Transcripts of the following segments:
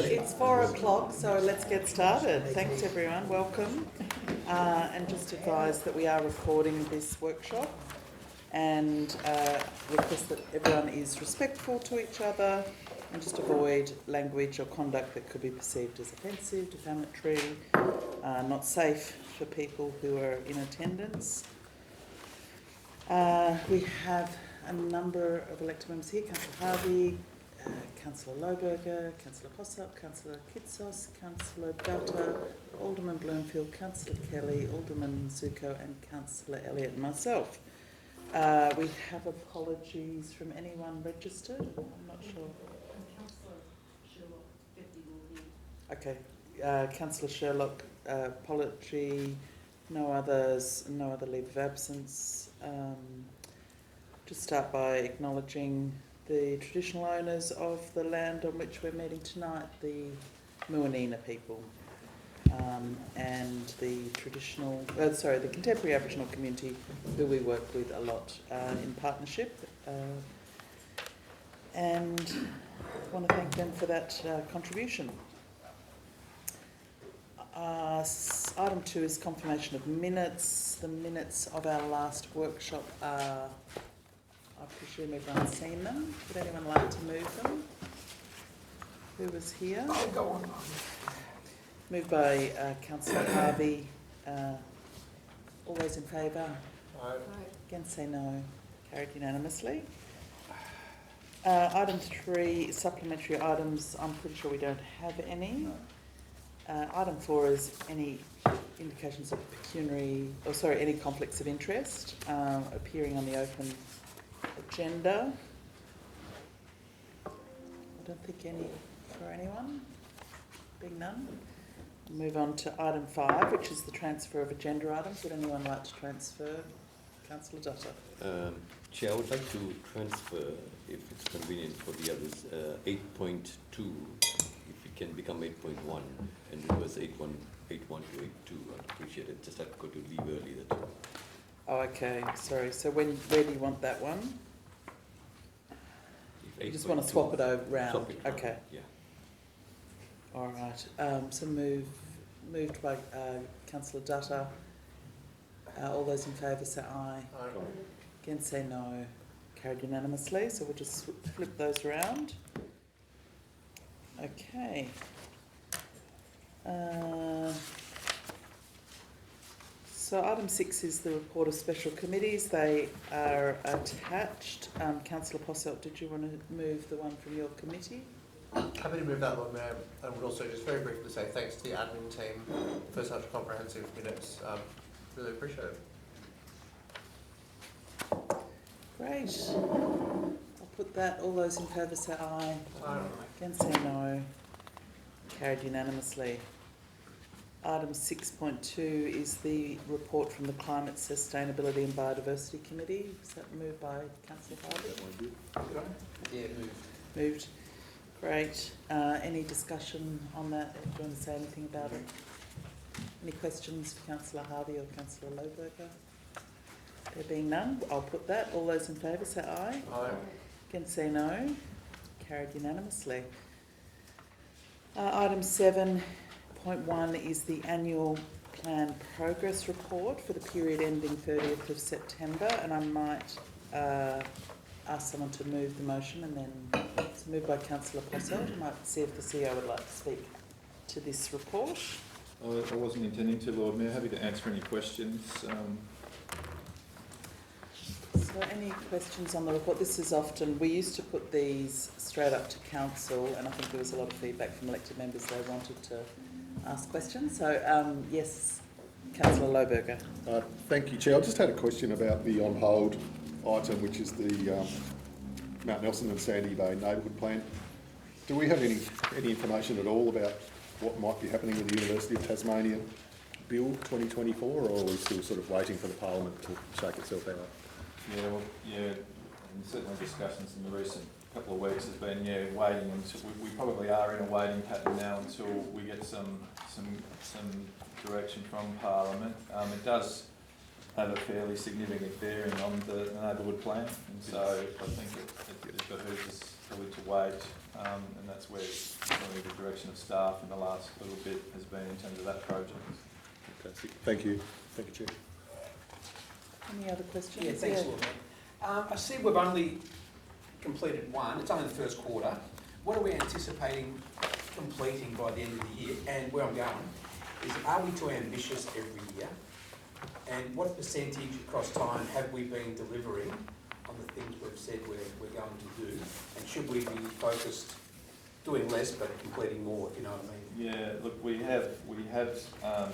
It's 4 o'clock, so let's get started. Thanks everyone, welcome. And just advise that we are recording this workshop and request that everyone is respectful to each other and just avoid language or conduct that could be perceived as offensive, defamatory, not safe for people who are in attendance. We have a number of elected members here: Councillor Harvey, Councillor Lohberger, Councillor Hossup, Councillor Kitsos, Councillor Dutta, Alderman Bloomfield, Councillor Kelly, Alderman Zuko and Councillor Elliott and myself. We have apologies from anyone registered. I'm not sure. Councillor Sherlock, 50 will be. Okay, Councillor Sherlock, apology. No others, no other leave of absence. Just start by acknowledging the traditional owners of the land on which we're meeting tonight, the Muanina people, and the the contemporary Aboriginal community who we work with a lot in partnership, and I want to thank them for that contribution. Item 2 is confirmation of minutes. The minutes of our last workshop are, I presume everyone's seen them. Would anyone like to move them? Who was here? I'll go on. Moved by Councillor Harvey. All those in favour? Aye. Against say no. Carried unanimously. Item 3, supplementary items. I'm pretty sure we don't have any. Item 4 is any indications of any conflicts of interest appearing on the open agenda. I don't think any for anyone. Being none, we'll move on to item 5, which is the transfer of agenda items. Would anyone like to transfer? Councillor Dutta. Chair, I would like to transfer, if it's convenient for the others, 8.2, if it can become 8.1, and it was 8.1 to 8.2. I'd appreciate it. Just I've got to leave early. That's all. Oh, okay. Sorry. So where do you want that one? You just want to swap it around. Swap it okay. Around, yeah. All right. So moved by Councillor Dutta. All those in favour say aye. Aye. Against say no. Carried unanimously. So we'll just flip those around. Okay. So item 6 is the report of special committees. They are attached. Councillor Posselt, did you want to move the one from your committee? Happy to move that one, Mayor. I would also just very briefly say thanks to the admin team for such comprehensive minutes. Really appreciate it. Great. I'll put that. All those in favour say aye. Aye. Against say no. Carried unanimously. Item 6.2 is the report from the Climate, Sustainability and Biodiversity Committee. Was that moved by Councillor Harvey? Yeah, moved. Moved. Great. Any discussion on that? Do you want to say anything about it? Any questions for Councillor Harvey or Councillor Lohberger? There being none, I'll put that. All those in favour say aye. Aye. Against say no. Carried unanimously. Item 7.1 is the annual plan progress report for the period ending 30th of September, and I might ask someone to move the motion, and then it's moved by Councillor Posselt. I might see if the CEO would like to speak to this report. I wasn't intending to, Lord Mayor. Happy to answer any questions. So any questions on the report? This is often, we used to put these straight up to council, and I think there was a lot of feedback from elected members. They wanted to ask questions. So yes, Councillor Lohberger. Thank you, Chair. I just had a question about the on hold item, which is the Mount Nelson and Sandy Bay neighbourhood plan. Do we have any information at all about what might be happening with the University of Tasmania Bill 2024, or are we still sort of waiting for the Parliament to shake itself out? Yeah, and certainly discussions in the recent couple of weeks has been, waiting until we probably are in a waiting pattern now until we get some direction from Parliament. It does have a fairly significant bearing on the neighbourhood plan, and so I think it behooves us probably to wait, and that's where really the direction of staff in the last little bit has been in terms of that project. Fantastic. Thank you. Thank you, Chair. Any other questions? Yeah, thanks, Lord Mayor. I see we've only completed one. It's only the first quarter. What are we anticipating completing by the end of the year? And where I'm going is, are we too ambitious every year? And what percentage across time have we been delivering on the things we've said we're going to do? And should we be focused doing less but completing more, if you know what I mean? Yeah, look, we have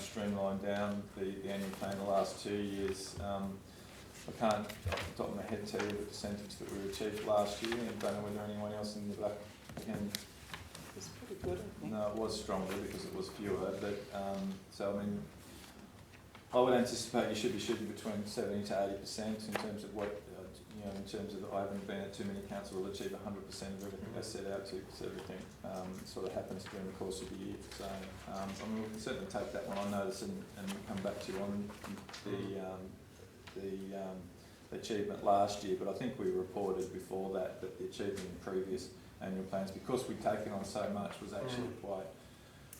streamlined down the annual plan the last 2 years. I can't off the top of my head tell you the percentage that we achieved last year, and don't know whether anyone else in the back can. It's pretty good, I think. No, it was stronger because it was fewer, but so I mean, I would anticipate you should be shooting between 70 to 80% in terms of what in terms of I haven't been at too many councils will achieve 100% of everything they set out to, because everything sort of happens during the course of the year. So I mean, we can certainly take that one on notice and come back to you on the achievement last year. But I think we reported before that the achievement in previous annual plans, because we'd taken on so much, was actually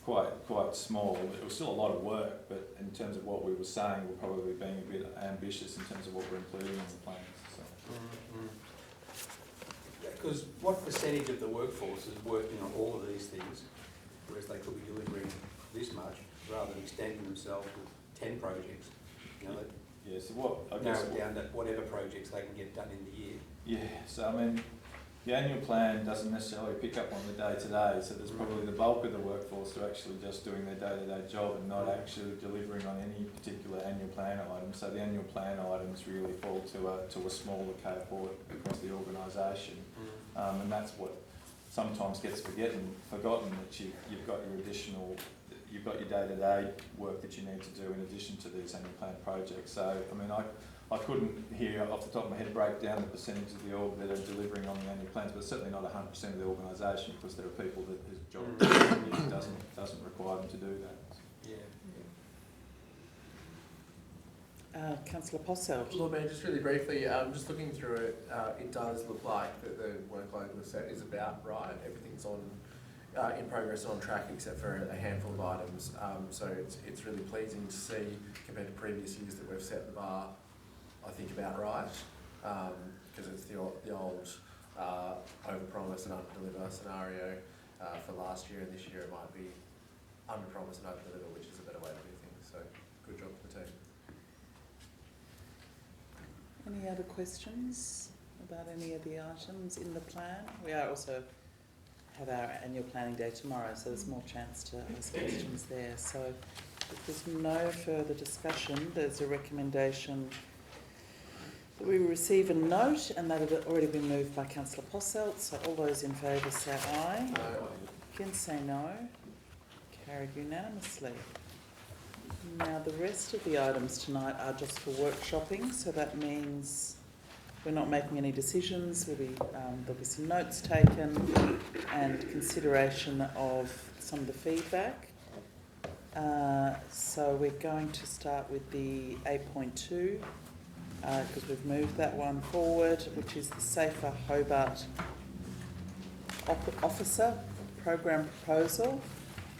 quite small. It was still a lot of work, but in terms of what we were saying, we're probably being a bit ambitious in terms of what we're including in the plans. So. Because what percentage of the workforce is working on all of these things, whereas they could be delivering this much rather than extending themselves with 10 projects? You know, Yeah, so what I guess narrow it down to whatever projects they can get done in the year. Yeah, so I mean, the annual plan doesn't necessarily pick up on the day-to-day, so there's probably the bulk of the workforce are actually just doing their day-to-day job and not actually delivering on any particular annual plan item. So the annual plan items really fall to a smaller cohort across the organisation, and that's what sometimes gets forgotten, that you've got your day-to-day work that you need to do in addition to these annual plan projects. So I mean, I couldn't here off the top of my head break down the percentage of the org that are delivering on the annual plans, but certainly not 100% of the organisation, because there are people that whose job doesn't require them to do that. Yeah. Councillor Posselt. Lord Mayor, just really briefly, just looking through it, it does look like that the workload we've set is about right. Everything's in progress and on track, except for a handful of items. So it's really pleasing to see, compared to previous years, that we've set the bar, I think, about right, because it's the old over-promise and under-deliver scenario for last year, and this year it might be under-promise and over-deliver, which is a better way to do things. So good job to the team. Any other questions about any of the items in the plan? We are also have our annual planning day tomorrow, so there's more chance to ask questions there. So if there's no further discussion, there's a recommendation that we receive a note, and that had already been moved by Councillor Posselt. So all those in favour say aye. Against say no. Carried unanimously. Now the rest of the items tonight are just for workshopping, so that means we're not making any decisions. There'll be some notes taken and consideration of some of the feedback. So we're going to start with the 8.2 because we've moved that one forward, which is the Safer Hobart Officer Program Proposal,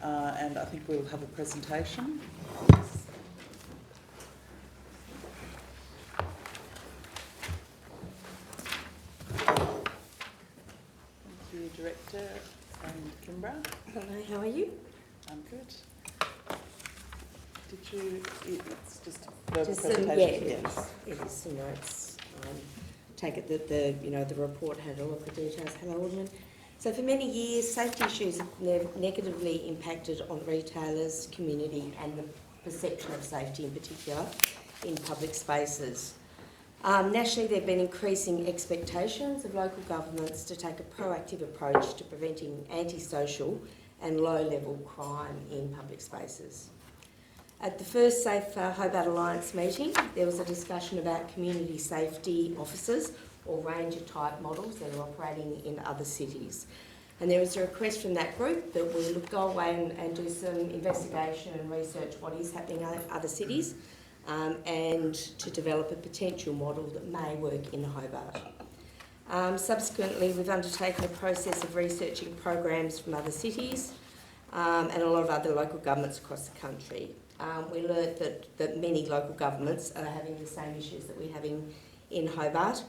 and I think we'll have a presentation. Director and Kimbra. Hello, how are you? I'm good. Did you? It's just a verbal Just presentation. it is some notes. Take it that the report had all of the details. Hello, Alderman. So for many years, safety issues have negatively impacted on retailers, community, and the perception of safety in particular in public spaces. Nationally, there have been increasing expectations of local governments to take a proactive approach to preventing antisocial and low-level crime in public spaces. At the first Safe Hobart Alliance meeting, there was a discussion about community safety officers or ranger-type models that are operating in other cities. And there was a request from that group that we go away and do some investigation and research what is happening in other cities, and to develop a potential model that may work in Hobart. Subsequently, we've undertaken a process of researching programs from other cities and a lot of other local governments across the country. We learnt that many local governments are having the same issues that we're having in Hobart,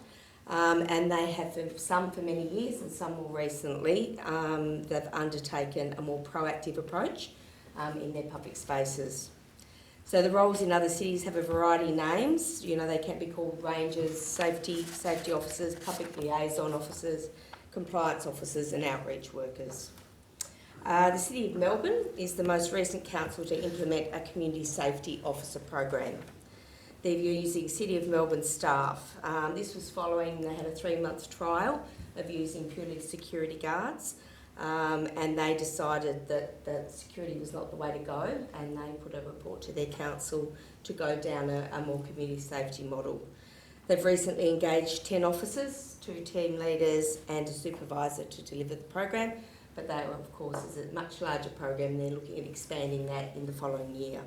and they have some for many years and some more recently. They've undertaken a more proactive approach in their public spaces. So the roles in other cities have a variety of names. You know, they can be called rangers, safety officers, public liaison officers, compliance officers and outreach workers. The City of Melbourne is the most recent council to implement a community safety officer program. They're using City of Melbourne staff. This was following, they had a 3-month trial of using purely security guards, and they decided that security was not the way to go, and they put a report to their council to go down a more community safety model. They've recently engaged 10 officers, 2 team leaders and a supervisor to deliver the program, but they, of course, is a much larger program. They're looking at expanding that in the following year.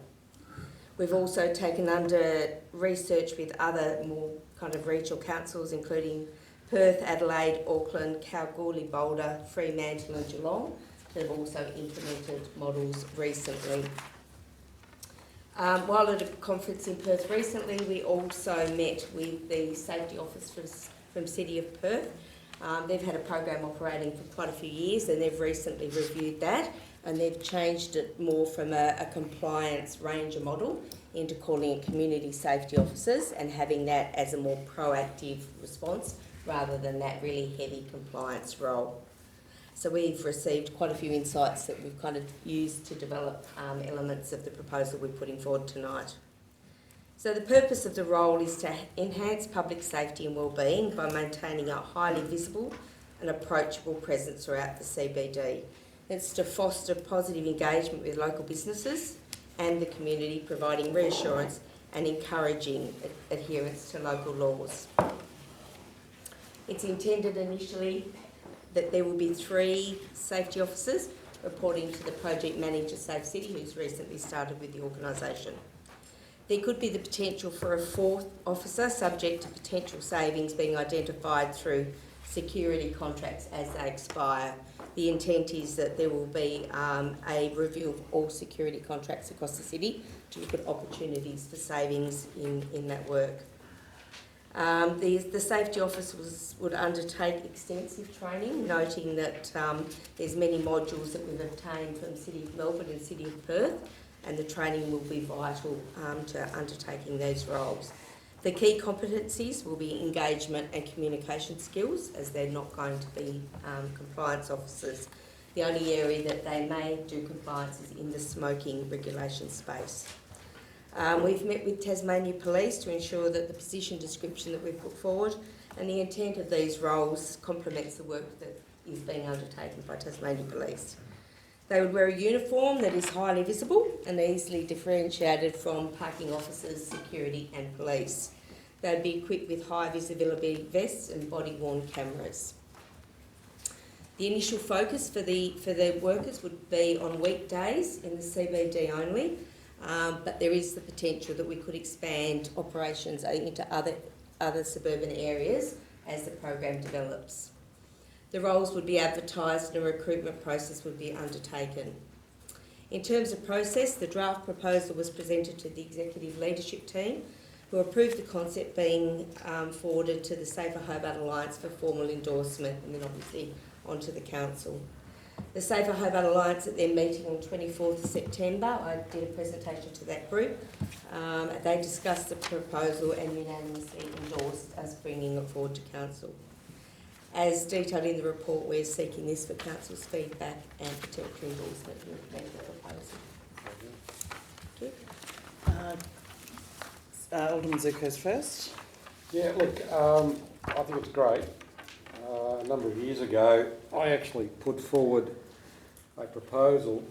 We've also taken under research with other more kind of regional councils, including Perth, Adelaide, Auckland, Kalgoorlie, Boulder, Fremantle and Geelong, that have also implemented models recently. While at a conference in Perth recently, we also met with the safety officers from City of Perth. They've had a program operating for quite a few years, and they've recently reviewed that, and they've changed it more from a compliance ranger model into calling it community safety officers and having that as a more proactive response rather than that really heavy compliance role. So we've received quite a few insights that we've kind of used to develop elements of the proposal we're putting forward tonight. So the purpose of the role is to enhance public safety and wellbeing by maintaining a highly visible and approachable presence throughout the CBD. It's to foster positive engagement with local businesses and the community, providing reassurance and encouraging adherence to local laws. It's intended initially that there will be 3 safety officers reporting to the project manager, Safe City, who's recently started with the organisation. There could be the potential for a 4th officer, subject to potential savings being identified through security contracts as they expire. The intent is that there will be a review of all security contracts across the city to look at opportunities for savings in that work. The safety officers would undertake extensive training, noting that there's many modules that we've obtained from City of Melbourne and City of Perth, and the training will be vital to undertaking these roles. The key competencies will be engagement and communication skills, as they're not going to be compliance officers. The only area that they may do compliance is in the smoking regulation space. We've met with Tasmania Police to ensure that the position description that we've put forward and the intent of these roles complements the work that is being undertaken by Tasmania Police. They would wear a uniform that is highly visible and easily differentiated from parking officers, security and police. They would be equipped with high visibility vests and body-worn cameras. The initial focus for the workers would be on weekdays in the CBD only, but there is the potential that we could expand operations into other suburban areas as the program develops. The roles would be advertised and a recruitment process would be undertaken. In terms of process, the draft proposal was presented to the executive leadership team, who approved the concept being forwarded to the Safer Hobart Alliance for formal endorsement and then obviously onto the council. The Safer Hobart Alliance at their meeting on 24th of September, I did a presentation to that group. They discussed the proposal and unanimously endorsed us bringing it forward to council. As detailed in the report, we're seeking this for council's feedback and potential endorsement to implement the proposal. Thank you. Alderman Zuko's first. Yeah, look, I think it's great. A number of years ago, I actually put forward a proposal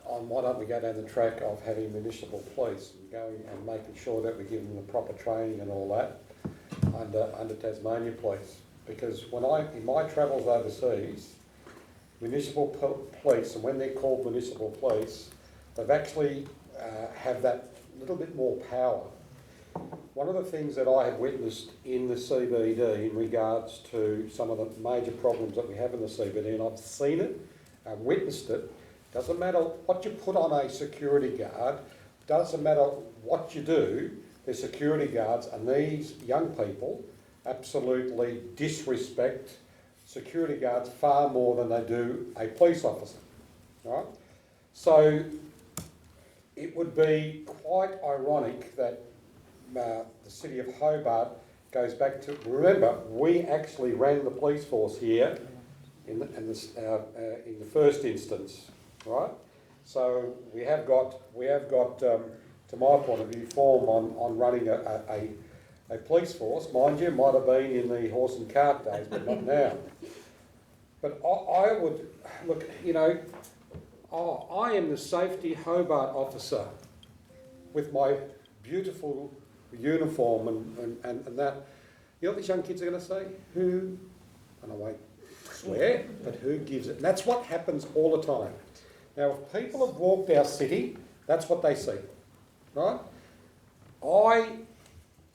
on why don't we go down the track of having municipal police and going and making sure that we give them the proper training and all that under Tasmania Police. Because in my travels overseas, municipal police, and when they're called municipal police, they've actually have that little bit more power one of the things that I have witnessed in the CBD in regards to some of the major problems that we have in the CBD, and I've seen it, I've witnessed it, doesn't matter what you put on a security guard, doesn't matter what you do, the security guards and these young people absolutely disrespect security guards far more than they do a police officer, right? So it would be quite ironic that the City of Hobart goes back to, remember, we actually ran the police force here in the first instance, right? So we have got to my point of view, form on running a police force. Mind you, might have been in the horse and cart days, but not now. But I would, look, you know, I am the Safety Hobart officer with my beautiful uniform and that. You know what these young kids are going to say? Who, and I won't swear, but who gives it? And that's what happens all the time. Now, if people have walked our city, that's what they see, right? I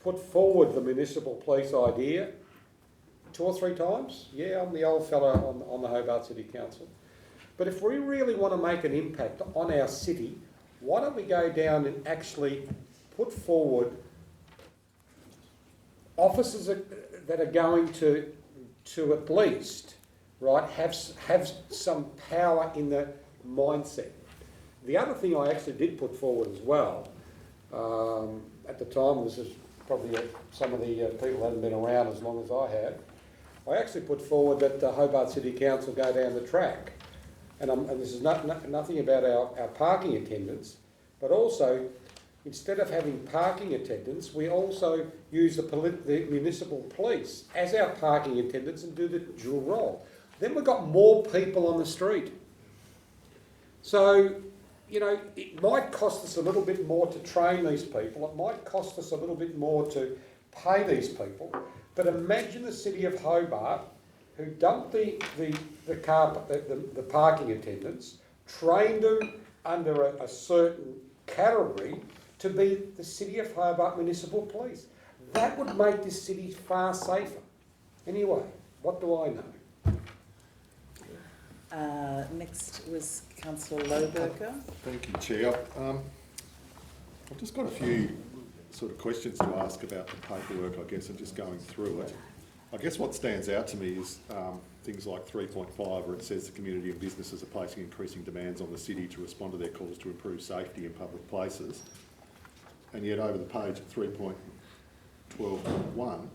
put forward the municipal police idea 2 or 3 times. Yeah, I'm the old fella on the Hobart City Council. But if we really want to make an impact on our city, why don't we go down and actually put forward officers that are going to at least, right, have some power in the mindset. The other thing I actually did put forward as well, at the time, this is probably some of the people haven't been around as long as I have, I actually put forward that the Hobart City Council go down the track, and this is nothing about our parking attendants, but also, instead of having parking attendants, we also use the municipal police as our parking attendants and do the dual role. Then we've got more people on the street. So, you know, it might cost us a little bit more to train these people. It might cost us a little bit more to pay these people. But imagine the City of Hobart, who dumped the parking attendants, trained them under a certain category to be the City of Hobart Municipal Police. That would make this city far safer. Anyway, what do I know? Next was Councillor Lohberger. Thank you, Chair. I've just got a few sort of questions to ask about the paperwork, I guess, and just going through it. I guess what stands out to me is things like 3.5, where it says the community and businesses are placing increasing demands on the city to respond to their calls to improve safety in public places. And yet over the page at 3.12.1,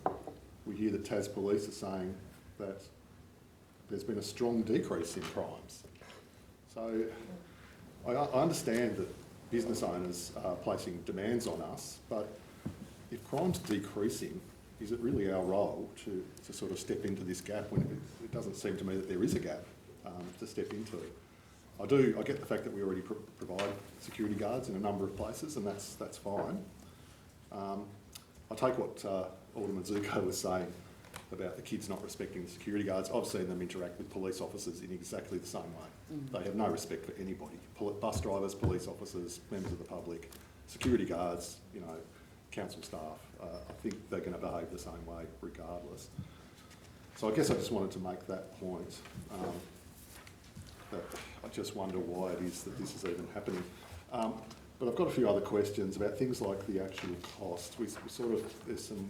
we hear that Tas Police are saying that there's been a strong decrease in crimes. So I understand that business owners are placing demands on us, but if crime's decreasing, is it really our role to sort of step into this gap when it doesn't seem to me that there is a gap to step into? I get the fact that we already provide security guards in a number of places, and that's fine. I take what Alderman Zuko was saying about the kids not respecting the security guards. I've seen them interact with police officers in exactly the same way. They have no respect for anybody. Bus drivers, police officers, members of the public, security guards, you know, council staff. I think they're going to behave the same way regardless. So I guess I just wanted to make that point. That I just wonder why it is that this is even happening. But I've got a few other questions about things like the actual cost. We sort of, there's some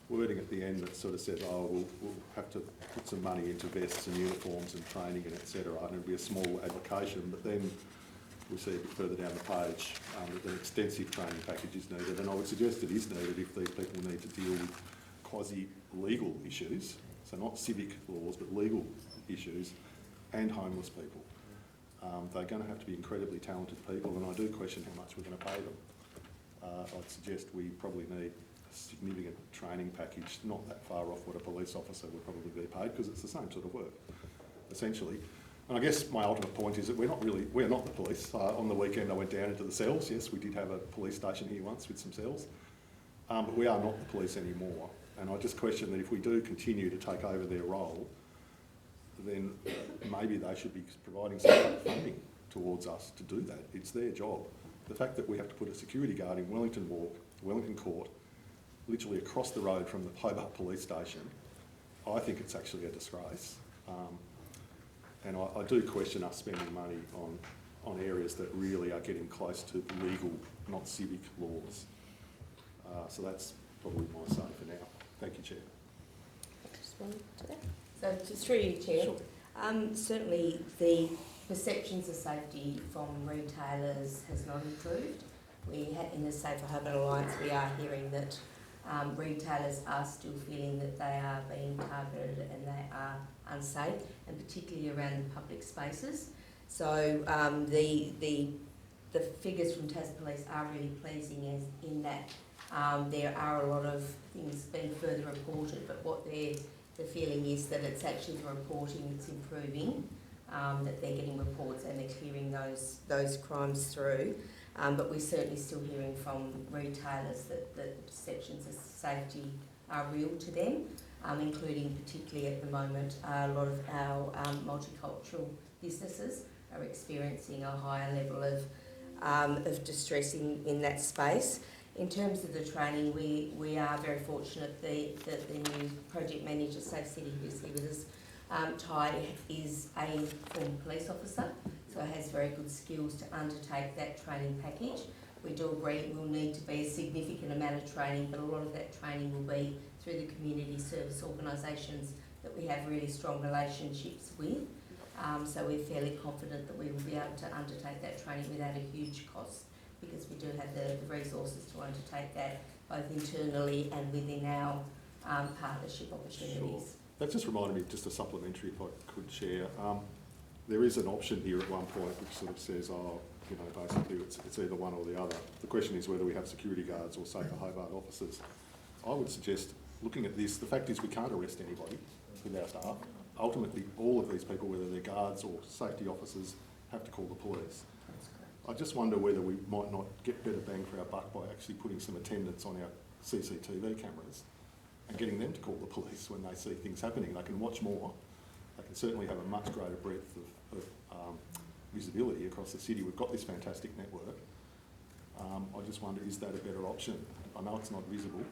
wording at the end that sort of says, oh, we'll have to put some money into vests and uniforms and training and etc. And it'll be a small allocation, but then we see a bit further down the page that an extensive training package is needed, and I would suggest it is needed if these people need to deal with quasi-legal issues, so not civic laws, but legal issues, and homeless people. They're going to have to be incredibly talented people, and I do question how much we're going to pay them. I'd suggest we probably need a significant training package, not that far off what a police officer would probably be paid, because it's the same sort of work, essentially. And I guess my ultimate point is that we're not the police. On the weekend I went down into the cells. Yes, we did have a police station here once with some cells, but we are not the police anymore. And I just question that if we do continue to take over their role, then maybe they should be providing some kind of funding towards us to do that. It's their job. The fact that we have to put a security guard in Wellington Walk, Wellington Court, literally across the road from the Hobart Police Station, I think it's actually a disgrace. And I do question us spending money on areas that really are getting close to legal, not civic laws. So that's probably my say for now. Thank you, Chair. Respond to that? So, just through you, Chair. Sure. Certainly the perceptions of safety from retailers has not improved. In the Safer Hobart Alliance, we are hearing that retailers are still feeling that they are being targeted and they are unsafe, and particularly around the public spaces. So the figures from Tas Police are really pleasing, as in that there are a lot of things being further reported, but what the feeling is that it's actually the reporting that's improving, that they're getting reports and they're clearing those crimes through. But we're certainly still hearing from retailers that the perceptions of safety are real to them, including particularly at the moment a lot of our multicultural businesses are experiencing a higher level of distress in that space. In terms of the training, we are very fortunate that the new project manager, Safe City, who's here with us, Ty, is a former police officer, so has very good skills to undertake that training package. We do agree it will need to be a significant amount of training, but a lot of that training will be through the community service organisations that we have really strong relationships with. So we're fairly confident that we will be able to undertake that training without a huge cost, because we do have the resources to undertake that both internally and within our partnership opportunities. Sure. That just reminded me, just a supplementary, if I could share. There is an option here at one point which sort of says, basically it's either one or the other. The question is whether we have security guards or Safer Hobart officers. I would suggest, looking at this, the fact is we can't arrest anybody with our staff. Ultimately, all of these people, whether they're guards or safety officers, have to call the police. I just wonder whether we might not get better bang for our buck by actually putting some attendants on our CCTV cameras and getting them to call the police when they see things happening. They can watch more. They can certainly have a much greater breadth of visibility across the city. We've got this fantastic network. I just wonder, is that a better option? I know it's not visible,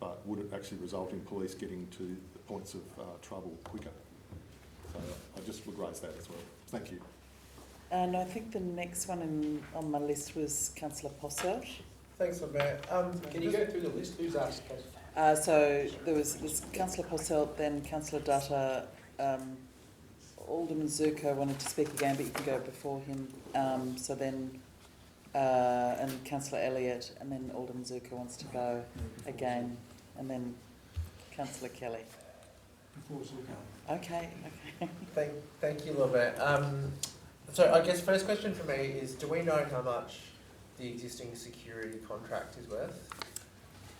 but would it actually result in police getting to the points of trouble quicker? So I just would raise that as well. Thank you. And I think the next one on my list was Councillor Posselt. Thanks, Mayor. Can you go through the list? Who's asked? So there was Councillor Posselt, then Councillor Dutta, Alderman Zurko wanted to speak again, but you can go before him. So then, and Councillor Elliott, and then Alderman Zurko wants to go again, and then Councillor Kelly. Before Zurko. Okay. Thank you, Lord Mayor. So I guess first question for me is, do we know how much the existing security contract is worth?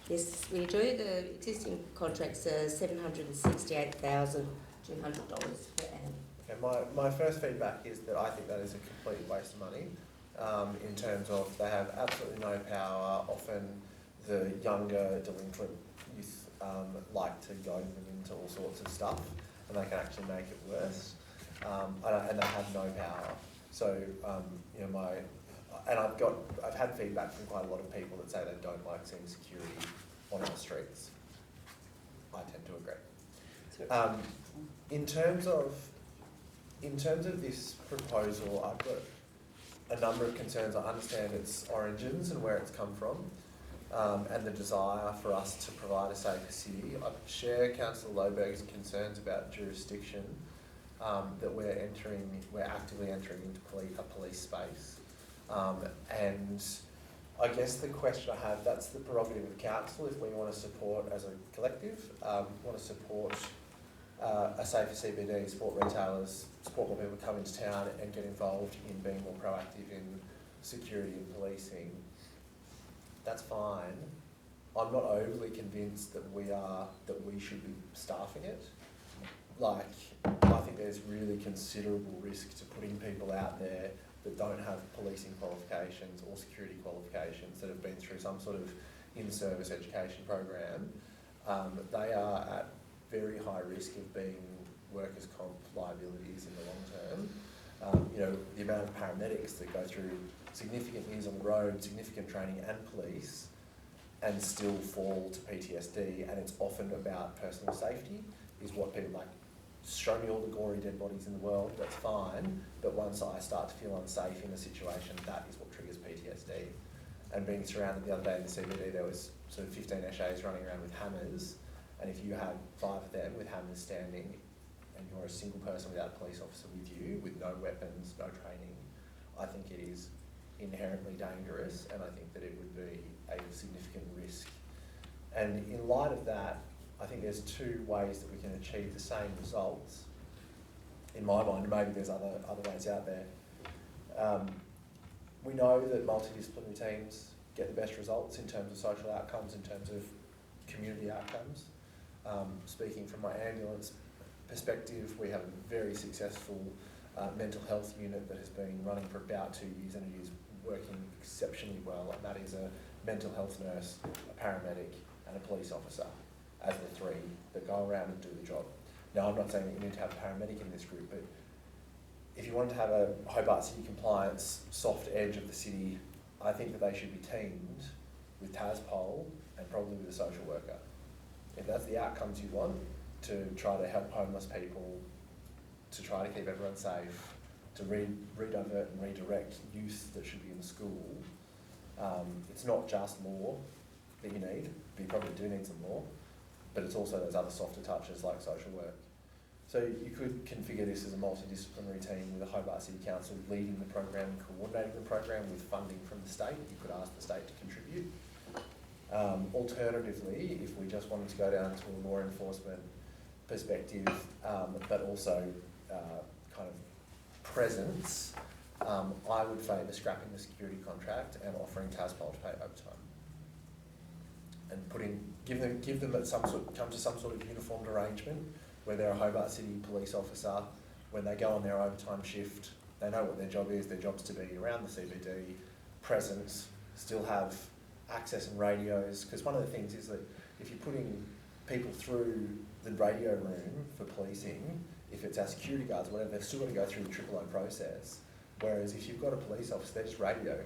Yes, we do. The existing contracts are $768,200 per annum. Okay, my first feedback is that I think that is a complete waste of money, in terms of they have absolutely no power. Often the younger delinquent youth like to goad them into all sorts of stuff, and they can actually make it worse. And they have no power. So, I've had feedback from quite a lot of people that say they don't like seeing security on our streets. I tend to agree. In terms of this proposal, I've got a number of concerns. I understand its origins and where it's come from, and the desire for us to provide a safer city. I share Councillor Loberg's concerns about jurisdiction. That we're actively entering into a police space. And I guess the question I have, that's the prerogative of council if we want to support as a collective, want to support a safer CBD, support retailers, support more people come into town and get involved in being more proactive in security and policing. That's fine. I'm not overly convinced that we should be staffing it. I think there's really considerable risk to putting people out there that don't have policing qualifications or security qualifications, that have been through some sort of in-service education program. They are at very high risk of being workers' comp liabilities in the long term. The amount of paramedics that go through significant years on the road, significant training and police, and still fall to PTSD, and it's often about personal safety, is what people like. Show me all the gory dead bodies in the world, that's fine, but once I start to feel unsafe in a situation, that is what triggers PTSD. And being surrounded the other day in the CBD, there was sort of 15 SAs running around with hammers, and if you had 5 of them with hammers standing, and you're a single person without a police officer with you, with no weapons, no training, I think it is inherently dangerous, and I think that it would be a significant risk. And in light of that, I think there's 2 ways that we can achieve the same results. In my mind, maybe there's other ways out there. We know that multidisciplinary teams get the best results in terms of social outcomes, in terms of community outcomes. Speaking from my ambulance perspective, we have a very successful mental health unit that has been running for about 2 years, and it is working exceptionally well, and that is a mental health nurse, a paramedic and a police officer as the 3 that go around and do the job. Now, I'm not saying that you need to have a paramedic in this group, but if you wanted to have a Hobart City compliance soft edge of the city, I think that they should be teamed with TASPOL and probably with a social worker. If that's the outcomes you want, to try to help homeless people, to try to keep everyone safe, to redivert and redirect youth that should be in the school, it's not just law that you need, but you probably do need some law, but it's also those other softer touches like social work. So you could configure this as a multidisciplinary team with a Hobart City Council leading the program and coordinating the program with funding from the state. You could ask the state to contribute. Alternatively, if we just wanted to go down to a law enforcement perspective, but also kind of presence, I would favour scrapping the security contract and offering TASPOL to pay overtime. And give them at come to some sort of uniformed arrangement where they're a Hobart City police officer. When they go on their overtime shift, they know what their job is. Their job's to be around the CBD, presence, still have access and radios. Because one of the things is that if you're putting people through the radio room for policing, if it's our security guards, whatever, they've still got to go through the O process. Whereas if you've got a police officer, they just radio.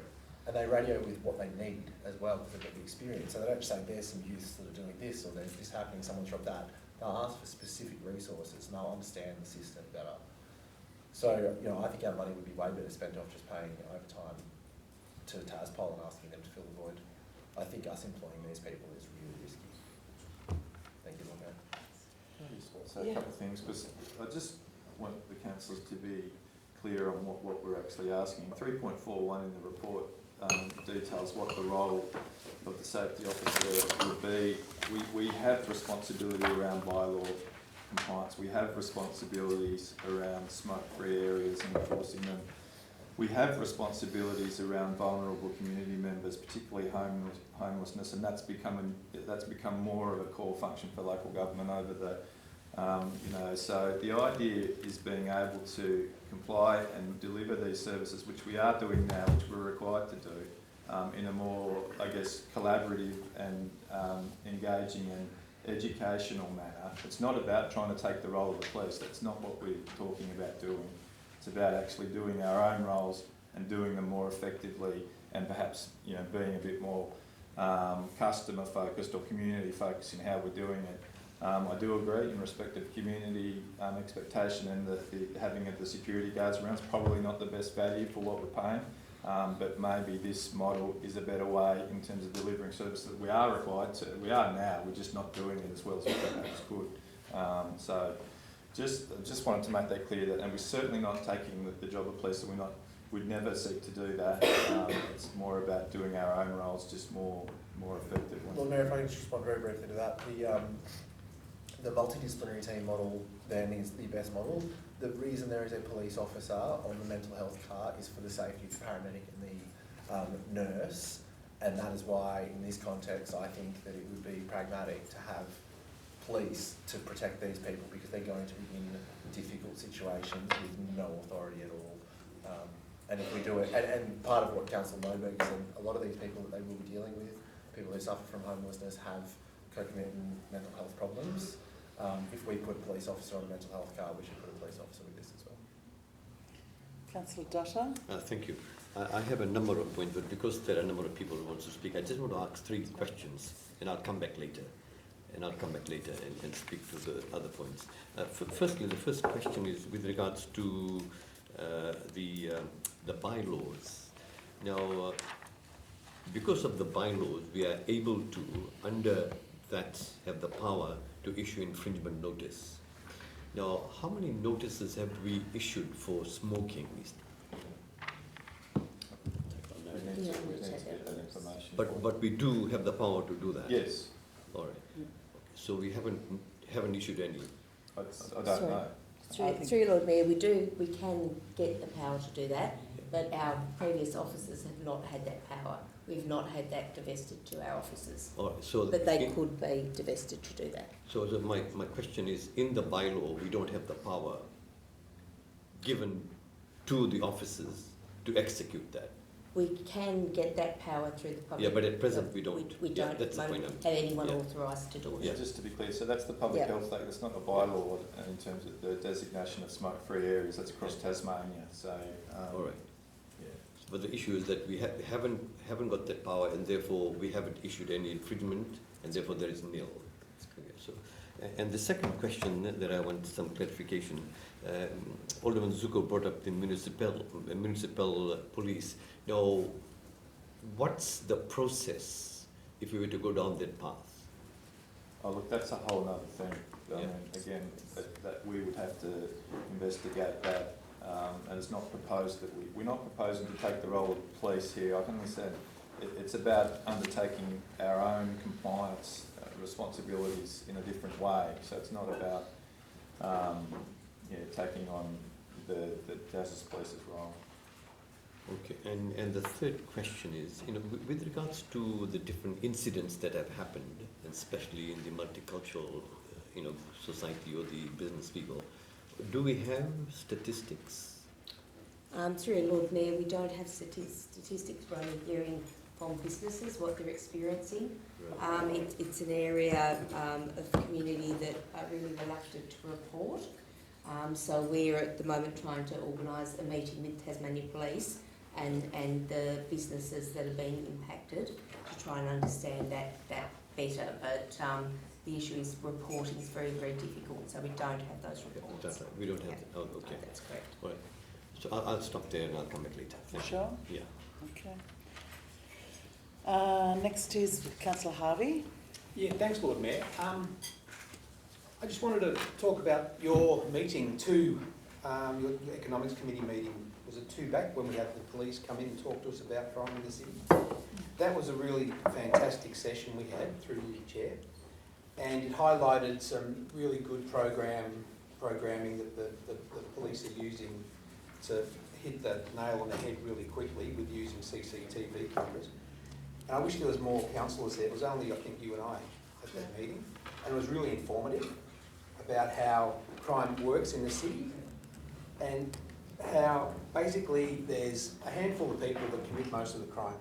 And they radio with what they need as well, because they've got the experience. So they don't say, there's some youths that are doing this, or there's this happening, someone's dropped that. They'll ask for specific resources, and they'll understand the system better. So, I think our money would be way better spent off just paying overtime to TASPOL and asking them to fill the void. I think us employing these people is really risky. Thank you, Lord. So a couple of things, because I just want the councillors to be clear on what we're actually asking. 3.41 in the report details what the role of the safety officer would be. We have responsibility around bylaw compliance. We have responsibilities around smoke-free areas and enforcing them. We have responsibilities around vulnerable community members, particularly homelessness, and that's become more of a core function for local government over the so the idea is being able to comply and deliver these services, which we are doing now, which we're required to do, in a more, I guess, collaborative and engaging and educational manner. It's not about trying to take the role of the police. That's not what we're talking about doing. It's about actually doing our own roles and doing them more effectively, and perhaps being a bit more customer focused or community focused in how we're doing it. I do agree in respect of community expectation, and the having of the security guards around is probably not the best value for what we're paying, but maybe this model is a better way in terms of delivering services that we are required to. We are now, we're just not doing it as well as we perhaps could. So just wanted to make that clear, that, and we're certainly not taking the job of police, and we'd never seek to do that. It's more about doing our own roles just more effectively. Well, Mayor, if I can just respond very briefly to that. The multidisciplinary team model then is the best model. The reason there is a police officer on the mental health cart is for the safety of the paramedic and the nurse, and that is why in this context I think that it would be pragmatic to have police to protect these people, because they're going to be in difficult situations with no authority at all. And if we do it, and part of what Councillor Moberg said, a lot of these people that they will be dealing with, people who suffer from homelessness, have concomitant mental health problems. If we put a police officer on a mental health card, we should put a police officer with this as well. Councillor Dutta. Thank you. I have a number of points, but because there are a number of people who want to speak, I just want to ask 3 questions, and I'll come back later. And speak to the other points. Firstly, the first question is with regards to the bylaws. Now, because of the bylaws, we are able to, under that, have the power to issue infringement notice. Now, how many notices have we issued for smoking? We need to get that information. But we do have the power to do that? Yes, All right. So we haven't issued any? I don't know. Through Lord Mayor, we can get the power to do that, but our previous officers have not had that power. We've not had that divested to our officers. All right, so But they could be divested to do that. So my question is, in the bylaw, we don't have the power given to the officers to execute that. We can get that power through the public. Yeah, but at present we don't. We Yeah, don't that's the at the point moment I'm- have anyone yeah. authorised to do it. Yeah. Just to be clear, so that's the Public Yeah. Health Act, that's not a bylaw in terms of the designation of smoke-free areas, that's across Tasmania, so. All right. Yeah. But the issue is that we haven't got that power, and therefore we haven't issued any infringement, and therefore there is nil. So, and the second question that I want some clarification, Alderman Zuko brought up the municipal police. Now, what's the process if we were to go down that path? Oh, look, that's a whole other thing. I Yeah. mean, again, that we would have to investigate that, and it's not proposed that we're not proposing to take the role of police here. I can understand it's about undertaking our own compliance responsibilities in a different way. So it's not about, taking on the Justice Police's role. Okay, and the third question is, with regards to the different incidents that have happened, especially in the multicultural, society or the business people, do we have statistics? Through Lord Mayor, we don't have statistics. We're only hearing from businesses what they're experiencing. It's an area of the community that are really reluctant to report. So we're at the moment trying to organise a meeting with Tasmania Police and the businesses that have been impacted to try and understand that better. But the issue is reporting is very, very difficult, so we don't have those reports. That's right. We don't have. Yeah. Okay. That's correct. Right. So I'll stop there and I'll come back later. For sure? Yeah. Okay. Next is Councillor Harvey. Yeah, thanks, Lord Mayor. I just wanted to talk about your meeting your Economics Committee meeting. Was it 2 back when we had the police come in and talk to us about crime in the city? That was a really fantastic session we had through your chair, and it highlighted some really good programming that the police are using to hit the nail on the head really quickly with using CCTV cameras. And I wish there was more councillors there. It was only, I think, you and I at that meeting, and it was really informative about how crime works in the city and how basically there's a handful of people that commit most of the crime.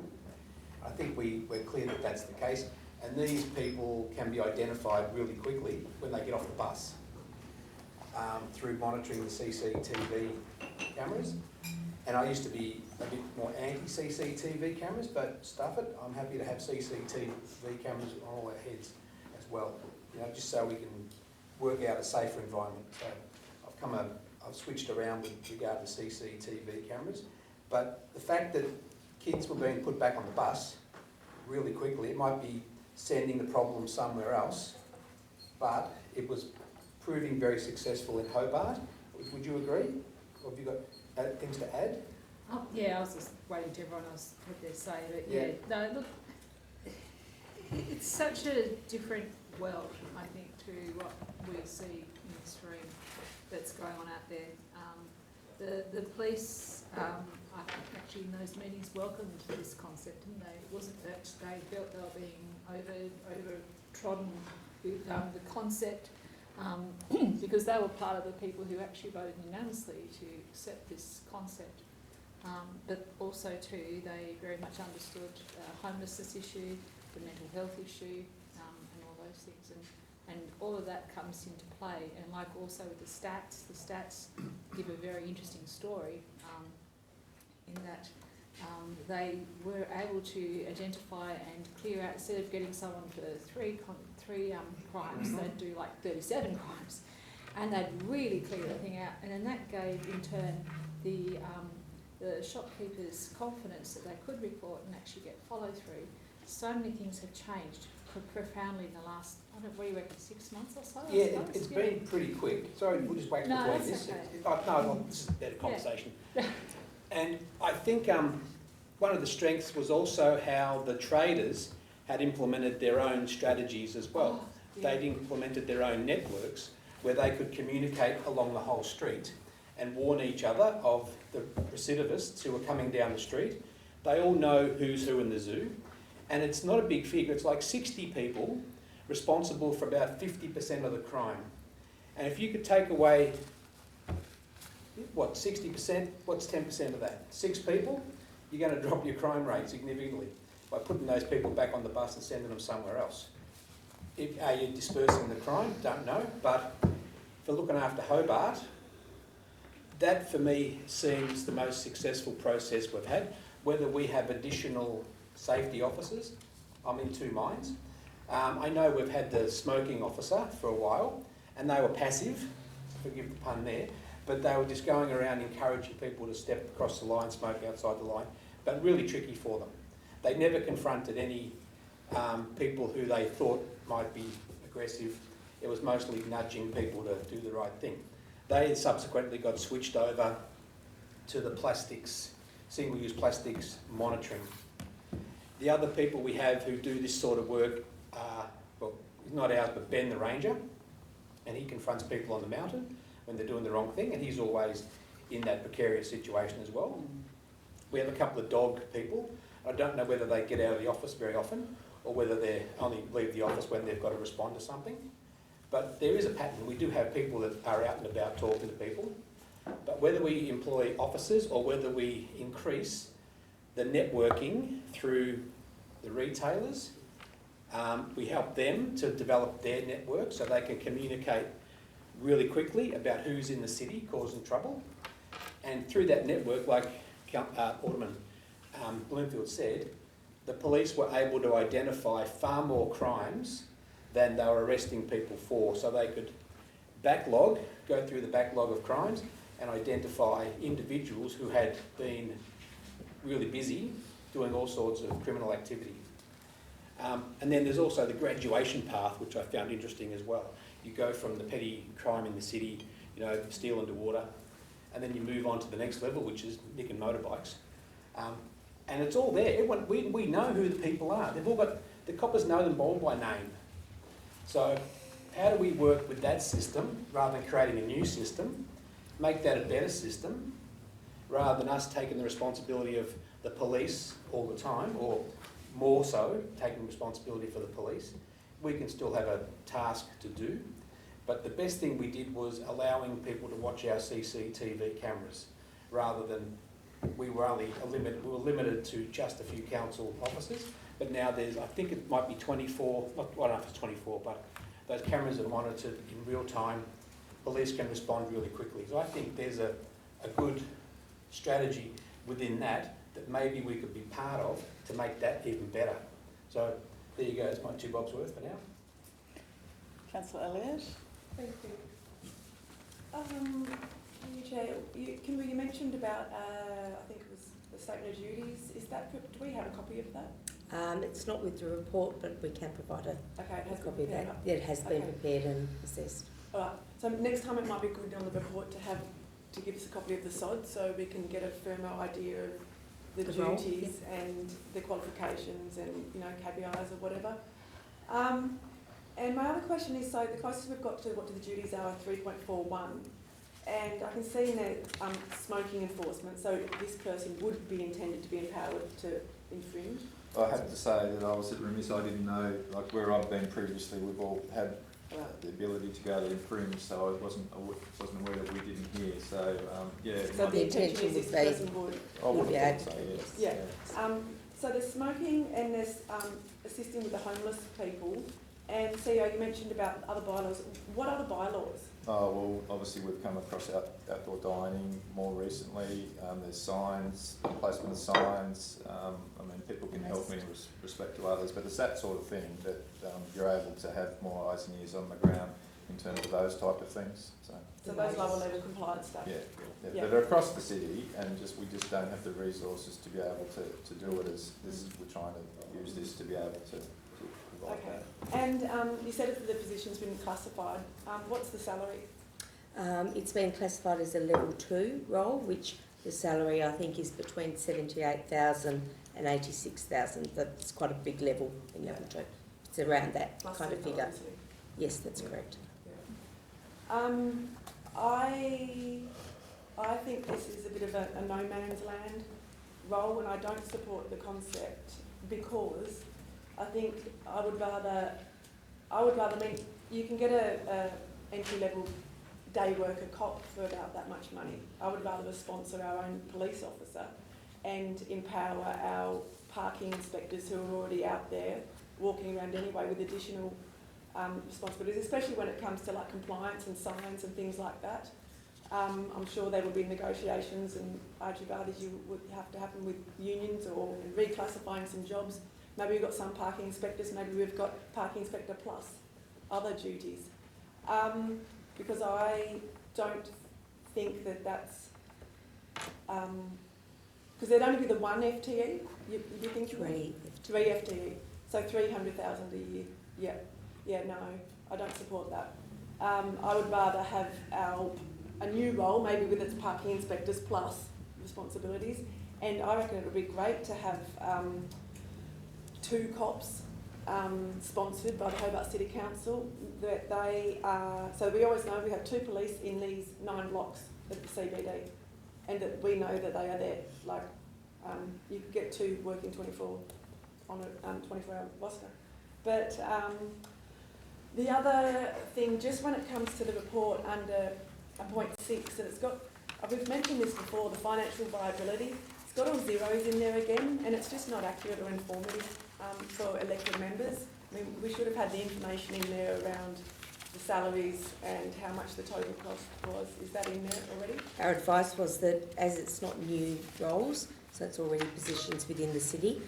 I think we're clear that that's the case, and these people can be identified really quickly when they get off the bus through monitoring the CCTV cameras. And I used to be a bit more anti-CCTV cameras, but stuff it, I'm happy to have CCTV cameras on all our heads as well, just so we can work out a safer environment. So I've switched around with regard to CCTV cameras, but the fact that kids were being put back on the bus really quickly, it might be sending the problem somewhere else, but it was proving very successful in Hobart. Would you agree? Or have you got things to add? Oh, yeah, I was just waiting to everyone else what they say, but yeah, no, look, it's such a different world, I think, to what we see in this room that's going on out there. The police, I think actually in those meetings welcomed this concept, didn't they? It wasn't that they felt they were being over-trodden with the concept, because they were part of the people who actually voted unanimously to accept this concept. But also too, they very much understood the homelessness issue, the mental health issue, and all those things. And all of that comes into play. And like also with the stats give a very interesting story in that they were able to identify and clear out, instead of getting someone for three crimes, they'd do like 37 crimes. And they'd really clear the thing out. And then that gave, in turn, the shopkeepers confidence that they could report and actually get follow through. So many things have changed profoundly in the last, I don't know, what do you reckon, 6 months or so? Yeah, it's been pretty quick. Sorry, we'll just wait No, between that's this. okay. No, this is a better conversation. And I think one of the strengths was also how the traders had implemented their own strategies as well. Oh, yeah. They'd implemented their own networks where they could communicate along the whole street and warn each other of the recidivists who were coming down the street. They all know who's who in the zoo. And it's not a big figure, it's like 60 people responsible for about 50% of the crime. And if you could take away, 60%, what's 10% of that? 6 people, you're going to drop your crime rate significantly by putting those people back on the bus and sending them somewhere else. Are you dispersing the crime? Don't know. But for looking after Hobart, that for me seems the most successful process we've had. Whether we have additional safety officers, I'm in two minds. I know we've had the smoking officer for a while, and they were passive, forgive the pun there, but they were just going around encouraging people to step across the line, smoke outside the line, but really tricky for them. They never confronted any people who they thought might be aggressive. It was mostly nudging people to do the right thing. They subsequently got switched over to the plastics, single-use plastics monitoring. The other people we have who do this sort of work are, well, not ours, but Ben the Ranger, and he confronts people on the mountain when they're doing the wrong thing, and he's always in that precarious situation as well. We have a couple of dog people. I don't know whether they get out of the office very often or whether they only leave the office when they've got to respond to something. But there is a pattern. We do have people that are out and about talking to people. But whether we employ officers or whether we increase the networking through the retailers, we help them to develop their network so they can communicate really quickly about who's in the city causing trouble. And through that network, like Alderman Bloomfield said, the police were able to identify far more crimes than they were arresting people for. So they could go through the backlog of crimes and identify individuals who had been really busy doing all sorts of criminal activity. And then there's also the graduation path, which I found interesting as well. You go from the petty crime in the city, steal and water, and then you move on to the next level, which is nicking motorbikes. And it's all there. Everyone, we know who the people are. They've all got, the coppers know them all by name. So how do we work with that system rather than creating a new system, make that a better system, rather than us taking the responsibility of the police all the time, or more so, taking responsibility for the police. We can still have a task to do, but the best thing we did was allowing people to watch our CCTV cameras, rather than we were limited to just a few council officers, but now there's, I think it might be 24, I don't know if it's 24, but those cameras are monitored in real time. Police can respond really quickly. So I think there's a good strategy within that maybe we could be part of to make that even better. So there you go, it's my 2 bobs worth for now. Councillor Elliott? Thank you. Chair, you mentioned about, I think it was the statement of duties. Is that, do we have a copy of that? It's not with the report, but we can provide a copy of that. Yeah, it has been prepared and assessed. All right. So next time it might be good on the report to give us a copy of the SOD so we can get a firmer idea of the duties and the qualifications and KPIs or whatever. And my other question is, so the closest we've got to what the duties are 3.41, and I can see in there smoking enforcement, so this person would be intended to be empowered to infringe. I have to say that I was remiss, I didn't know, like where I've been previously, we've all had the ability to go to infringe, so I wasn't aware that we didn't hear, so yeah. So the intention is this person would? I would have thought so, yes. Yeah. So there's smoking and there's assisting with the homeless people And CEO, you mentioned about other bylaws. What other bylaws? Well, obviously we've come across outdoor dining more recently. There's signs, placement of signs. I mean, people can help me with respect to others, but it's that sort of thing that you're able to have more eyes and ears on the ground in terms of those type of things. So those lower level compliance stuff? Yeah. But they're across the city, and we just don't have the resources to be able to do it as we're trying to use this to be able to provide Okay. that. And you said that the position's been classified. What's the salary? It's been classified as a level 2 role, which the salary I think is between 78,000 and 86,000. That's quite a big level in level 2. It's around that Plus kind of super, figure. obviously. Yes, that's correct. I think this is a bit of a no man's land role, and I don't support the concept because I think I would rather, I mean, you can get a entry level day worker cop for about that much money. I would rather sponsor our own police officer and empower our parking inspectors who are already out there walking around anyway with additional responsibilities, especially when it comes to like compliance and signs and things like that. I'm sure there will be negotiations and argy-bargies you would have to happen with unions or reclassifying some jobs. Maybe we've got some parking inspectors, maybe we've got parking inspector plus other duties. Because I don't think that that's, because there'd only be the one FTE, you think? 3. 3 FTE, so 300,000 a year. Yeah, no, I don't support that. I would rather have a new role, maybe with its parking inspectors plus responsibilities, and I reckon it would be great to have 2 cops sponsored by the Hobart City Council. That they are, so we always know we have 2 police in these 9 blocks at the CBD, and that we know that they are there. Like you could get 2 working 24 on a 24-hour roster. But the other thing, just when it comes to the report under point 6, and it's got, we've mentioned this before, the financial viability, it's got all zeros in there again, and it's just not accurate or informative for elected members. I mean, we should have had the information in there around the salaries and how much the total cost was. Is that in there already? Our advice was that as it's not new roles, so it's already positions within the city,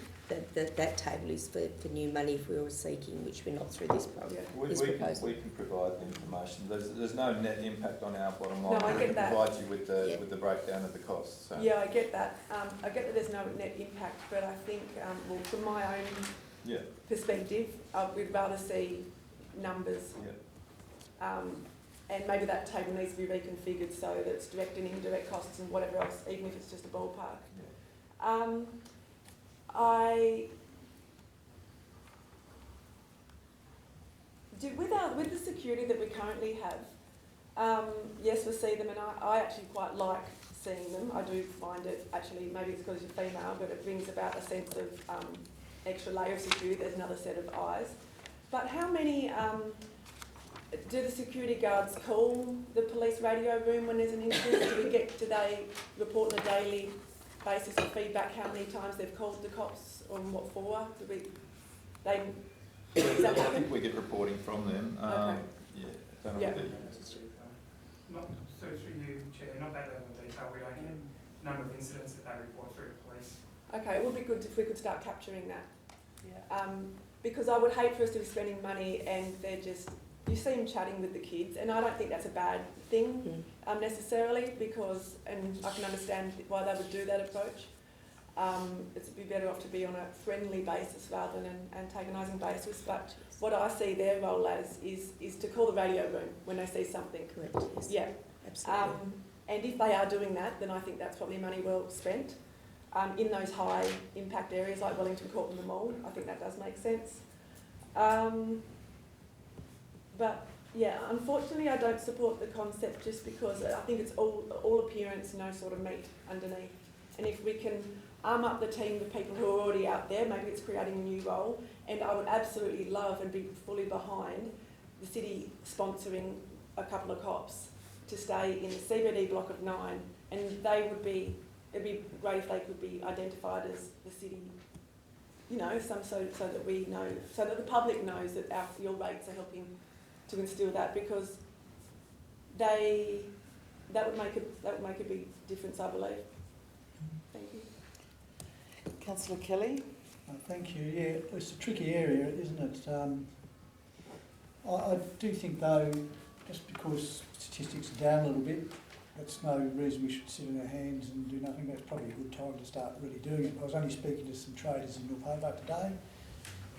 that table is for new money if we were seeking, which we're not through this program. We can provide the information. There's no net impact on our bottom line. No, I get that. We can provide you with the breakdown of the costs. So. Yeah, I get that. I get that there's no net impact, but I think, well, from my own perspective, we'd rather see numbers. And maybe that table needs to be reconfigured so that it's direct and indirect costs and whatever else, even if it's just a ballpark. With the security that we currently have, yes, we see them, and I actually quite like seeing them. I do find it, actually, maybe it's because you're female, but it brings about a sense of extra layer of security. There's another set of eyes. But how many do the security guards call the police radio room when there's an incident? Do they report on a daily basis of feedback how many times they've called the cops or what for? I think we get reporting from them. Okay. Not so through you, Chair, not that level of detail. We don't get number of incidents that they report through the police. Okay, it would be good if we could start capturing that. Because I would hate for us to be spending money and they're just, you see them chatting with the kids, and I don't think that's a bad thing necessarily, because, and I can understand why they would do that approach. It'd be better off to be on a friendly basis rather than an antagonising basis. But what I see their role as is to call the radio room when they see something. Correct, yes. Yeah. Absolutely. And if they are doing that, then I think that's probably money well spent. In those high impact areas like Wellington Court and the Mall, I think that does make sense. But yeah, unfortunately I don't support the concept just because I think it's all appearance, no sort of meat underneath. And if we can arm up the team with people who are already out there, maybe it's creating a new role. And I would absolutely love and be fully behind the city sponsoring a couple of cops to stay in the CBD block of 9, and it'd be great if they could be identified as the city you know, so that we know, so that the public knows that your rates are helping to instill that, because that would make a big difference, I believe. Thank you. Councillor Kelly? Thank you. Yeah, it's a tricky area, isn't it? I do think, though, just because statistics are down a little bit, that's no reason we should sit on our hands and do nothing. That's probably a good time to start really doing it. I was only speaking to some traders in North Hobart today,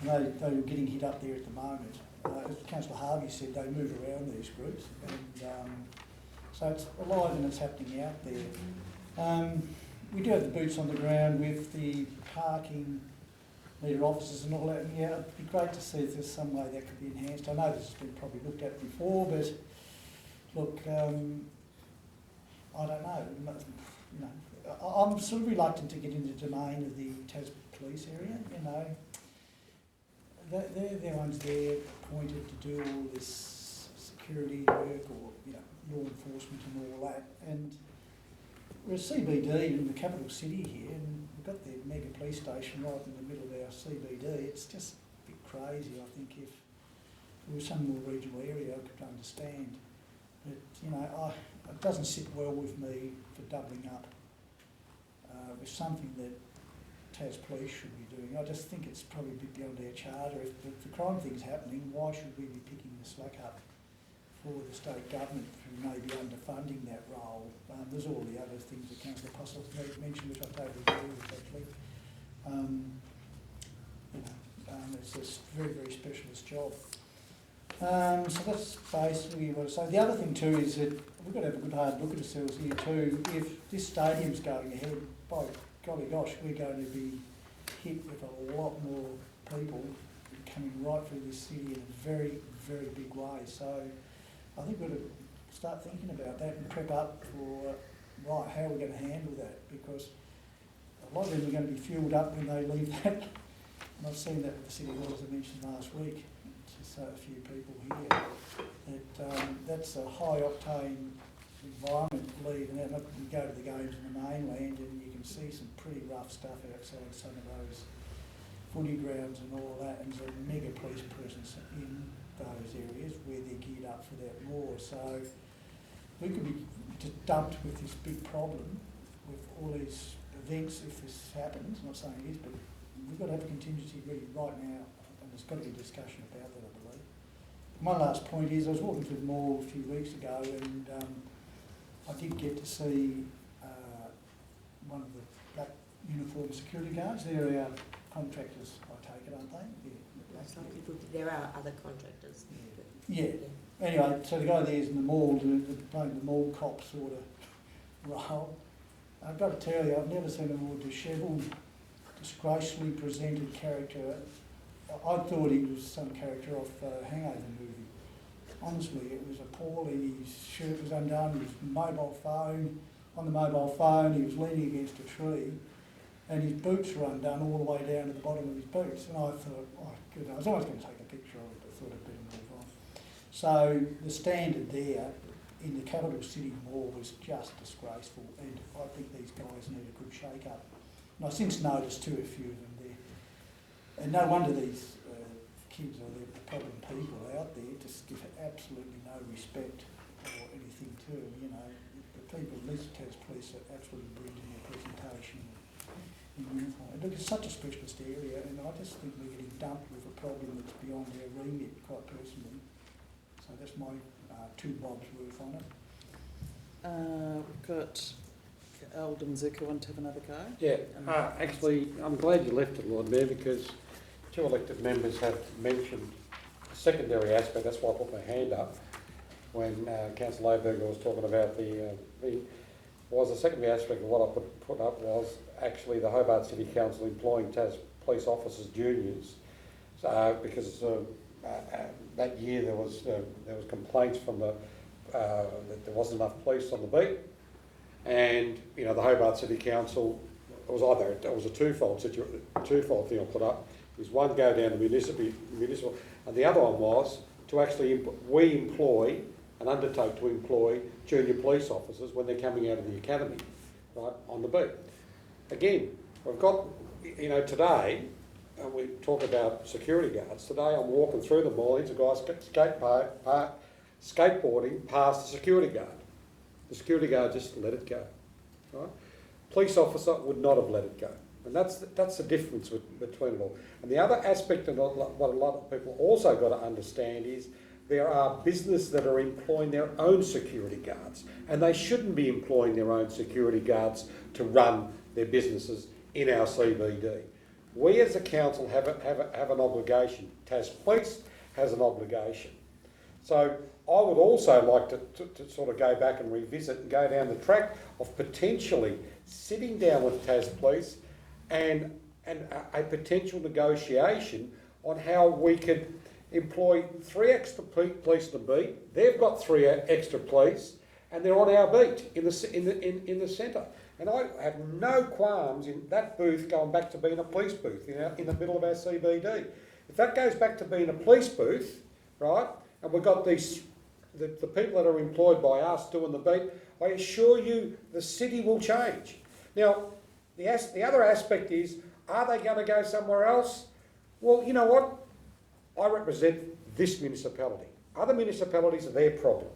and they were getting hit up there at the moment. As Councillor Harvey said, they move around these groups, and so it's alive and it's happening out there. We do have the boots on the ground with the parking meter officers and all that, and yeah, it'd be great to see if there's some way that could be enhanced. I know this has been probably looked at before, but look, I don't know. You know, I'm sort of reluctant to get into the domain of the Tas police area. You know, they're the ones there appointed to do all this security work, or you know, law enforcement and all that. And we're a CBD in the capital city here, and we've got the mega police station right in the middle of our CBD. It's just a bit crazy. I think if there was some more regional area, I could understand. But you know, it doesn't sit well with me for doubling up with something that Tas Police should be doing. I just think it's probably a bit beyond our charter. If the crime thing's happening, why should we be picking the slack up for the state government who may be underfunding that role? There's all the other things that Councillor Puzzle mentioned, which I totally agree with actually. You know, it's a very, very specialist job. So that's basically what I say. The other thing too is that we've got to have a good hard look at ourselves here too. If this stadium's going ahead, by golly gosh, we're going to be hit with a lot more people coming right through this city in a very, very big way. So I think we've got to start thinking about that and prep up for right, how we're going to handle that, because a lot of them are going to be fueled up when they leave that. And I've seen that with the City Hall, as I mentioned last week. Just a few people here. That's a high octane environment to leave, and then you go to the games in the mainland and you can see some pretty rough stuff outside some of those footy grounds and all that, and there's a mega police presence in those areas where they're geared up for that more. So we could be just dumped with this big problem with all these events if this happens. I'm not saying it is, but we've got to have a contingency ready right now, and there's got to be a discussion about that, I believe. My last point is, I was walking through the mall a few weeks ago, and I did get to see one of the black uniformed security guards. They're our contractors, I take it, aren't they? Yeah, Some people, there are other contractors. Yeah. Anyway, so the guy there's in the mall, playing the mall cop sort of role. I've got to tell you, I've never seen a more dishevelled, disgracefully presented character. I thought he was some character off a Hangover movie. Honestly, it was appalling. His shirt was undone, his mobile phone, on the mobile phone, he was leaning against a tree, and his boots were undone all the way down to the bottom of his boots. And I thought, oh, good, I was always going to take a picture of it, but I thought I'd better move on. So the standard there in the capital city mall was just disgraceful, and I think these guys need a good shake-up. And I've since noticed too a few of them there. And no wonder these kids or the problem people out there just give absolutely no respect or anything to them. You know, the people, at least Tas Police, are absolutely brilliant in their presentation in uniform. Look, it's such a specialist area, and I just think we're getting dumped with a problem that's beyond our remit, quite personally. So that's my 2 bobs worth on it. We've got Alden Zucker want to have another go. Yeah, actually, I'm glad you left it, Lord Mayor, because 2 elected members have mentioned a secondary aspect. That's why I put my hand up when Councillor Layberger was talking about the secondary aspect of what I put up was actually the Hobart City Council employing Tas police officers juniors, because that year there was complaints from that there wasn't enough police on the beat, and you know the Hobart City Council, it was a twofold thing I put up. Is one, go down to municipal, and the other one was to actually we employ and undertake to employ junior police officers when they're coming out of the academy, right, on the beat. Again, we've got, you know, today and we talk about security guards. Today I'm walking through the mall, there's a guy skateboarding past the security guard. The security guard just let it go. Right? Police officer would not have let it go. And that's the difference between it all. And the other aspect of what a lot of people also got to understand is there are businesses that are employing their own security guards, and they shouldn't be employing their own security guards to run their businesses in our CBD. We as a council have an obligation. Tas Police has an obligation. So I would also like to sort of go back and revisit and go down the track of potentially sitting down with Tas Police and a potential negotiation on how we could employ 3 extra police on the beat. They've got 3 extra police, and they're on our beat in the centre. And I have no qualms in that booth going back to being a police booth in the middle of our CBD. If that goes back to being a police booth, right, and we've got the people that are employed by us doing the beat, I assure you the city will change. Now, the other aspect is, are they going to go somewhere else? Well, you know what? I represent this municipality. Other municipalities are their problem,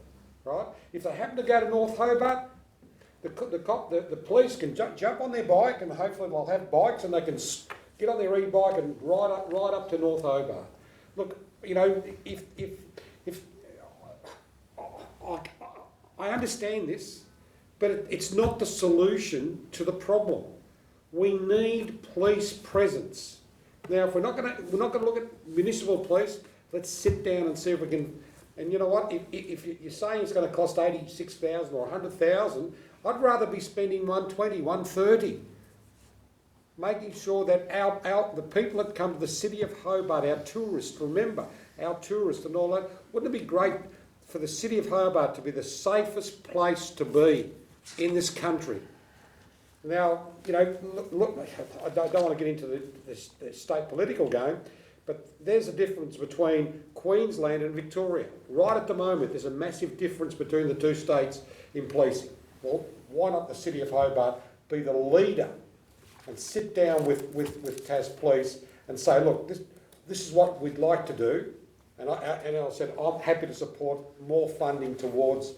right? If they happen to go to North Hobart, the police can jump on their bike, and hopefully they'll have bikes and they can get on their e-bike and ride up to North Hobart. Look, you know, if I understand this, but it's not the solution to the problem. We need police presence. Now, if we're not going to look at municipal police, let's sit down and see if we can. And you know what? If you're saying it's going to cost 86,000 or 100,000, I'd rather be spending 120, 130, making sure that the people that come to the City of Hobart, our tourists, remember, our tourists and all that, wouldn't it be great for the City of Hobart to be the safest place to be in this country? Now, you know, look, I don't want to get into the state political game, but there's a difference between Queensland and Victoria. Right at the moment, there's a massive difference between the 2 states in policing. Well, why not the City of Hobart be the leader and sit down with Tas Police and say, look, this is what we'd like to do, and I said I'm happy to support more funding towards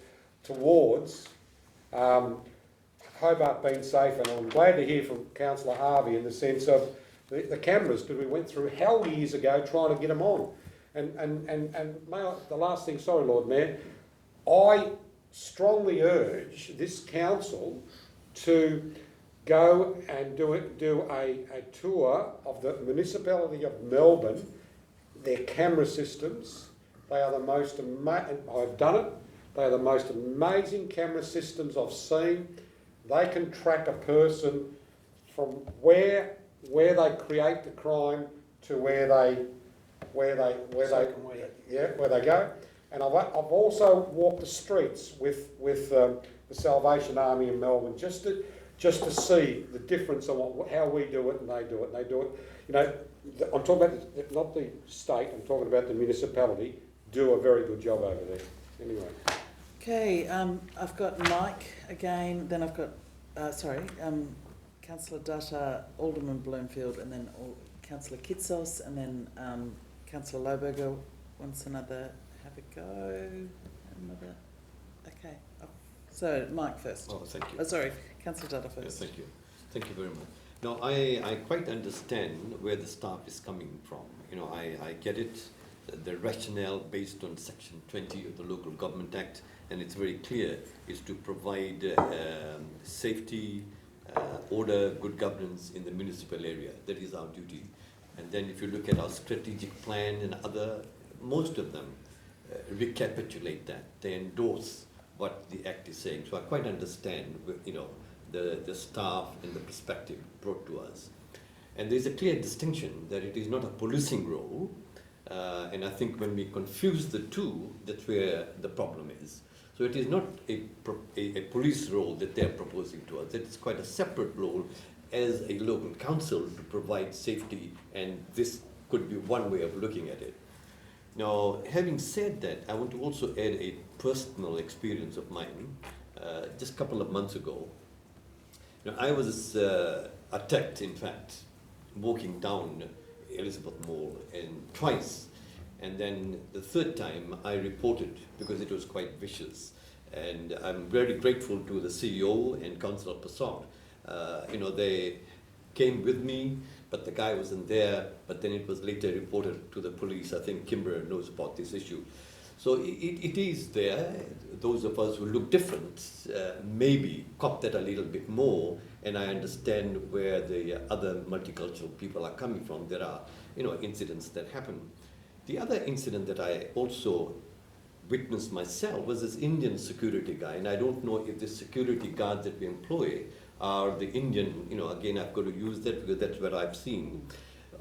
Hobart being safe, and I'm glad to hear from Councillor Harvey in the sense of the cameras that we went through hell years ago trying to get them on. And the last thing, sorry Lord Mayor, I strongly urge this council to go and do a tour of the municipality of Melbourne, their camera systems. They are the most I've done it. They are the most amazing camera systems I've seen. They can track a person from where they create the crime to where they go. And I've also walked the streets with the Salvation Army in Melbourne just to see the difference on how we do it and they do it. You know, I'm talking about not the state. I'm talking about the municipality. Do a very good job over there. Anyway. Okay, I've got Mike again, then I've got, Councillor Dutta, Alderman Bloomfield, and then Councillor Kitsos, and then Councillor Lohberger wants another, have a go, another, okay. So Mike first. Oh, thank you. Oh, sorry, Councillor Dutta first. Thank you. Thank you very much. Now, I quite understand where the staff is coming from. You know, I get it, the rationale based on Section 20 of the Local Government Act, and it's very clear, is to provide safety, order, good governance in the municipal area. That is our duty. And then if you look at our strategic plan and most of them recapitulate that. They endorse what the Act is saying. So I quite understand, you know, the staff and the perspective brought to us. And there's a clear distinction that it is not a policing role, and I think when we confuse the two, that's where the problem is. So it is not a police role that they're proposing to us. It's quite a separate role as a local council to provide safety, and this could be one way of looking at it. Now, having said that, I want to also add a personal experience of mine. Just a couple of months ago, I was attacked, in fact, walking down Elizabeth Mall, and twice. And then the third time I reported because it was quite vicious. And I'm very grateful to the CEO and Councillor Passant. They came with me, but the guy wasn't there. But then it was later reported to the police. I think Kimber knows about this issue. So it is there. Those of us who look different maybe cop that a little bit more, and I understand where the other multicultural people are coming from. There are, incidents that happen. The other incident that I also witnessed myself was this Indian security guy, and I don't know if the security guards that we employ are the Indian, again I've got to use that because that's what I've seen.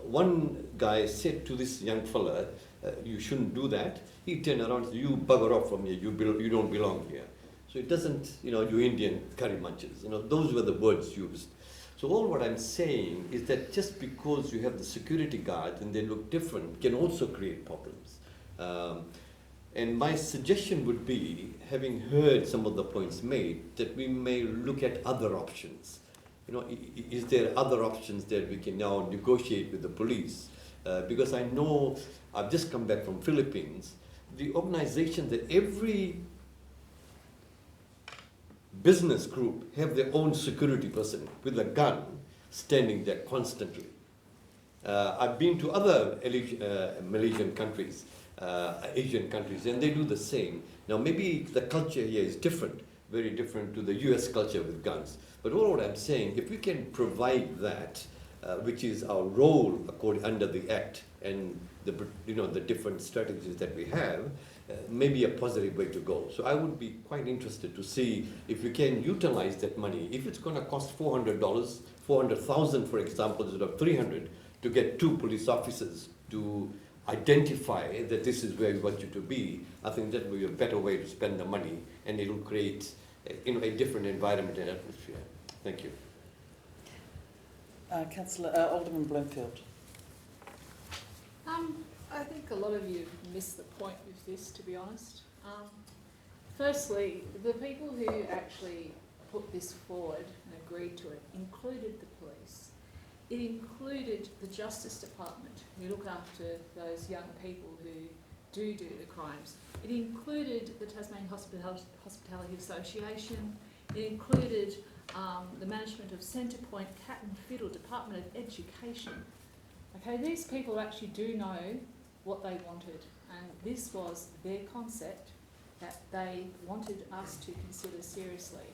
One guy said to this young fella, you shouldn't do that. He turned around and said, you bugger off from here, you don't belong here. So it doesn't, you Indian curry munchers, those were the words used. So all what I'm saying is that just because you have the security guards and they look different can also create problems. And my suggestion would be, having heard some of the points made, that we may look at other options. Is there other options that we can now negotiate with the police? Because I know, I've just come back from Philippines, the organization that every business group have their own security person with a gun standing there constantly. I've been to other Malaysian countries, Asian countries, and they do the same. Now maybe the culture here is different, very different to the US culture with guns. But all what I'm saying, if we can provide that, which is our role under the Act and the different strategies that we have, maybe a positive way to go. So I would be quite interested to see if we can utilize that money. If it's going to cost $400, $400,000 for example, instead of $300, to get 2 police officers to identify that this is where we want you to be, I think that will be a better way to spend the money, and it will create a different environment and atmosphere. Thank you. Alderman Bloomfield. I think a lot of you missed the point with this, to be honest. Firstly, the people who actually put this forward and agreed to it included the police. It included the Justice Department, who look after those young people who do the crimes. It included the Tasmanian Hospitality Association. It included the management of Centrepoint, Cat and Fiddle, Department of Education. Okay, these people actually do know what they wanted, and this was their concept that they wanted us to consider seriously.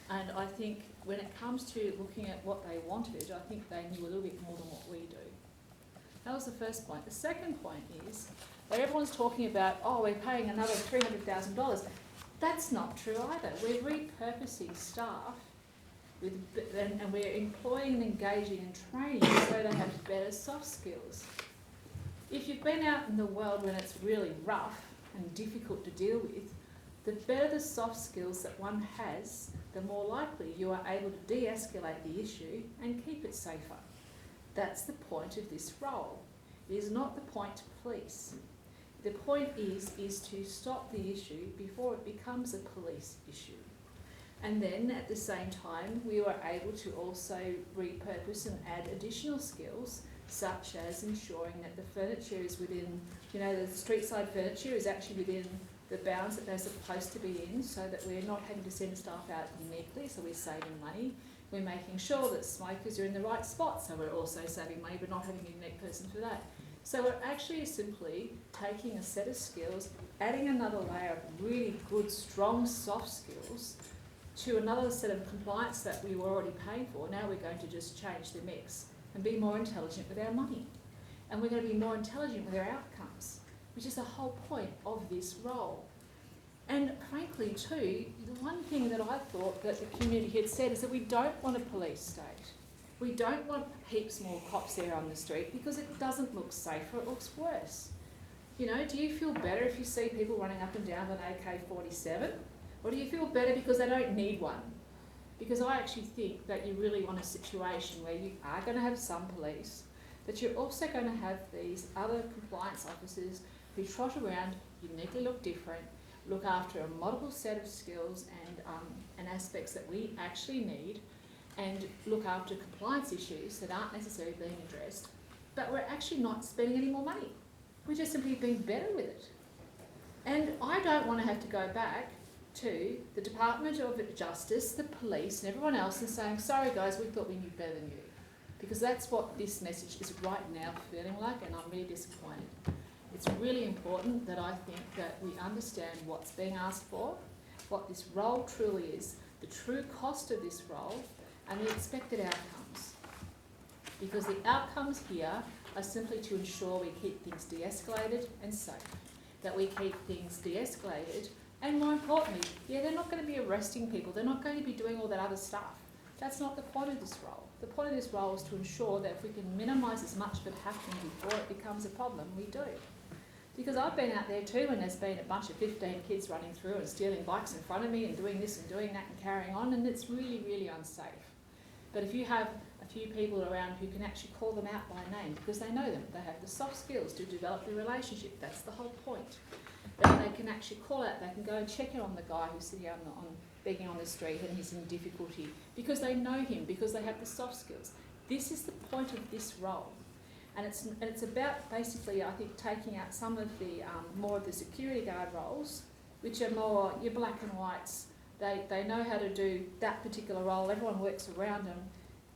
And I think when it comes to looking at what they wanted, I think they knew a little bit more than what we do. That was the first point. The second point is that everyone's talking about, we're paying another $300,000. That's not true either. We're repurposing staff and we're employing and engaging and training so they have better soft skills. If you've been out in the world when it's really rough and difficult to deal with, the better the soft skills that one has, the more likely you are able to de-escalate the issue and keep it safer. That's the point of this role. It is not the point to police. The point is to stop the issue before it becomes a police issue. And then at the same time, we were able to also repurpose and add additional skills, such as ensuring that the furniture is within, the street side furniture is actually within the bounds that they're supposed to be in, so that we're not having to send staff out uniquely, so we're saving money. We're making sure that smokers are in the right spot, so we're also saving money but not having a unique person for that. So we're actually simply taking a set of skills, adding another layer of really good, strong, soft skills to another set of compliance that we were already paying for. Now we're going to just change the mix and be more intelligent with our money. And we're going to be more intelligent with our outcomes, which is the whole point of this role. And frankly too, the one thing that I thought that the community had said is that we don't want a police state. We don't want heaps more cops there on the street because it doesn't look safer, it looks worse. Do you feel better if you see people running up and down with an AK-47? Or do you feel better because they don't need one? Because I actually think that you really want a situation where you are going to have some police, but you're also going to have these other compliance officers who trot around, uniquely look different, look after a multiple set of skills and aspects that we actually need, and look after compliance issues that aren't necessarily being addressed, but we're actually not spending any more money. We're just simply being better with it. And I don't want to have to go back to the Department of Justice, the police and everyone else and saying, sorry guys, we thought we knew better than you. Because that's what this message is right now feeling like, and I'm really disappointed. It's really important that I think that we understand what's being asked for, what this role truly is, the true cost of this role, and the expected outcomes. Because the outcomes here are simply to ensure we keep things de-escalated and safe, that we keep things de-escalated, and more importantly, yeah, they're not going to be arresting people, they're not going to be doing all that other stuff. That's not the point of this role. The point of this role is to ensure that if we can minimise as much of it happening before it becomes a problem, we do. Because I've been out there too when there's been a bunch of 15 kids running through and stealing bikes in front of me and doing this and doing that and carrying on, and it's really, really unsafe. But if you have a few people around who can actually call them out by name because they know them, they have the soft skills to develop the relationship, that's the whole point. That they can actually call out, they can go and check in on the guy who's sitting on begging on the street and he's in difficulty because they know him, because they have the soft skills. This is the point of this role. And it's about basically, I think, taking out some of the more of the security guard roles, which are more your black and whites. They know how to do that particular role. Everyone works around them.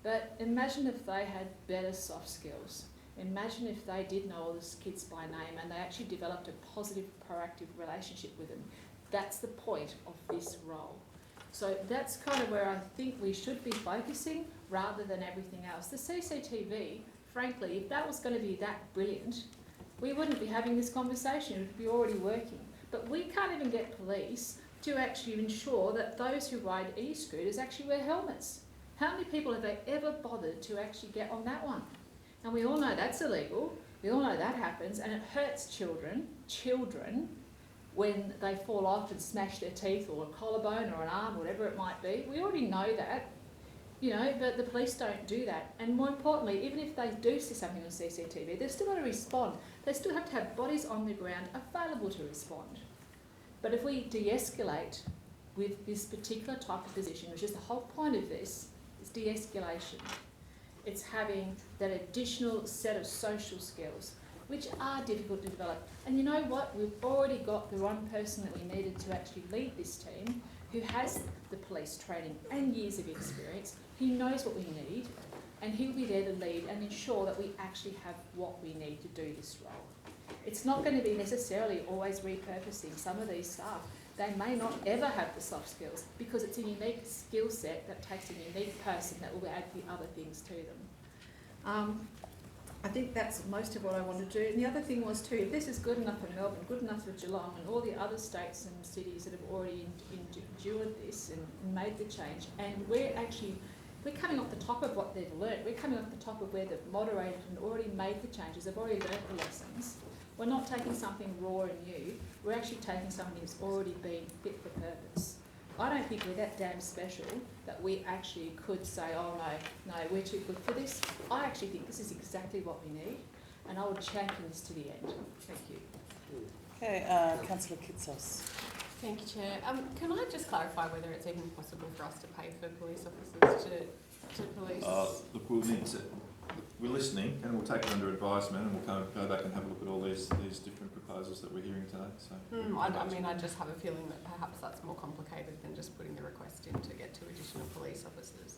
But imagine if they had better soft skills. Imagine if they did know all these kids by name and they actually developed a positive, proactive relationship with them. That's the point of this role. So that's kind of where I think we should be focusing rather than everything else. The CCTV, frankly, if that was going to be that brilliant, we wouldn't be having this conversation. It would be already working. But we can't even get police to actually ensure that those who ride e-scooters actually wear helmets. How many people have they ever bothered to actually get on that one? And we all know that's illegal. We all know that happens, and it hurts children, when they fall off and smash their teeth or a collarbone or an arm, whatever it might be. We already know that, you know, but the police don't do that. And more importantly, even if they do see something on CCTV, they've still got to respond. They still have to have bodies on the ground available to respond. But if we de-escalate with this particular type of position, which is the whole point of this, is de-escalation. It's having that additional set of social skills, which are difficult to develop. And you know what? We've already got the one person that we needed to actually lead this team, who has the police training and years of experience. He knows what we need, and he'll be there to lead and ensure that we actually have what we need to do this role. It's not going to be necessarily always repurposing some of these staff. They may not ever have the soft skills because it's a unique skill set that takes a unique person that will add the other things to them. I think that's most of what I want to do. And the other thing was too, if this is good enough for Melbourne, good enough for Geelong and all the other states and cities that have already endured this and made the change, and we're coming off the top of what they've learnt. We're coming off the top of where they've moderated and already made the changes. They've already learnt the lessons. We're not taking something raw and new. We're actually taking something that's already been fit for purpose. I don't think we're that damn special that we actually could say, oh no, we're too good for this. I actually think this is exactly what we need, and I would champion this to the end. Thank you. Okay, Councillor Kitsos. Thank you, Chair. Can I just clarify whether it's even possible for us to pay for police officers to police? Look, we'll need to. We're listening, and we'll take it under advisement, and we'll kind of go back and have a look at all these different proposals that we're hearing today. So, I just have a feeling that perhaps that's more complicated than just putting the request in to get 2 additional police officers.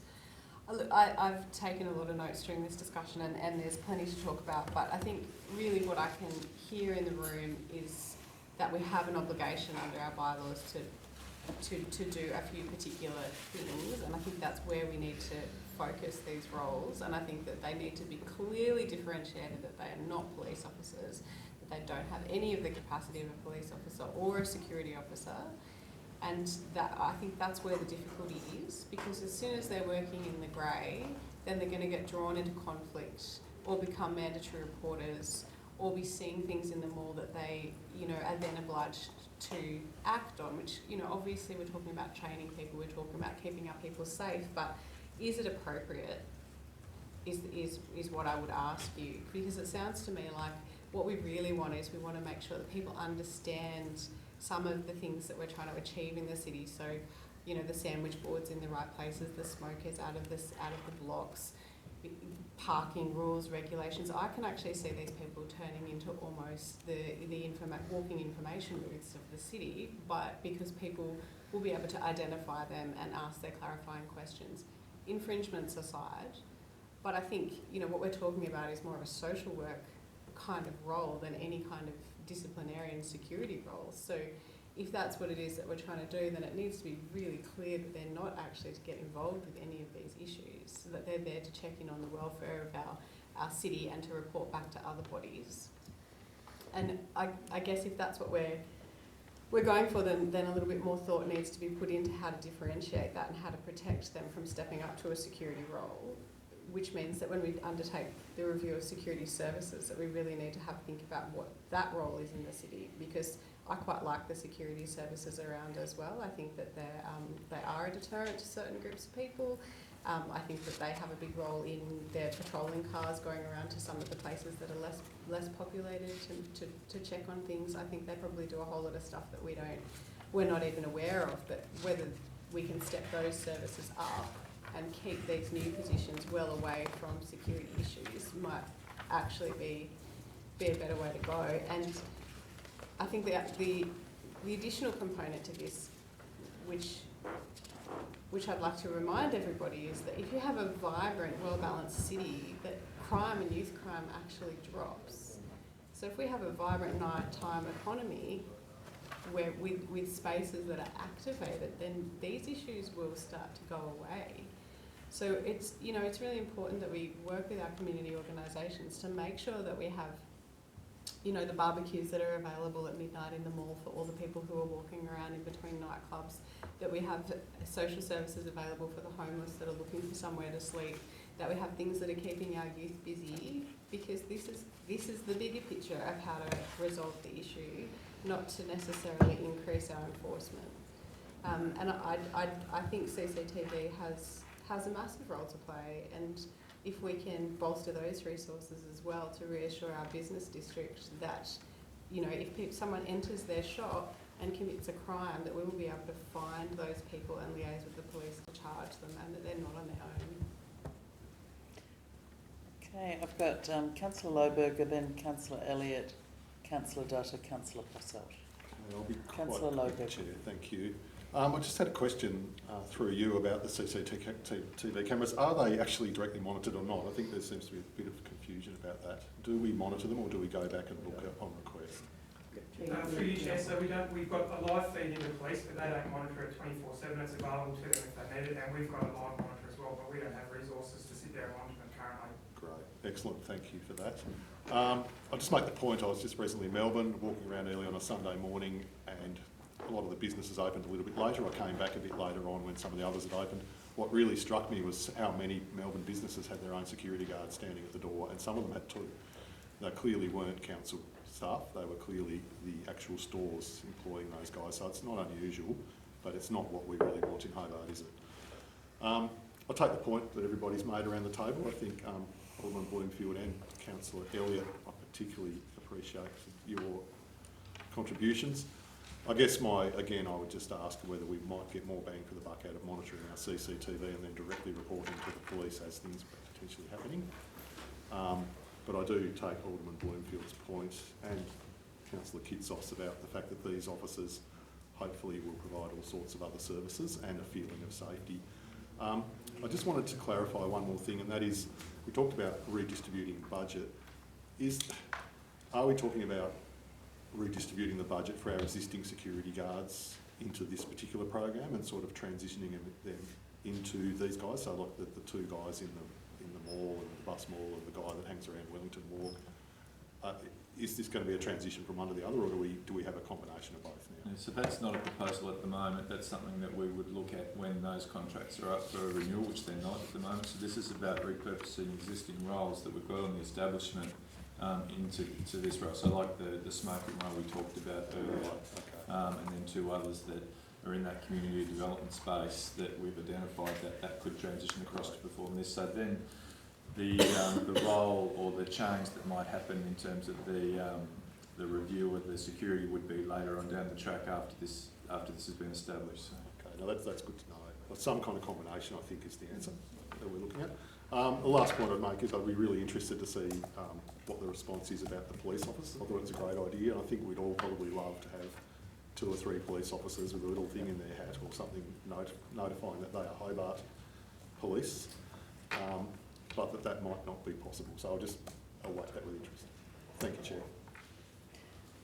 Look, I've taken a lot of notes during this discussion, and there's plenty to talk about. But I think really what I can hear in the room is that we have an obligation under our bylaws to do a few particular things, and I think that's where we need to focus these roles, and I think that they need to be clearly differentiated, that they are not police officers, that they don't have any of the capacity of a police officer or a security officer, and that I think that's where the difficulty is, because as soon as they're working in the grey, then they're going to get drawn into conflict or become mandatory reporters or be seeing things in the mall that they, are then obliged to act on, which, obviously we're talking about training people, we're talking about keeping our people safe, but is it appropriate is what I would ask you, because it sounds to me like what we really want is we want to make sure that people understand some of the things that we're trying to achieve in the city. So, the sandwich boards in the right places, the smokers out of the blocks, parking rules, regulations, I can actually see these people turning into almost the walking information booths of the city, but because people will be able to identify them and ask their clarifying questions. Infringements aside, but I think, you know, what we're talking about is more of a social work kind of role than any kind of disciplinarian security role. So if that's what it is that we're trying to do, then it needs to be really clear that they're not actually to get involved with any of these issues, so that they're there to check in on the welfare of our city and to report back to other bodies. And I guess if that's what we're going for, then a little bit more thought needs to be put into how to differentiate that and how to protect them from stepping up to a security role, which means that when we undertake the review of security services, that we really need to have a think about what that role is in the city, because I quite like the security services around as well. I think that they are a deterrent to certain groups of people. I think that they have a big role in their patrolling cars going around to some of the places that are less populated to check on things. I think they probably do a whole lot of stuff that we're not even aware of, but whether we can step those services up and keep these new positions well away from security issues might actually be a better way to go. And I think the additional component to this, which I'd like to remind everybody, is that if you have a vibrant, well-balanced city, that crime and youth crime actually drops. So if we have a vibrant nighttime economy where with spaces that are activated, then these issues will start to go away. So it's really important that we work with our community organisations to make sure that we have, you know, the barbecues that are available at midnight in the mall for all the people who are walking around in between nightclubs, that we have social services available for the homeless that are looking for somewhere to sleep, that we have things that are keeping our youth busy, because this is the bigger picture of how to resolve the issue, not to necessarily increase our enforcement. And I think CCTV has a massive role to play, and if we can bolster those resources as well to reassure our business district that, you know, if someone enters their shop and commits a crime, that we will be able to find those people and liaise with the police to charge them, and that they're not on their own. Okay, I've got Councillor Lohberger, then Councillor Elliott, Councillor Dutta, Councillor Posselt. I'll be Councillor quite quick, Lohberger. Chair, thank you. I just had a question through you about the CCTV cameras. Are they actually directly monitored or not? I think there seems to be a bit of confusion about that. Do we monitor them, or do we go back and look up on request? Through you, Chair, so we've got a live feed into police, but they don't monitor it 24/7. It's available to them if they need it, and we've got a live monitor as well, but we don't have resources to sit there and monitor them currently. Great, excellent, thank you for that. I'll just make the point, I was just recently in Melbourne, walking around early on a Sunday morning, and a lot of the businesses opened a little bit later. I came back a bit later on when some of the others had opened. What really struck me was how many Melbourne businesses had their own security guards standing at the door, and some of them had two. They clearly weren't council staff, they were clearly the actual stores employing those guys, so it's not unusual, but it's not what we really want in Hobart, is it? I'll take the point that everybody's made around the table. I think Alderman Bloomfield and Councillor Elliott, I particularly appreciate your contributions. I guess I would just ask whether we might get more bang for the buck out of monitoring our CCTV and then directly reporting to the police as things are potentially happening. But I do take Alderman Bloomfield's point and Councillor Kitsos about the fact that these officers hopefully will provide all sorts of other services and a feeling of safety. I just wanted to clarify one more thing, and that is, we talked about redistributing budget. Are we talking about redistributing the budget for our existing security guards into this particular program and sort of transitioning them into these guys? So like the two guys in the mall and the bus mall and the guy that hangs around Wellington Walk. Is this going to be a transition from one to the other, or do we have a combination of both now? Yeah, so that's not a proposal at the moment. That's something that we would look at when those contracts are up for renewal, which they're not at the moment. So this is about repurposing existing roles that we've got on the establishment into this role. So like the smoking role we talked about earlier, and then two others that are in that community development space that we've identified that could transition across to perform this. So then the role or the change that might happen in terms of the review of the security would be later on down the track after this has been established. So. Okay, now that's good to know. Well, some kind of combination, I think, is the answer that we're looking at. The last point I'd make is I'd be really interested to see what the response is about the police officers. I thought it was a great idea, and I think we'd all probably love to have 2 or 3 police officers with a little thing in their hat or something notifying that they are Hobart Police, but that might not be possible. So I'll await that with interest. Thank you, Chair.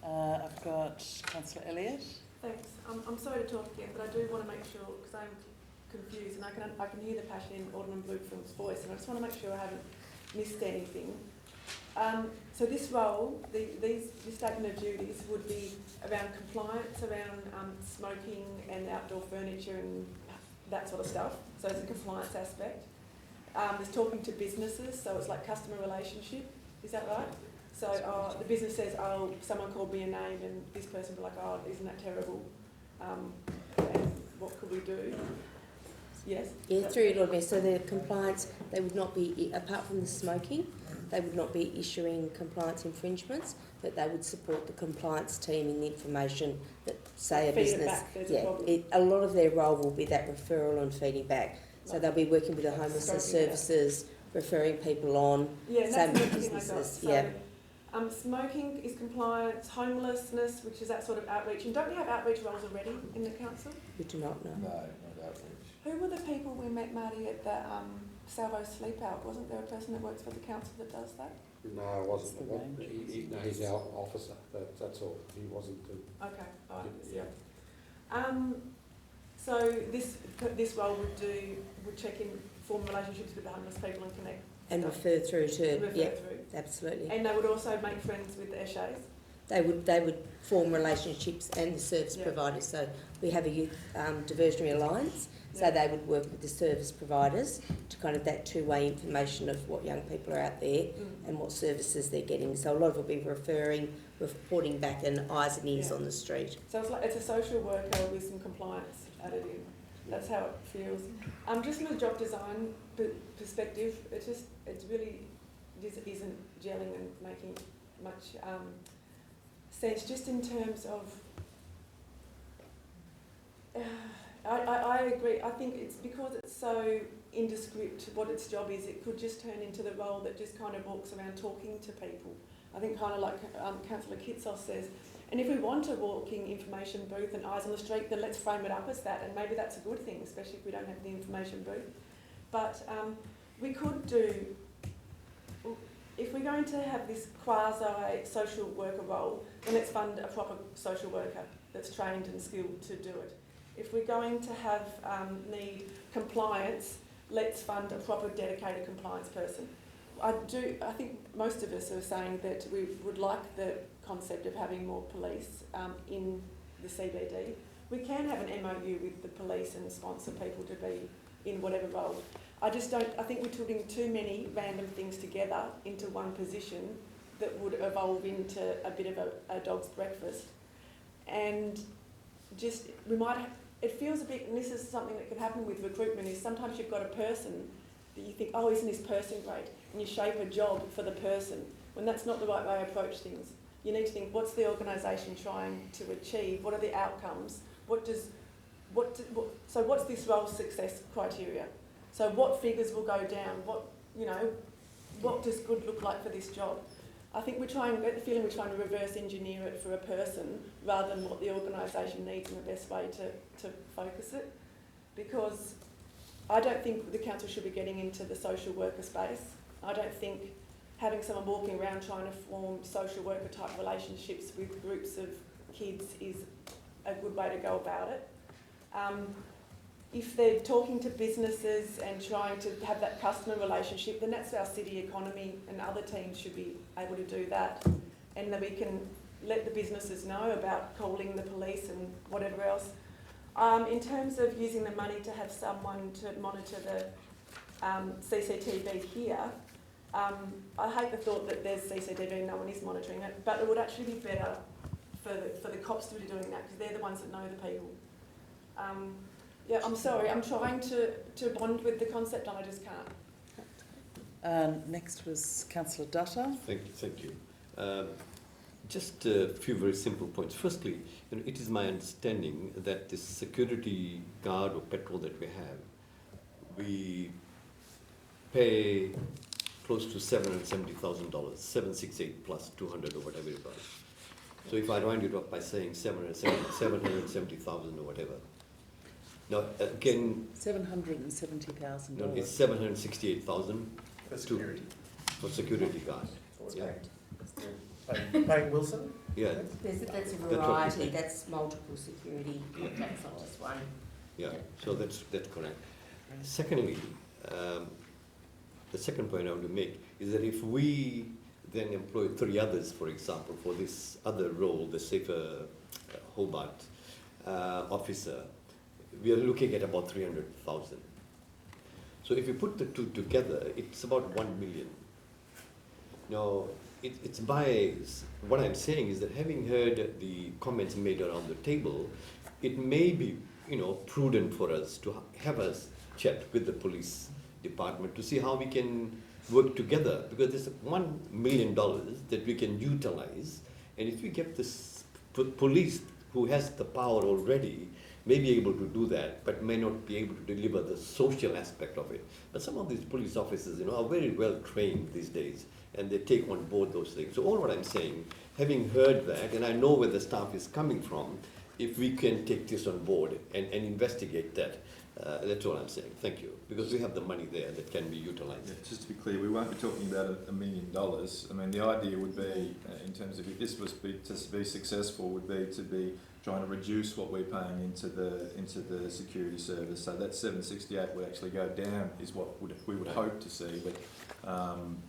I've got Councillor Elliott. Thanks. I'm sorry to talk again, but I do want to make sure, because I'm confused, and I can hear the passion in Alderman Bluefield's voice, and I just want to make sure I haven't missed anything. So this role, this statement of duties would be around compliance, around smoking and outdoor furniture and that sort of stuff. So it's a compliance aspect. There's talking to businesses, so it's like customer relationship. Is that right? So the business says, oh, someone called me a name, and this person will be like, oh, isn't that terrible? And what could we do? Yes? Yeah, through it, Lord. So the compliance, they would not be, apart from the smoking, they would not be issuing compliance infringements, but they would support the compliance team in the information that, say, a business. A lot of their role will be that referral and feeding back. So they'll be working with the homelessness services, referring people on. Yeah, and that's the businesses. thing I got. So, smoking is compliance, homelessness, which is that sort of outreach. And don't we have outreach roles already in the council? We do not know. No, not outreach. Who were the people we met, Marty, at the Salvo Sleep Out? Wasn't there a person that works for the council that does that? No, it wasn't. No, he's our officer. That's all. He wasn't the... Okay, all right. Yeah. So this role would check in, form relationships with the homeless people and connect. And refer through to, absolutely. And they would also make friends with the Eshays? They would form relationships and the service providers. So we have a youth diversionary alliance, so they would work with the service providers to kind of that two-way information of what young people are out there and what services they're getting. So a lot of it will be reporting back and eyes and ears on the street. So it's a social worker with some compliance added in. That's how it feels. Just from a job design perspective, it really isn't gelling and making much sense. Just in terms of, I agree. I think it's because it's so indescript what its job is. It could just turn into the role that just kind of walks around talking to people. I think kind of like Councillor Kitsos says. And if we want a walking information booth and eyes on the street, then let's frame it up as that. And maybe that's a good thing, especially if we don't have the information booth. But we could do, if we're going to have this quasi-social worker role, then let's fund a proper social worker that's trained and skilled to do it. If we're going to have need compliance, let's fund a proper dedicated compliance person. I think most of us are saying that we would like the concept of having more police in the CBD. We can have an MOU with the police and sponsor people to be in whatever role. I think we're putting too many random things together into one position that would evolve into a bit of a dog's breakfast. And just, it feels a bit, and this is something that can happen with recruitment, is sometimes you've got a person that you think, oh, isn't this person great? And you shape a job for the person, when that's not the right way to approach things. You need to think, what's the organisation trying to achieve? What are the outcomes? So what's this role's success criteria? So what figures will go down? What does good look like for this job? I think get the feeling we're trying to reverse engineer it for a person rather than what the organisation needs and the best way to focus it. Because I don't think the council should be getting into the social worker space. I don't think having someone walking around trying to form social worker type relationships with groups of kids is a good way to go about it. If they're talking to businesses and trying to have that customer relationship, then that's our city economy, and other teams should be able to do that. And that we can let the businesses know about calling the police and whatever else. In terms of using the money to have someone to monitor the CCTV here, I hate the thought that there's CCTV and no one is monitoring it, but it would actually be better for the cops to be doing that, because they're the ones that know the people. I'm sorry, I'm trying to bond with the concept and I just can't. Next was Councillor Dutta. Thank you. Just a few very simple points. Firstly, it is my understanding that this security guard or patrol that we have, we pay close to $770,000, 768 plus 200 or whatever it was. So if I round it up by saying 770,000 or whatever. Now again, $770,000. no, it's 768,000 For security. for security guard. Yeah. Paying Wilson? Yeah, That's a what we variety, think. that's multiple security contracts, not just one. yeah. So that's correct. Secondly, the second point I want to make is that if we then employ 3 others, for example, for this other role, the safer Hobart officer, we are looking at about 300,000. So if you put the two together, it's about 1 million. Now, it's by, what I'm saying is that having heard the comments made around the table, it may be, prudent for us to have a chat with the police department to see how we can work together, because there's $1 million that we can utilize, and if we get this police who has the power already, may be able to do that, but may not be able to deliver the social aspect of it. But some of these police officers, are very well trained these days, and they take on board those things. So all what I'm saying, having heard that, and I know where the staff is coming from, if we can take this on board and investigate that, that's all I'm saying. Thank you. Because we have the money there that can be utilized. Yeah, just to be clear, we won't be talking about $1 million. I mean, the idea would be, in terms of if this was to be successful, would be to be trying to reduce what we're paying into the security service. So that 768 would actually go down, is what we would hope to see. But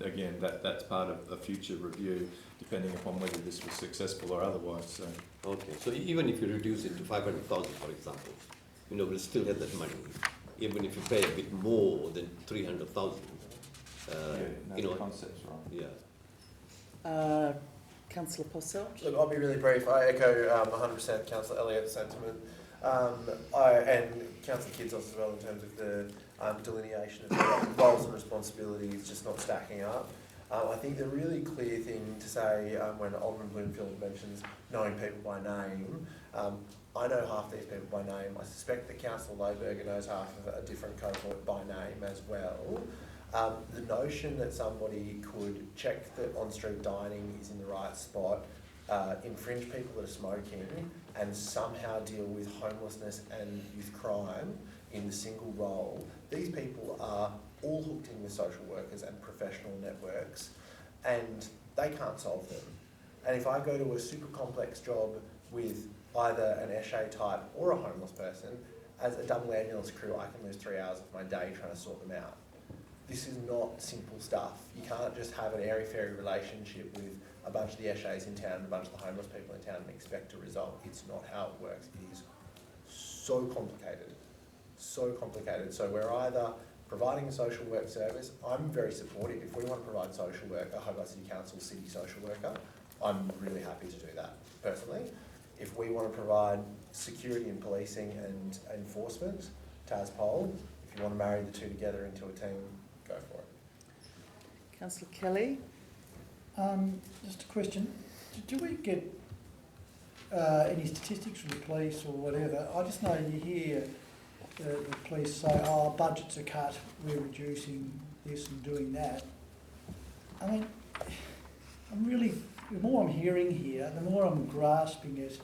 again, that's part of a future review, depending upon whether this was successful or otherwise. So. Okay. So even if you reduce it to 500,000, for example, we'll still have that money. Even if you pay a bit more than 300,000, the concept's right. Yeah. Councillor Posselt? Look, I'll be really brief. I echo 100% Councillor Elliott's sentiment. And Councillor Kidsos as well, in terms of the delineation of roles and responsibilities just not stacking up. I think the really clear thing to say when Alderman Bloomfield mentions knowing people by name, I know half these people by name. I suspect that Councillor Lohberger knows half of a different cohort by name as well. The notion that somebody could check that on-street dining is in the right spot, infringe people that are smoking, and somehow deal with homelessness and youth crime in the single role, these people are all hooked in with social workers and professional networks, and they can't solve them. And if I go to a super complex job with either an Eshe type or a homeless person, as a double ambulance crew, I can lose 3 hours of my day trying to sort them out. This is not simple stuff. You can't just have an airy-fairy relationship with a bunch of the Eshes in town and a bunch of the homeless people in town and expect a result. It's not how it works. It is so complicated. So complicated. So we're either providing a social work service. I'm very supportive. If we want to provide social work, a Hobart City Council city social worker, I'm really happy to do that, personally. If we want to provide security and policing and enforcement, TASPOL, if you want to marry the two together into a team, go for it. Councillor Kelly? Just a question. Do we get any statistics from the police or whatever? I just know you hear the police say, budgets are cut, we're reducing this and doing that. I mean, the more I'm hearing here, the more I'm grasping it.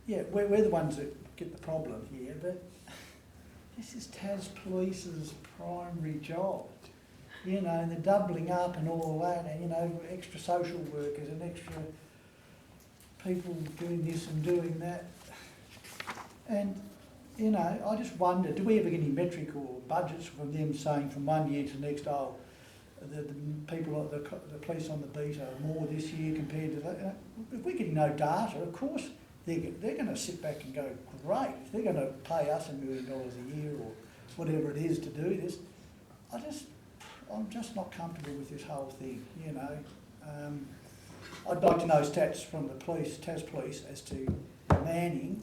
Yeah, we're the ones that get the problem here, but this is Tas Police's primary job. And they're doubling up and all that, and extra social workers and extra people doing this and doing that. And, I just wonder, do we ever get any metric or budgets from them saying from one year to the next, the people, the police on the beat are more this year compared to that? If we're getting no data, of course, they're going to sit back and go, great, if they're going to pay us $1 million a year or whatever it is to do this, I'm just not comfortable with this whole thing, I'd like to know stats from the police, Tas Police, as to the manning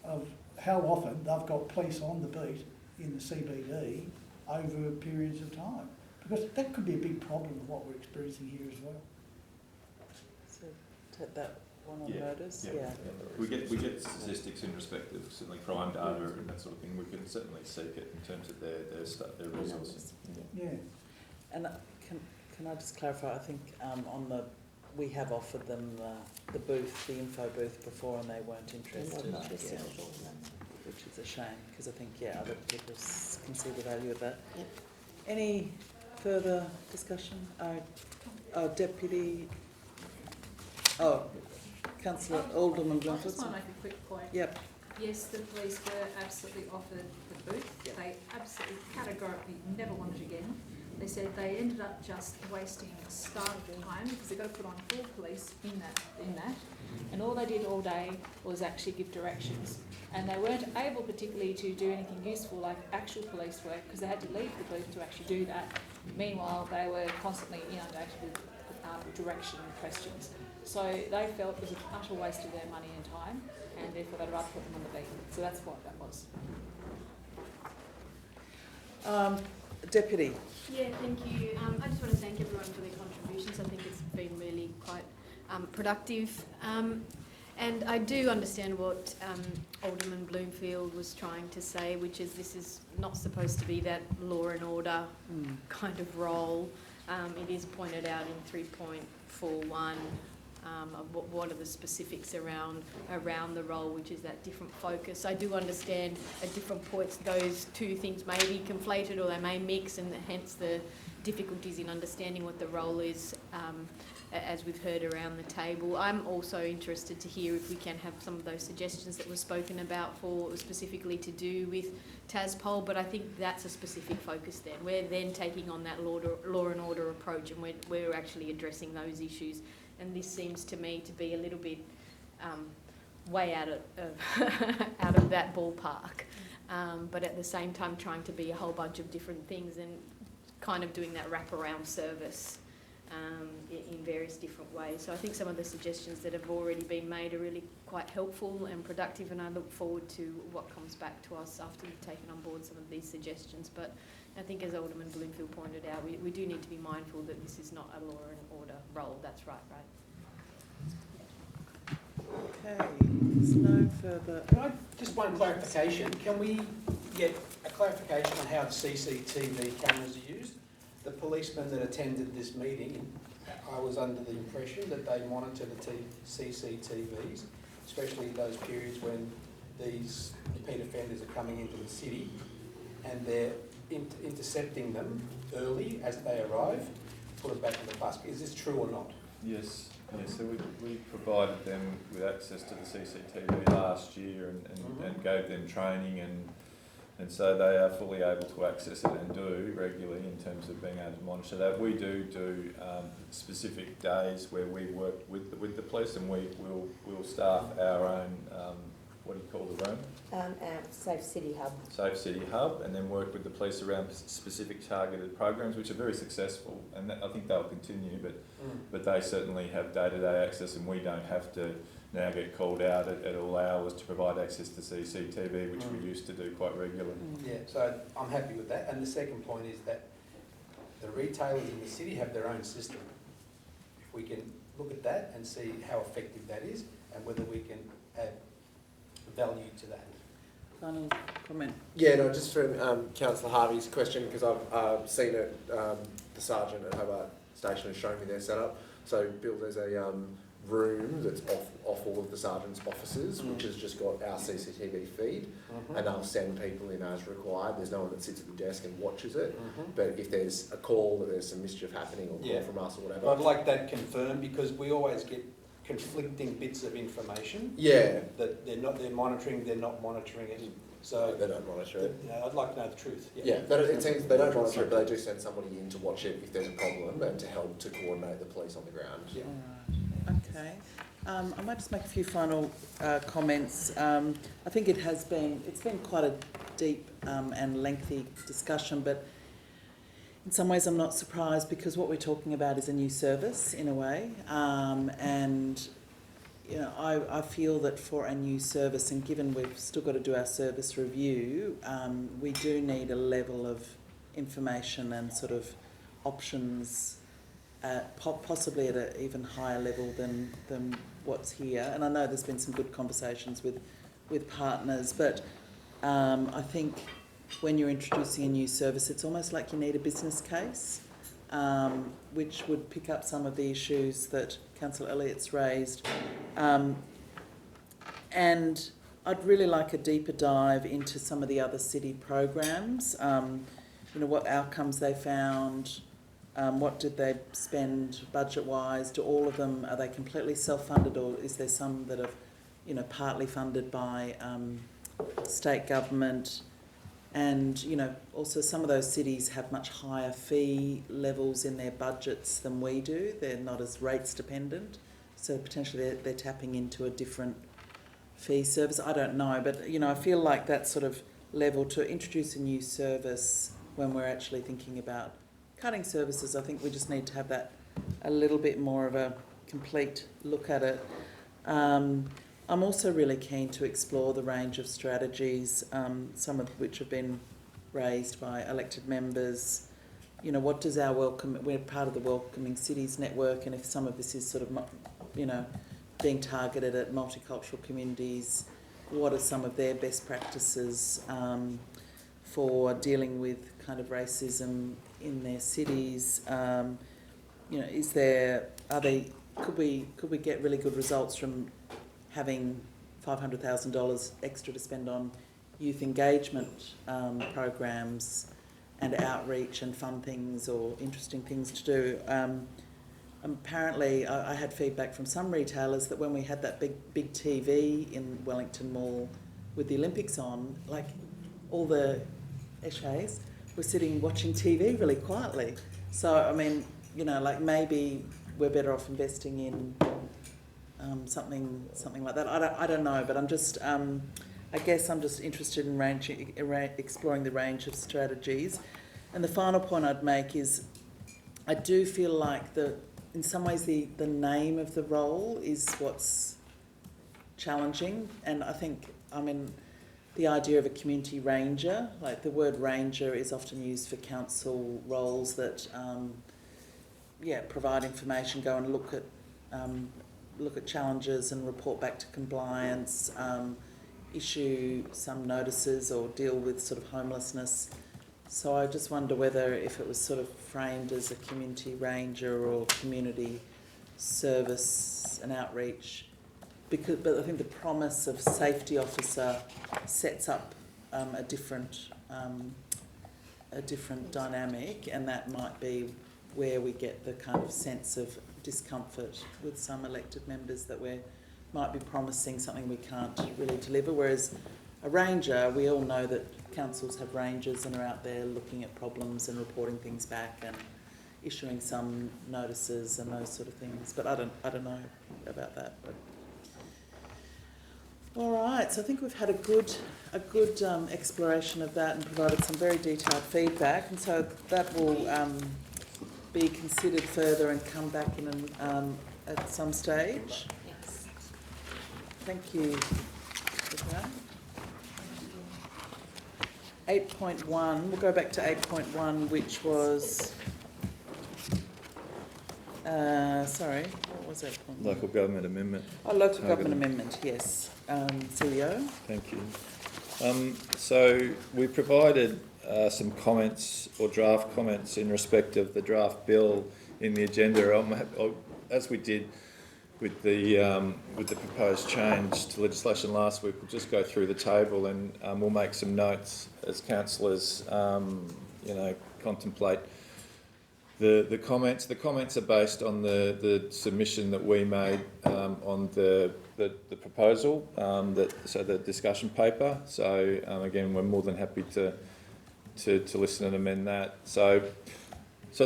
of how often they've got police on the beat in the CBD over periods of time. Because that could be a big problem with what we're experiencing here as well. So take that on Yeah, murders? yeah. We get statistics in respect of certainly crime data and that sort of thing. We can certainly seek it in terms of their resources. Yeah. And can I just clarify, I think we have offered them the booth, the info booth before, and they weren't interested. Interested Yeah. at all, no. Which is a shame, because I think, other people can see the value of that. Yep. Any further discussion? Deputy, Councillor Alderman I just Bloomfield. want to make a quick point. Yep. Yes, the police were absolutely offered the booth. Yep. They absolutely categorically never wanted it again. They said they ended up just wasting staff time because they got to put on full police in that, and all they did all day was actually give directions. And they weren't able particularly to do anything useful like actual police work because they had to leave the booth to actually do that. Meanwhile, they were constantly inundated with direction questions. So they felt it was an utter waste of their money and time, and therefore they'd rather put them on the beat. So that's what that was. Deputy. Yeah, thank you. I just want to thank everyone for their contributions. I think it's been really quite productive. And I do understand what Alderman Bloomfield was trying to say, which is this is not supposed to be that law and order kind of role. It is pointed out in 3.41 of what are the specifics around the role, which is that different focus. I do understand at different points those two things may be conflated or they may mix, and hence the difficulties in understanding what the role is, as we've heard around the table. I'm also interested to hear if we can have some of those suggestions that were spoken about for specifically to do with TASPOL, but I think that's a specific focus then. We're then taking on that law and order approach, and we're actually addressing those issues. And this seems to me to be a little bit way out of that ballpark, but at the same time trying to be a whole bunch of different things and kind of doing that wraparound service in various different ways. So I think some of the suggestions that have already been made are really quite helpful and productive, and I look forward to what comes back to us after we've taken on board some of these suggestions. But I think, as Alderman Bloomfield pointed out, we do need to be mindful that this is not a law and order role. That's right. Okay, there's no further. Can I just one clarification? Can we get a clarification on how the CCTV cameras are used? The policemen that attended this meeting, I was under the impression that they monitor the CCTVs, especially those periods when these repeat offenders are coming into the city, and they're intercepting them early as they arrive, put them back in the bus. Is this true or not? Yes. So we provided them with access to the CCTV last year and gave them training, and so they are fully able to access it and do regularly in terms of being able to monitor that. We do specific days where we work with the police, and we'll staff our own what do you call the room? Safe City Hub. Safe City Hub, and then work with the police around specific targeted programs, which are very successful, and I think they'll continue. But they certainly have day-to-day access, and we don't have to now get called out at all hours to provide access to CCTV, which we used to do quite regularly. Yeah, so I'm happy with that. And the second point is that the retailers in the city have their own system. If we can look at that and see how effective that is, and whether we can add value to that. Final comment. Yeah, no, just from Councillor Harvey's question, because I've seen it, the sergeant at Hobart Station has shown me their setup. So, Bill, there's a room that's off all of the sergeant's offices, which has just got our CCTV feed, and they'll send people in as required. There's no one that sits at the desk and watches it, but if there's a call that there's some mischief happening, or call from us or whatever. I'd like that confirmed, because we always get conflicting bits of information. Yeah. That they're monitoring, they're not monitoring it. So they don't monitor it. I'd like to know the truth. Yeah, it seems they don't monitor it, but they do send somebody in to watch it if there's a problem and to help to coordinate the police on the ground. Yeah. Okay. I might just make a few final comments. I think it's been quite a deep and lengthy discussion, but in some ways I'm not surprised, because what we're talking about is a new service in a way, and you know, I feel that for a new service, and given we've still got to do our service review, we do need a level of information and sort of options possibly at an even higher level than what's here. And I know there's been some good conversations with partners, but I think when you're introducing a new service, it's almost like you need a business case, which would pick up some of the issues that Councillor Elliott's raised. And I'd really like a deeper dive into some of the other city programs, what outcomes they found, what did they spend budget-wise, do all of them, are they completely self-funded, or is there some that are, partly funded by state government? And, also some of those cities have much higher fee levels in their budgets than we do. They're not as rates dependent, so potentially they're tapping into a different fee service. I don't know, but, I feel like that sort of level to introduce a new service when we're actually thinking about cutting services, I think we just need to have that a little bit more of a complete look at it. I'm also really keen to explore the range of strategies, some of which have been raised by elected members. What does we're part of the Welcoming Cities Network, and if some of this is sort of, being targeted at multicultural communities, what are some of their best practices for dealing with kind of racism in their cities? Could we get really good results from having $500,000 extra to spend on youth engagement programs and outreach and fun things or interesting things to do? Apparently, I had feedback from some retailers that when we had that big TV in Wellington Mall with the Olympics on, like all the eshés were sitting watching TV really quietly. So, I mean, maybe we're better off investing in something like that. I don't know, but I'm just, I guess I'm just interested in exploring the range of strategies. And the final point I'd make is I do feel like in some ways the name of the role is what's challenging. And I think, the idea of a community ranger, like the word ranger is often used for council roles that, provide information, go and look at challenges and report back to compliance, issue some notices or deal with sort of homelessness. So I just wonder whether if it was sort of framed as a community ranger or community service and outreach, but I think the promise of safety officer sets up a different dynamic, and that might be where we get the kind of sense of discomfort with some elected members that we might be promising something we can't really deliver. Whereas a ranger, we all know that councils have rangers and are out there looking at problems and reporting things back and issuing some notices and those sort of things. But I don't know about that. But all right, so I think we've had a good exploration of that and provided some very detailed feedback, and so that will be considered further and come back in at some stage. Yes. Thank you for that. 8.1, we'll go back to 8.1, which was, what was 8.1? Local government amendment. Oh, local government amendment, yes. CEO. Thank you. So we provided some comments or draft comments in respect of the draft bill in the agenda, as we did with the proposed change to legislation last week. We'll just go through the table and we'll make some notes as councillors, contemplate the comments. The comments are based on the submission that we made on the proposal, so the discussion paper. So again, we're more than happy to listen and amend that. So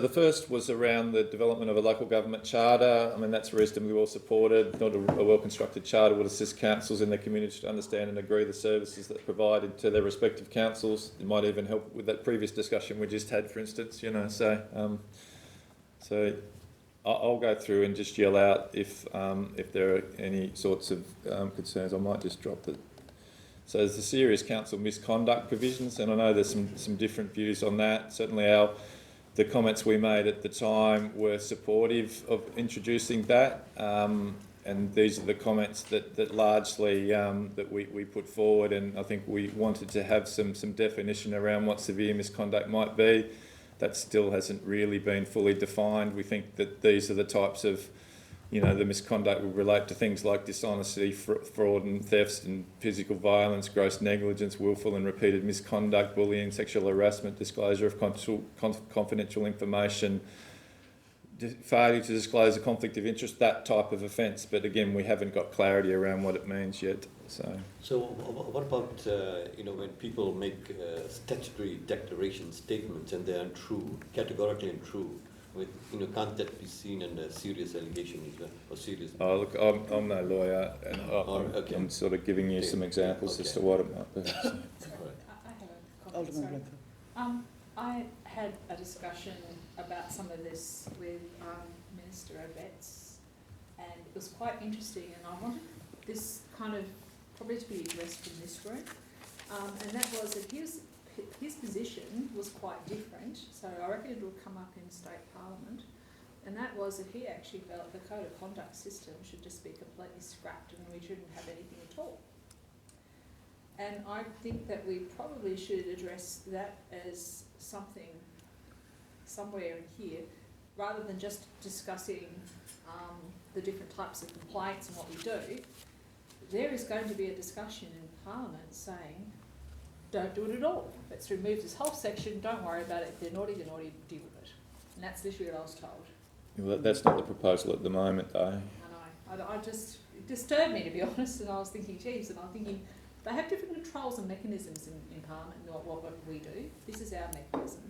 the first was around the development of a local government charter. That's reasonably well supported. Not a well-constructed charter would assist councils in their communities to understand and agree the services that are provided to their respective councils. It might even help with that previous discussion we just had, for instance. So I'll go through and just yell out if there are any sorts of concerns. I might just drop it. So there's the serious council misconduct provisions, and I know there's some different views on that. Certainly our the comments we made at the time were supportive of introducing that, and these are the comments that largely that we put forward, and I think we wanted to have some definition around what severe misconduct might be. That still hasn't really been fully defined. We think that these are the types of, you know, the misconduct will relate to things like dishonesty, fraud and thefts and physical violence, gross negligence, willful and repeated misconduct, bullying, sexual harassment, disclosure of confidential information, failure to disclose a conflict of interest, that type of offence. But again, we haven't got clarity around what it means yet. So what about, you know, when people make statutory declaration statements and they are untrue, categorically untrue, with, you know, can't that be seen under a serious allegation as well, or serious? Oh, look, I'm no lawyer, and okay. I'm sort of giving you some examples as to what it might be. So. I have a comment, Alderman sorry. I had a discussion about some of this with Minister Abetz, and it was quite interesting, and I wanted this kind of probably to be addressed in this room, and that was that his position was quite different, so I reckon it will come up in state parliament, and that was that he actually felt the code of conduct system should just be completely scrapped and we shouldn't have anything at all. And I think that we probably should address that as something somewhere in here, rather than just discussing the different types of complaints and what we do. There is going to be a discussion in Parliament saying, don't do it at all. Let's remove this whole section, don't worry about it. If they're naughty, deal with it. And that's literally what I was told. Well, that's not the proposal at the moment, though. I know. It disturbed me, to be honest, and I was thinking, geez, and I'm thinking, they have different controls and mechanisms in Parliament than what we do. This is our mechanism.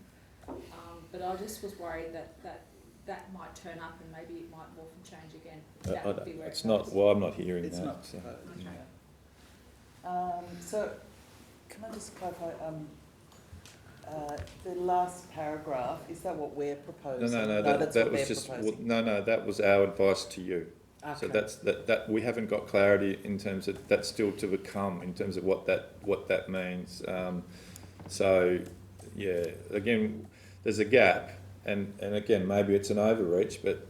But I just was worried that might turn up and maybe it might morph and change again. That would be where it's it not. goes. Well, I'm not hearing It's that. not. So. Okay. So, can I just clarify, the last paragraph, is that what we're proposing? No, that's that what was they're just, proposing. no, that was our advice to you. Okay. So that we haven't got clarity in terms of, that's still to become, in terms of what that means. So, yeah, again, there's a gap, and again, maybe it's an overreach, but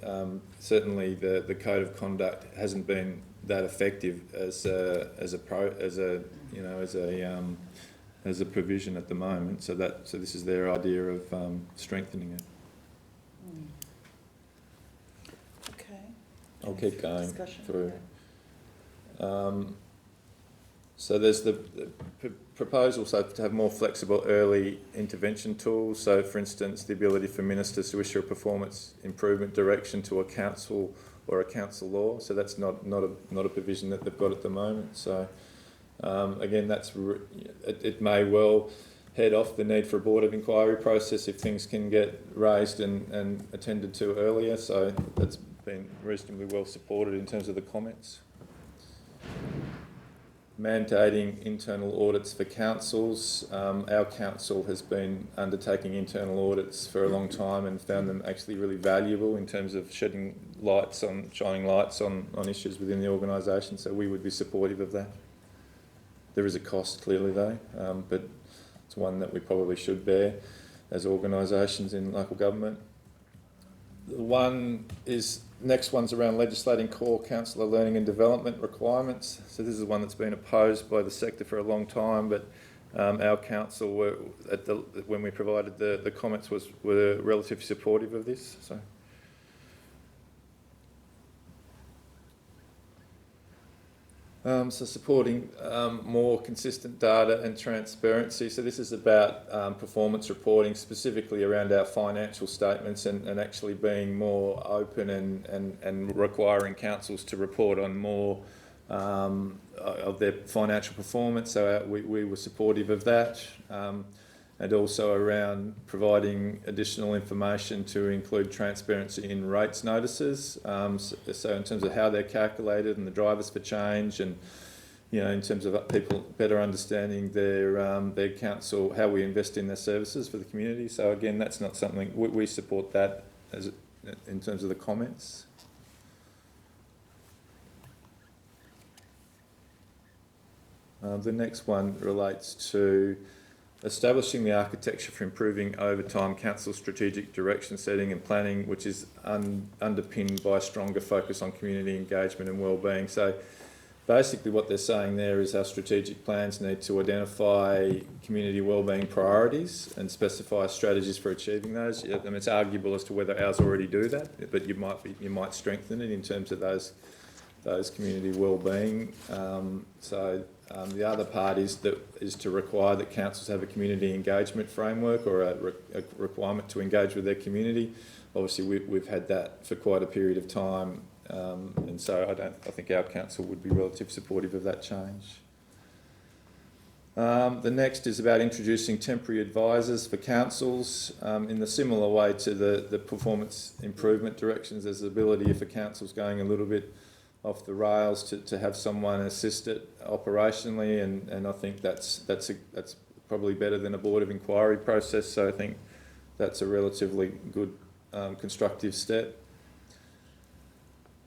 certainly the code of conduct hasn't been that effective as a provision at the moment. So this is their idea of strengthening it. Okay. I'll keep going Discussion. through. So there's the proposal to have more flexible early intervention tools. So, for instance, the ability for ministers to issue a performance improvement direction to a council or a council law. So that's not a provision that they've got at the moment. So again, it may well head off the need for a board of inquiry process if things can get raised and attended to earlier. So that's been reasonably well supported in terms of the comments. Mandating internal audits for councils. Our council has been undertaking internal audits for a long time and found them actually really valuable in terms of shining lights on issues within the organisation, so we would be supportive of that. There is a cost clearly though, but it's one that we probably should bear as organisations in local government. Next one's around legislating core councillor learning and development requirements. So this is one that's been opposed by the sector for a long time, but our council when we provided the comments were relatively supportive of this. So supporting more consistent data and transparency. So this is about performance reporting, specifically around our financial statements and actually being more open and requiring councils to report on more of their financial performance. So we were supportive of that. And also around providing additional information to include transparency in rates notices. So in terms of how they're calculated and the drivers for change, and in terms of people better understanding their council, how we invest in their services for the community. So again, that's not something we support that in terms of the comments. The next one relates to establishing the architecture for improving over time council strategic direction setting and planning, which is underpinned by a stronger focus on community engagement and wellbeing. So basically what they're saying there is our strategic plans need to identify community wellbeing priorities and specify strategies for achieving those. I mean, it's arguable as to whether ours already do that, but you might strengthen it in terms of those community wellbeing. The other part is to require that councils have a community engagement framework or a requirement to engage with their community. Obviously, we've had that for quite a period of time, and so I think our council would be relatively supportive of that change. The next is about introducing temporary advisors for councils. In the similar way to the performance improvement directions, there's the ability if a council's going a little bit off the rails to have someone assist it operationally, and I think that's probably better than a board of inquiry process, so I think that's a relatively good constructive step.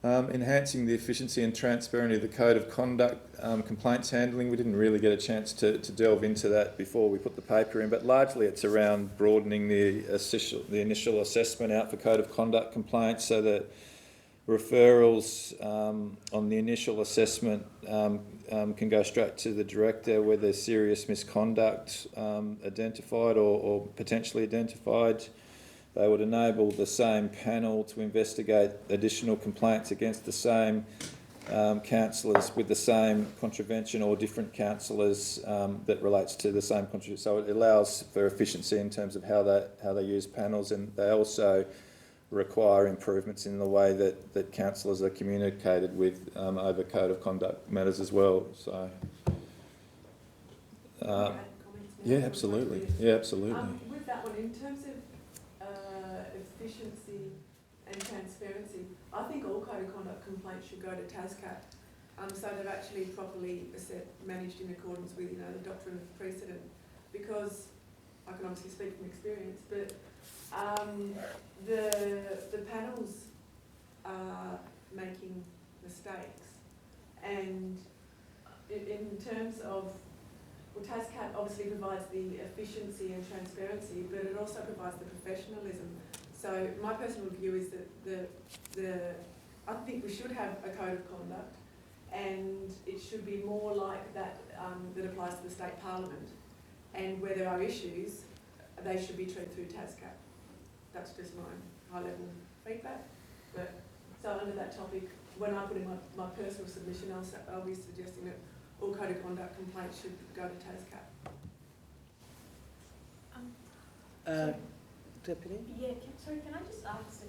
Enhancing the efficiency and transparency of the code of conduct, complaints handling. We didn't really get a chance to delve into that before we put the paper in, but largely it's around broadening the initial assessment out for code of conduct complaints, so that referrals on the initial assessment can go straight to the director where there's serious misconduct identified or potentially identified. They would enable the same panel to investigate additional complaints against the same councillors with the same contravention or different councillors that relates to the same contravention. So it allows for efficiency in terms of how they use panels, and they also require improvements in the way that councillors are communicated with over code of conduct matters as well. So, yeah, absolutely. Yeah, absolutely. With that one, in terms of efficiency and transparency, I think all code of conduct complaints should go to TASCAP, so they've actually properly managed in accordance with the doctrine of precedent. Because I can obviously speak from experience, but the panels are making mistakes, and in terms of, well, TASCAP obviously provides the efficiency and transparency, but it also provides the professionalism. So my personal view is that I think we should have a code of conduct, and it should be more like that that applies to the state parliament, and where there are issues, they should be treated through TASCAP. That's just my high-level feedback. But so under that topic, when I put in my personal submission, I'll be suggesting that all code of conduct complaints should go to TASCAP. Deputy? Yeah, can I just ask just a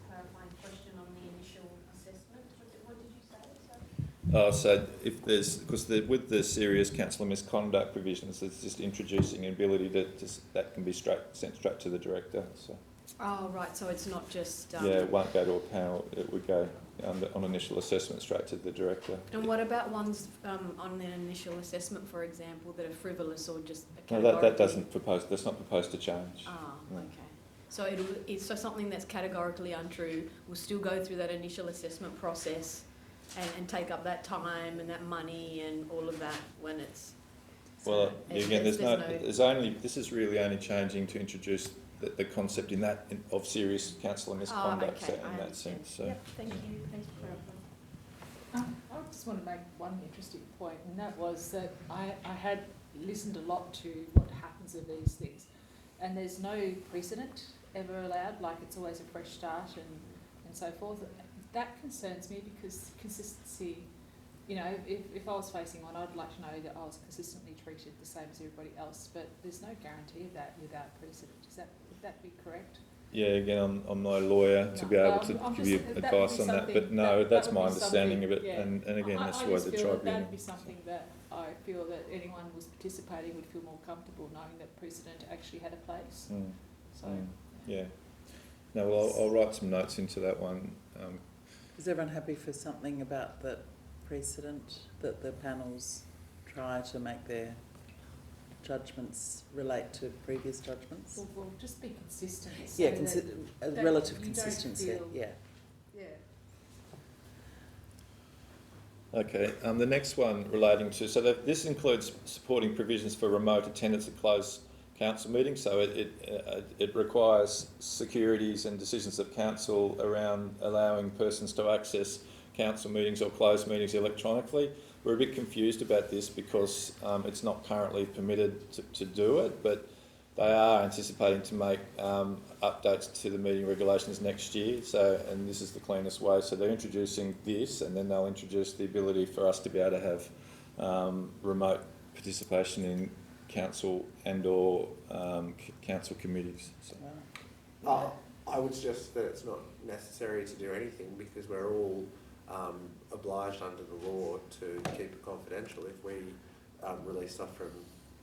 clarifying question on the initial assessment? What did you say? So if because with the serious councillor misconduct provisions, it's just introducing an ability that can be sent straight to the director. So. Oh, right, so it's not just... yeah, it won't go to a panel, it would go on initial assessment straight to the director. And what about ones on the initial assessment, for example, that are frivolous or just... No, that's not proposed to change. Ah, okay. So so something that's categorically untrue will still go through that initial assessment process and take up that time and that money and all of that when it's... Well, again, this is really only changing to introduce the concept of serious councillor misconduct in that sense. So. Yep, thank you. Thanks for clarifying. I just want to make one interesting point, and that was that I had listened a lot to what happens of these things, and there's no precedent ever allowed, like it's always a fresh start and so forth. That concerns me because consistency, if I was facing one, I'd like to know that I was consistently treated the same as everybody else, but there's no guarantee of that without precedent. Would that be correct? Yeah, again, I'm not a lawyer to be able to give you advice on that, but no, that's my understanding of it, yeah. and again, that's why the tribunal... That would be something that I feel that anyone who was participating would feel more comfortable knowing that precedent actually had a place. Yeah. No, well, I'll write some notes into that one. Is everyone happy for something about that precedent, that the panels try to make their judgments relate to previous judgments? Well, just be consistent. Yeah, relative consistency. Yeah. Yeah. Okay, the next one relating to, so this includes supporting provisions for remote attendance at closed council meetings, so it requires securities and decisions of council around allowing persons to access council meetings or closed meetings electronically. We're a bit confused about this because it's not currently permitted to do it, but they are anticipating to make updates to the meeting regulations next year, and this is the cleanest way. So they're introducing this, and then they'll introduce the ability for us to be able to have remote participation in council and or council committees. So. I would suggest that it's not necessary to do anything because we're all obliged under the law to keep it confidential. If we release stuff from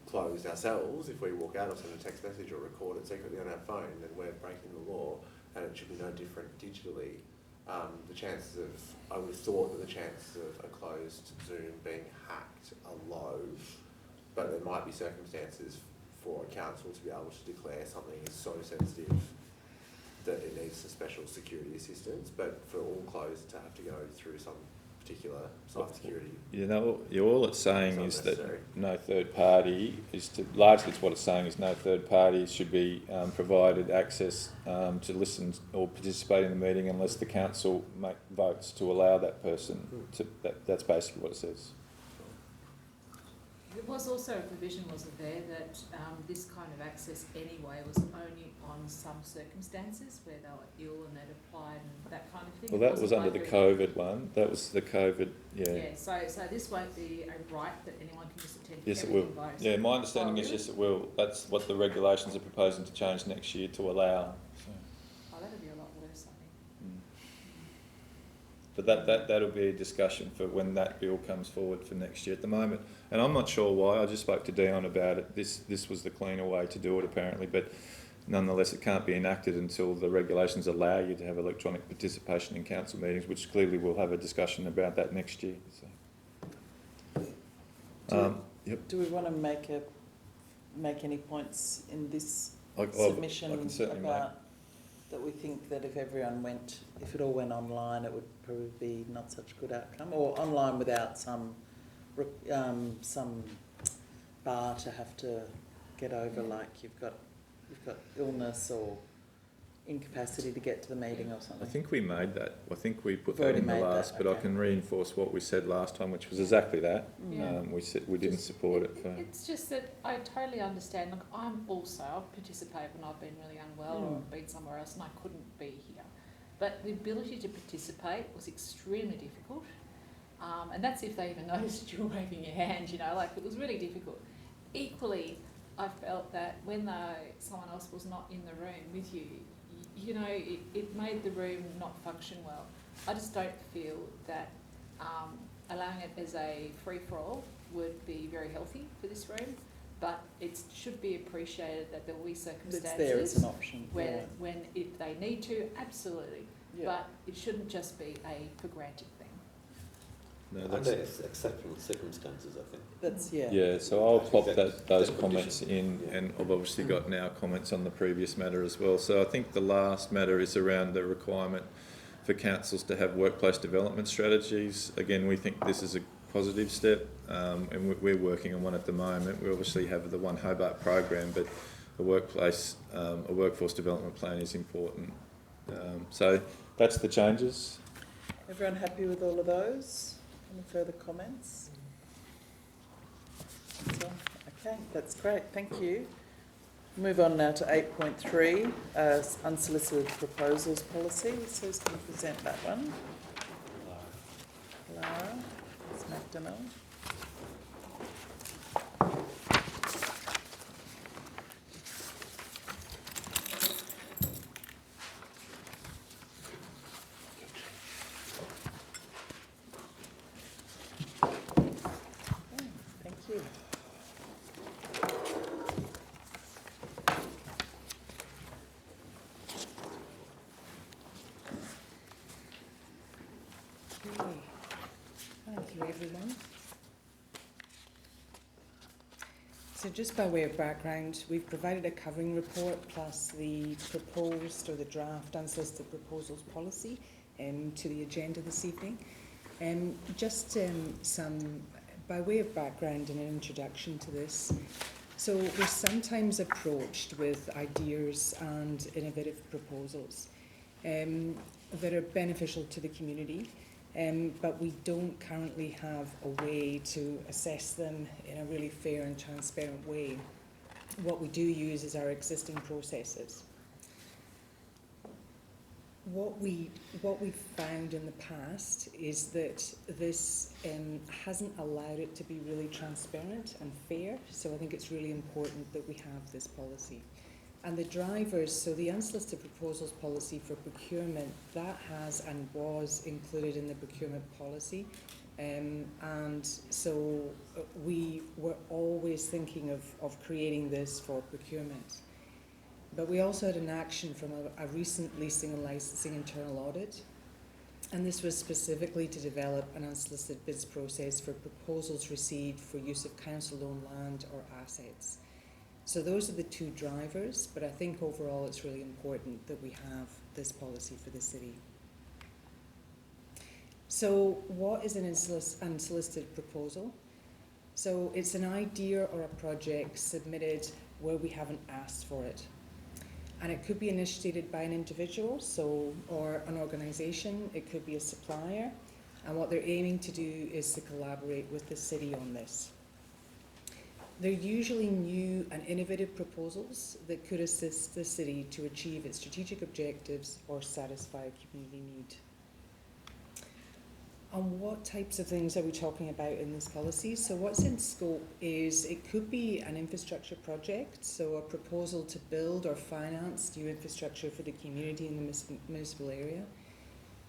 closed ourselves, if we walk out or send a text message or record it secretly on our phone, then we're breaking the law, and it should be no different digitally. The chances of, I would have thought that the chances of a closed Zoom being hacked are low, but there might be circumstances for a council to be able to declare something is so sensitive that it needs some special security assistance, but for all closed to have to go through some particular cybersecurity. You know, all it's saying is that necessary. no third party is to, largely it's what it's saying is no third party should be provided access to listen or participate in the meeting unless the council make votes to allow that person to, that's basically what it says. There was also a provision, wasn't there, that this kind of access anyway was only on some circumstances where they were ill and they'd applied and that kind of thing. Well, that was under the COVID one. That was the COVID, yeah. Yeah, so this won't be a right that anyone can just attend. Yes, it will. Yeah, my understanding is yes, it will. That's what the regulations are proposing to change next year to allow. So. Oh, that'll be a lot worse, I think. But that'll be a discussion for when that bill comes forward for next year. At the moment, and I'm not sure why, I just spoke to Dion about it, this was the cleaner way to do it apparently, but nonetheless it can't be enacted until the regulations allow you to have electronic participation in council meetings, which clearly we'll have a discussion about that next year. So. Do we want to make any points in this submission about that we think that if it all went online, it would probably be not such a good outcome, or online without some bar to have to get over, like you've got illness or incapacity to get to the meeting or something. I think we made that. I think we put that in the last, but okay. I can reinforce what we said last time, which was exactly that. Yeah. We said we didn't support it. It's just that I totally understand. Look, I've participated when I've been really unwell or been somewhere else and I couldn't be here. But the ability to participate was extremely difficult. And that's if they even noticed you were waving your hand, like it was really difficult. Equally, I felt that when someone else was not in the room with you, it made the room not function well. I just don't feel that allowing it as a free-for-all would be very healthy for this room, but it should be appreciated that there will be circumstances there as an option, when if they need to, absolutely. Yeah. But it shouldn't just be a for granted thing. No, that's exceptional circumstances, I think. That's, yeah. Yeah, so I'll pop those comments in, and I've obviously got now comments on the previous matter as well. So I think the last matter is around the requirement for councils to have workplace development strategies. Again, we think this is a positive step, and we're working on one at the moment. We obviously have the One Hobart program, but a workforce development plan is important. So that's the changes. Everyone happy with all of those? Any further comments? Okay, that's great, thank you. Move on now to 8.3, unsolicited proposals policy. So who's going to present that one? Lara. Ms. McDonald. Everyone. So just by way of background, we've provided a covering report plus the proposed or the draft unsolicited proposals policy to the agenda this evening. By way of background and an introduction to this, so we're sometimes approached with ideas and innovative proposals that are beneficial to the community, but we don't currently have a way to assess them in a really fair and transparent way. What we do use is our existing processes. What we've found in the past is that this hasn't allowed it to be really transparent and fair, so I think it's really important that we have this policy. And the drivers, so the unsolicited proposals policy for procurement, that has and was included in the procurement policy. And so we were always thinking of creating this for procurement. But we also had an action from a recent leasing and licensing internal audit. And this was specifically to develop an unsolicited bids process for proposals received for use of council-owned land or assets. So those are the two drivers, but I think overall it's really important that we have this policy for the city. So what is an unsolicited proposal? So it's an idea or a project submitted where we haven't asked for it. And it could be initiated by an individual, or an organisation, it could be a supplier, and what they're aiming to do is to collaborate with the city on this. They're usually new and innovative proposals that could assist the city to achieve its strategic objectives or satisfy a community need. And what types of things are we talking about in this policy? So what's in scope is it could be an infrastructure project, so a proposal to build or finance new infrastructure for the community in the municipal area.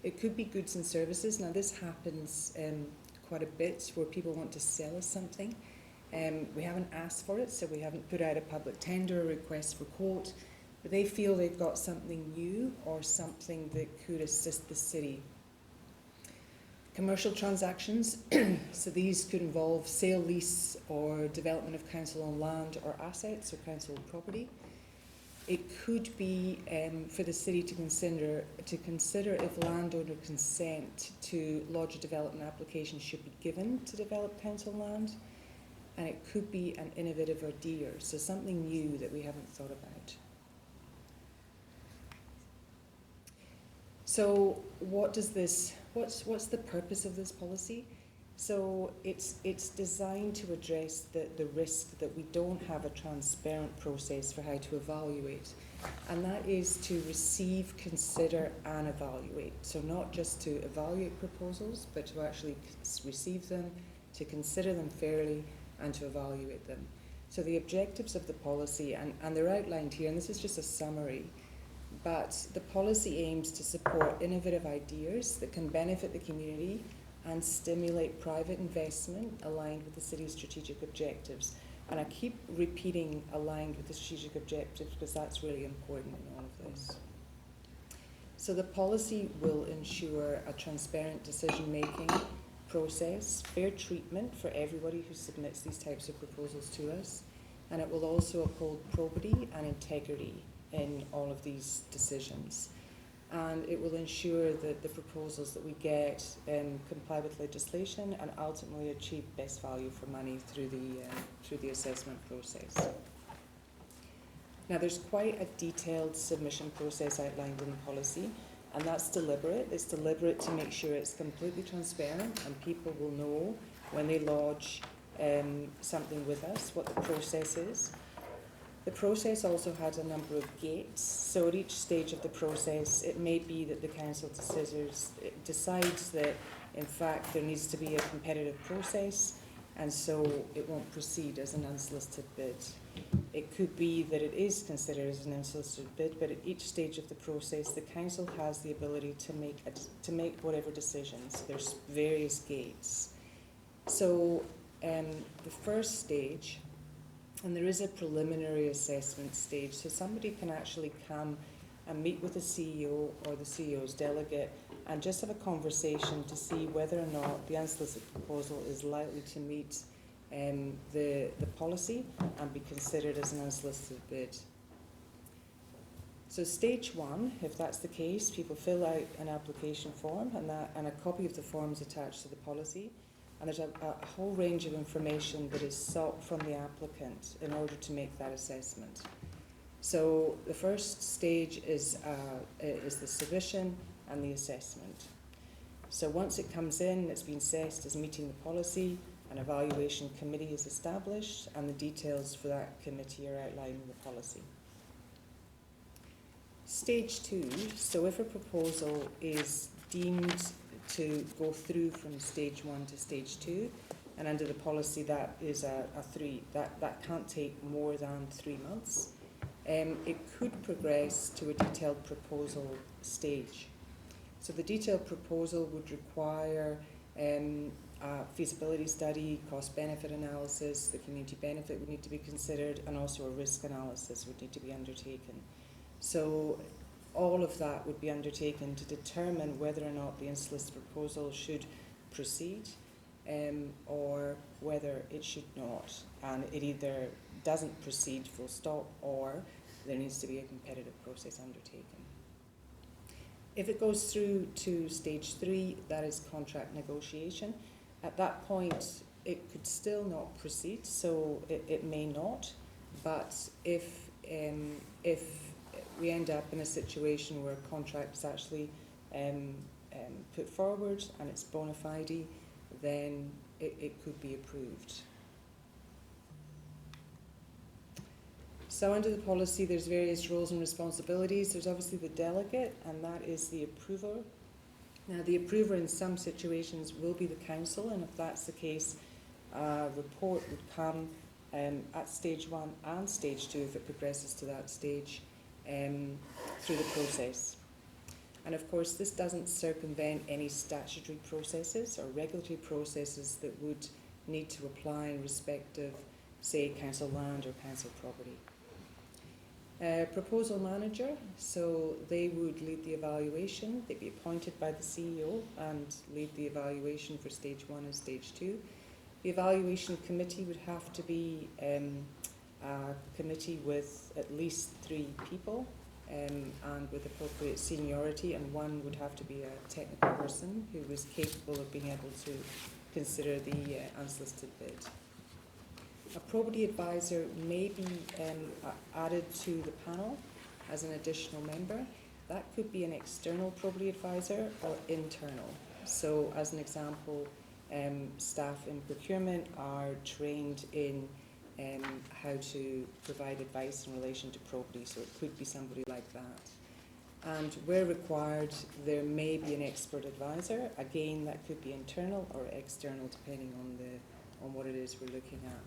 It could be goods and services. Now this happens quite a bit where people want to sell us something. We haven't asked for it, so we haven't put out a public tender or request for quote, but they feel they've got something new or something that could assist the city. Commercial transactions, so these could involve sale, lease, or development of council-owned land or assets or council-owned property. It could be for the city to consider if landowner consent to lodge a development application should be given to develop council land. And it could be an innovative idea, so something new that we haven't thought about. So what's the purpose of this policy? So it's designed to address the risk that we don't have a transparent process for how to evaluate. And that is to receive, consider and evaluate. So not just to evaluate proposals, but to actually receive them, to consider them fairly and to evaluate them. So the objectives of the policy, and they're outlined here, and this is just a summary, but the policy aims to support innovative ideas that can benefit the community and stimulate private investment aligned with the city's strategic objectives. And I keep repeating aligned with the strategic objectives because that's really important in all of this. So the policy will ensure a transparent decision-making process, fair treatment for everybody who submits these types of proposals to us, and it will also uphold probity and integrity in all of these decisions. And it will ensure that the proposals that we get comply with legislation and ultimately achieve best value for money through the assessment process. Now there's quite a detailed submission process outlined in the policy, and that's deliberate. It's deliberate to make sure it's completely transparent and people will know when they lodge something with us what the process is. The process also has a number of gates, so at each stage of the process it may be that the council decides that in fact there needs to be a competitive process and so it won't proceed as an unsolicited bid. It could be that it is considered as an unsolicited bid, but at each stage of the process the council has the ability to make whatever decisions. There's various gates. So the first stage, and there is a preliminary assessment stage, so somebody can actually come and meet with the CEO or the CEO's delegate and just have a conversation to see whether or not the unsolicited proposal is likely to meet the policy and be considered as an unsolicited bid. So stage one, if that's the case, people fill out an application form and a copy of the form is attached to the policy. And there's a whole range of information that is sought from the applicant in order to make that assessment. So the first stage is the submission and the assessment. So once it comes in, it's been assessed as meeting the policy, an evaluation committee is established, and the details for that committee are outlined in the policy. Stage two, so if a proposal is deemed to go through from stage one to stage two, and under the policy that is that can't take more than 3 months, it could progress to a detailed proposal stage. So the detailed proposal would require a feasibility study, cost-benefit analysis, the community benefit would need to be considered, and also a risk analysis would need to be undertaken. So all of that would be undertaken to determine whether or not the unsolicited proposal should proceed or whether it should not. And it either doesn't proceed full stop, or there needs to be a competitive process undertaken. If it goes through to stage three, that is contract negotiation. At that point, it could still not proceed, so it may not. But if we end up in a situation where a contract is actually put forward and it's bona fide, then it could be approved. So under the policy, there's various roles and responsibilities. There's obviously the delegate, and that is the approver. Now, the approver in some situations will be the council, and if that's the case, a report would come at stage one and stage two if it progresses to that stage through the process. And of course, this doesn't circumvent any statutory processes or regulatory processes that would need to apply in respect of, say, council land or council property. Proposal manager, so they would lead the evaluation. They'd be appointed by the CEO and lead the evaluation for stage one and stage two. The evaluation committee would have to be a committee with at least 3 people and with appropriate seniority, and one would have to be a technical person who was capable of being able to consider the unsolicited bid. A probity advisor may be added to the panel as an additional member. That could be an external probity advisor or internal. So as an example, staff in procurement are trained in how to provide advice in relation to probity, so it could be somebody like that. And where required, there may be an expert advisor. Again, that could be internal or external, depending on what it is we're looking at.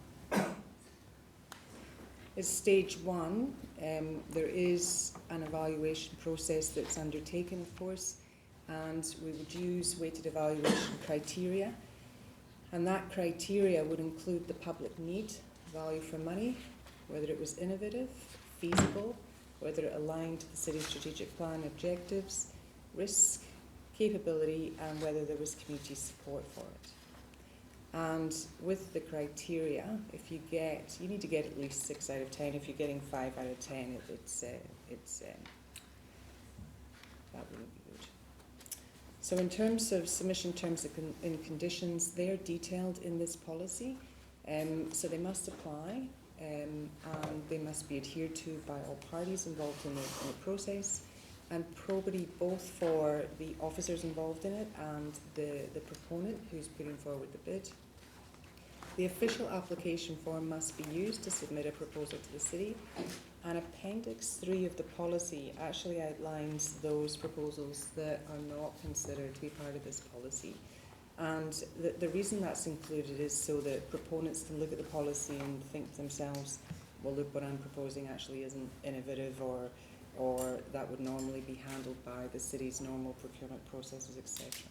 At stage one, there is an evaluation process that's undertaken, of course, and we would use weighted evaluation criteria. And that criteria would include the public need, value for money, whether it was innovative, feasible, whether it aligned to the city's strategic plan objectives, risk, capability, and whether there was community support for it. And with the criteria, if you need to get at least 6 out of 10. If you're getting 5 out of 10, that wouldn't be good. So in terms of submission terms and conditions, they're detailed in this policy. So they must apply, and they must be adhered to by all parties involved in the process, and probity both for the officers involved in it and the proponent who's putting forward the bid. The official application form must be used to submit a proposal to the city, and Appendix 3 of the policy actually outlines those proposals that are not considered to be part of this policy. And the reason that's included is so that proponents can look at the policy and think to themselves, well, look, what I'm proposing actually isn't innovative, or that would normally be handled by the city's normal procurement processes, etc.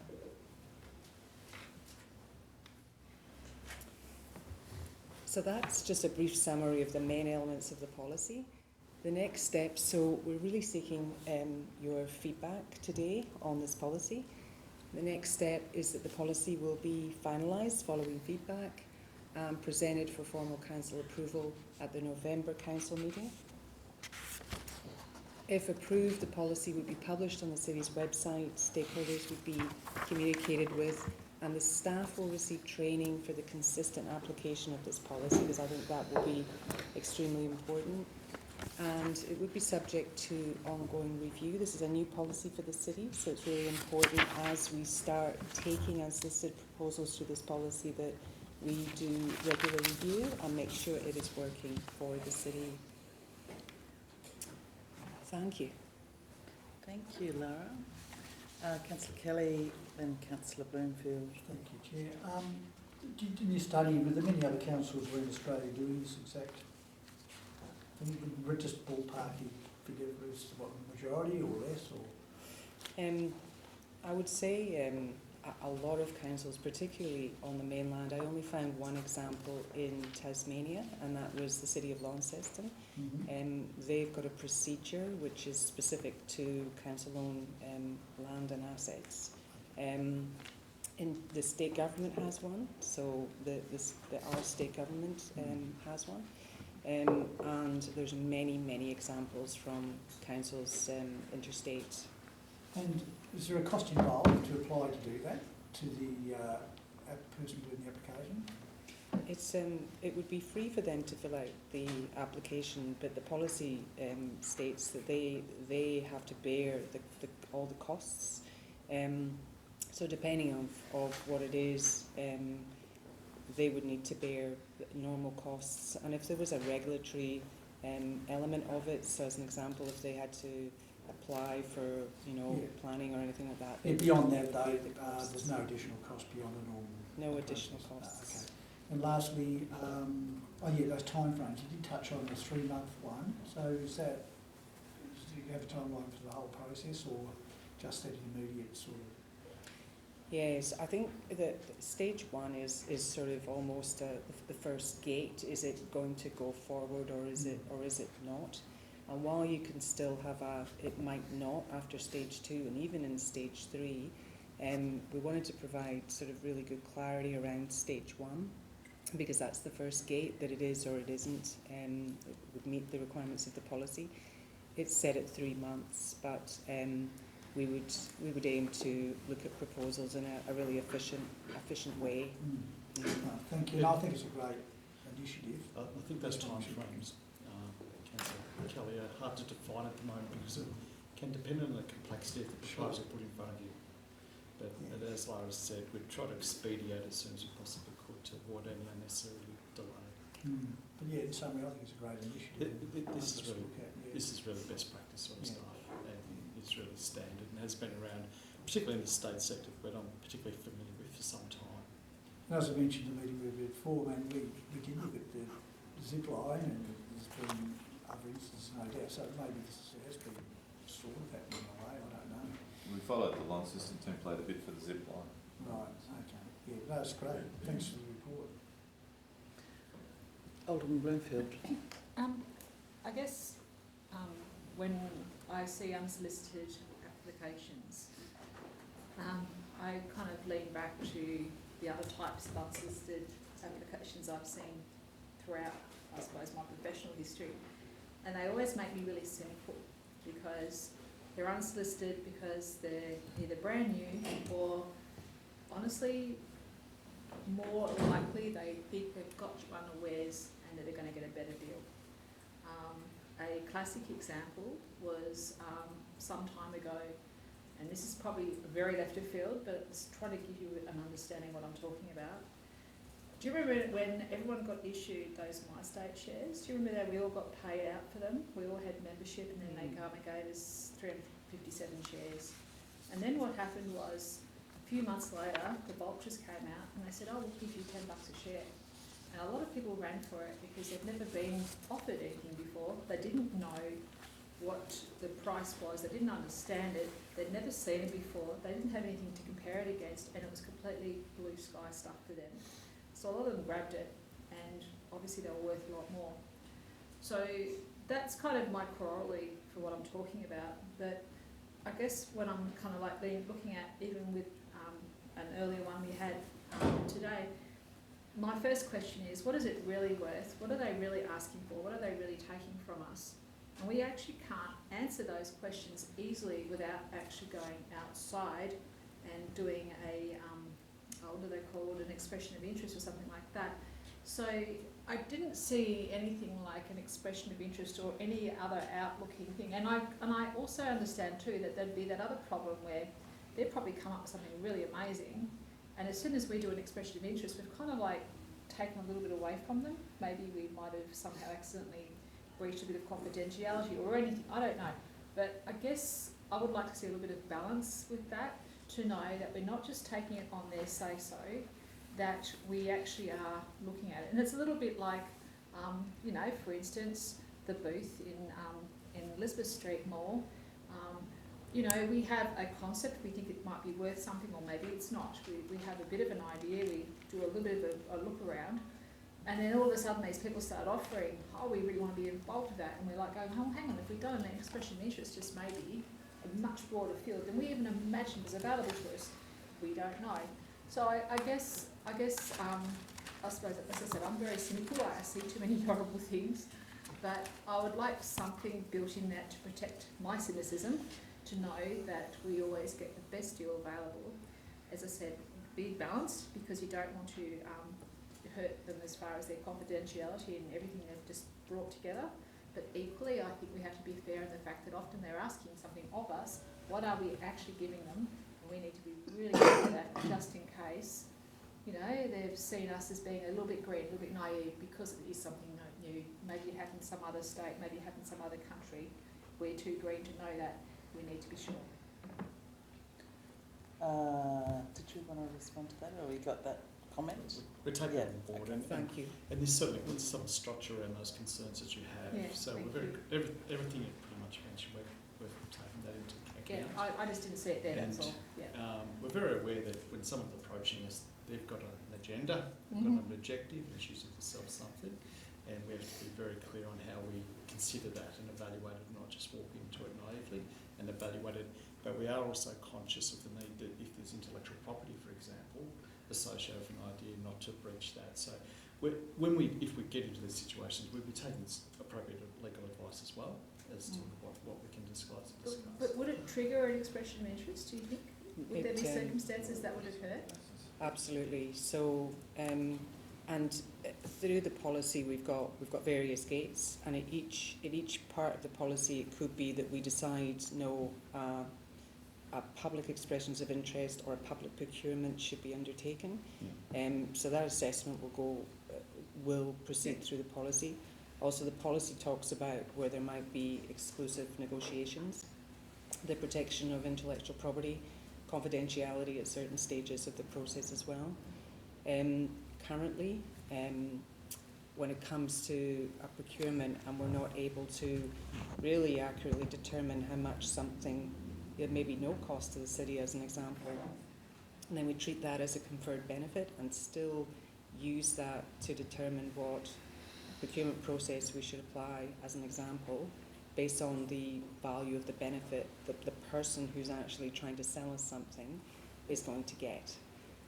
So that's just a brief summary of the main elements of the policy. The next step, so we're really seeking your feedback today on this policy. The next step is that the policy will be finalised following feedback and presented for formal council approval at the November council meeting. If approved, the policy would be published on the city's website, stakeholders would be communicated with, and the staff will receive training for the consistent application of this policy, because I think that will be extremely important. And it would be subject to ongoing review. This is a new policy for the city, so it's really important as we start taking unsolicited proposals through this policy that we do regular review and make sure it is working for the city. Thank you. Thank you, Lara. Councillor Kelly, then Councillor Bloomfield. Thank you, Chair. In your study, were there many other councils around Australia doing this exact thing? Just ballparky figure as to what, majority or less? Or? I would say a lot of councils, particularly on the mainland. I only found one example in Tasmania, and that was the City of Launceston. They've got a procedure which is specific to council-owned land and assets. In the state government has one, so our state government has one. And there's many examples from councils interstate. And is there a cost involved to apply to do that to the person doing the application? It would be free for them to fill out the application, but the policy states that they have to bear all the costs. So depending on what it is, they would need to bear normal costs. And if there was a regulatory element of it, so as an example, if they had to apply for, planning or anything like that. Yeah, beyond that, though, there's no additional cost beyond the normal. No additional costs. Okay. And lastly, those timeframes. You did touch on the 3-month one. So do you have a timeline for the whole process, or just that immediate sort of? Yes, I think that stage 1 is sort of almost the first gate. Is it going to go forward, or is it not? And while you can still have it might not after stage 2 and even in stage 3, we wanted to provide sort of really good clarity around stage 1, because that's the first gate, that it is or it isn't, it would meet the requirements of the policy. It's set at 3 months, but we would aim to look at proposals in a really efficient way. Thank you. And I think it's a great initiative. I think those timeframes, Councillor Kelly, are hard to define at the moment because it can depend on the complexity of the proposal put in front of you. But as Lara said, we'd try to expedite as soon as we possibly could to avoid any unnecessary delay. But yeah, in summary, I think it's a great initiative. This is really best practice sort of stuff, and it's really standard and has been around, particularly in the state sector, that I'm particularly familiar with for some time. And as I mentioned in the meeting before, we did look at the zip line, and there's been other instances, no doubt. So maybe this has been sort of happening in a way. I don't know. We followed the Launceston template a bit for the zip line. Right. Okay. Yeah, that's great. Thanks for the report. Alderman Bloomfield. I guess when I see unsolicited applications, I kind of lean back to the other types of unsolicited applications I've seen throughout, I suppose, my professional history. And they always make me really cynical, because they're unsolicited because they're either brand new or, honestly, more likely they think they've got you unawares and that they're going to get a better deal. A classic example was some time ago, and this is probably very left of field, but it's trying to give you an understanding what I'm talking about. Do you remember when everyone got issued those MyState shares? Do you remember that we all got paid out for them? We all had membership, and then they gave us 357 shares. And then what happened was, a few months later, the vultures came out and they said, "Oh, we'll give you $10 a share." And a lot of people ran for it because they'd never been offered anything before. They didn't know what the price was. They didn't understand it. They'd never seen it before. They didn't have anything to compare it against, and it was completely blue sky stuff for them. So a lot of them grabbed it, and obviously they were worth a lot more. So that's kind of my corollary for what I'm talking about. But I guess when I'm kind of like looking at, even with an earlier one we had today, my first question is, what is it really worth? What are they really asking for? What are they really taking from us? And we actually can't answer those questions easily without actually going outside and doing a, what do they call it, an expression of interest or something like that. So I didn't see anything like an expression of interest or any other outlooking thing. And I also understand too that there'd be that other problem where they'd probably come up with something really amazing, and as soon as we do an expression of interest, we've kind of like taken a little bit away from them. Maybe we might have somehow accidentally breached a bit of confidentiality or anything, I don't know. But I guess I would like to see a little bit of balance with that, to know that we're not just taking it on their say-so, that we actually are looking at it. And it's a little bit like, you know, for instance, the booth in Elizabeth Street Mall. You know, we have a concept, we think it might be worth something, or maybe it's not. We have a bit of an idea, we do a little bit of a look around, and then all of a sudden these people start offering, oh, we really want to be involved with that, and we're like going, oh, hang on, if we've done an expression of interest, just maybe a much broader field than we even imagined was available to us, we don't know. So I guess, I suppose, as I said, I'm very cynical, I see too many horrible things, but I would like something built in that to protect my cynicism, to know that we always get the best deal available. As I said, be balanced, because you don't want to hurt them as far as their confidentiality and everything they've just brought together. But equally, I think we have to be fair in the fact that often they're asking something of us. What are we actually giving them? And we need to be really good at that, just in case, you know, they've seen us as being a little bit green, a little bit naive, because it is something new. Maybe it happened in some other state, maybe it happened in some other country. We're too green to know that. We need to be sure. Did you want to respond to that, or we got that comment? We're taking it on board, okay, and thank you. And there's certainly some structure around those concerns that you have. Yeah, so we're very everything you pretty much mentioned, we've taken that into account. Yeah, I just didn't see it there. And, that's all. Yeah. we're very aware that when someone's approaching us, they've got an agenda, they've got an objective, and choosing to sell something, and we have to be very clear on how we consider that and evaluate it, not just walk into it naively and evaluate it. But we are also conscious of the need that if there's intellectual property, for example, associated with an idea, not to breach that. So if we get into these situations, we'll be taking appropriate legal advice as well as to what we can disclose and discuss. But would it trigger an expression of interest, do you think? Would there be circumstances that would occur? Absolutely. So, and through the policy, we've got various gates, and in each part of the policy, it could be that we decide a public expressions of interest or a public procurement should be undertaken. So that assessment will proceed through the policy. Also, the policy talks about where there might be exclusive negotiations, the protection of intellectual property, confidentiality at certain stages of the process as well. Currently, when it comes to a procurement and we're not able to really accurately determine how much something, it may be no cost to the city as an example, and then we treat that as a conferred benefit and still use that to determine what procurement process we should apply as an example based on the value of the benefit that the person who's actually trying to sell us something is going to get.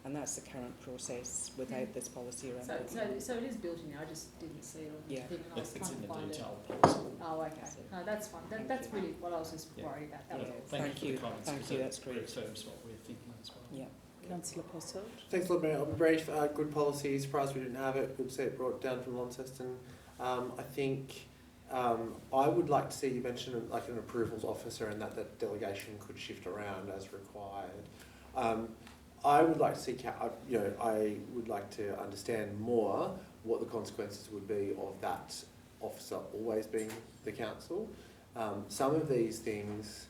And that's the current process without this policy around it. So it is built in there, I just didn't see it on the thing, and I was It's trying in to the find it. detailed policy. Oh, okay. No, that's fine. That's really what I was just worried about. That was all. Thank you for the comments. Thank you, that's great. Reaffirms what we're thinking as well. Yeah. Councillor Posselt? Thanks, Lord Mayor. I'll be brief. Good policy. Surprised we didn't have it. Good to see it brought down from Launceston. I think I would like to see you mention like an approvals officer, and that delegation could shift around as required. I would like to see, I would like to understand more what the consequences would be of that officer always being the council. Some of these things,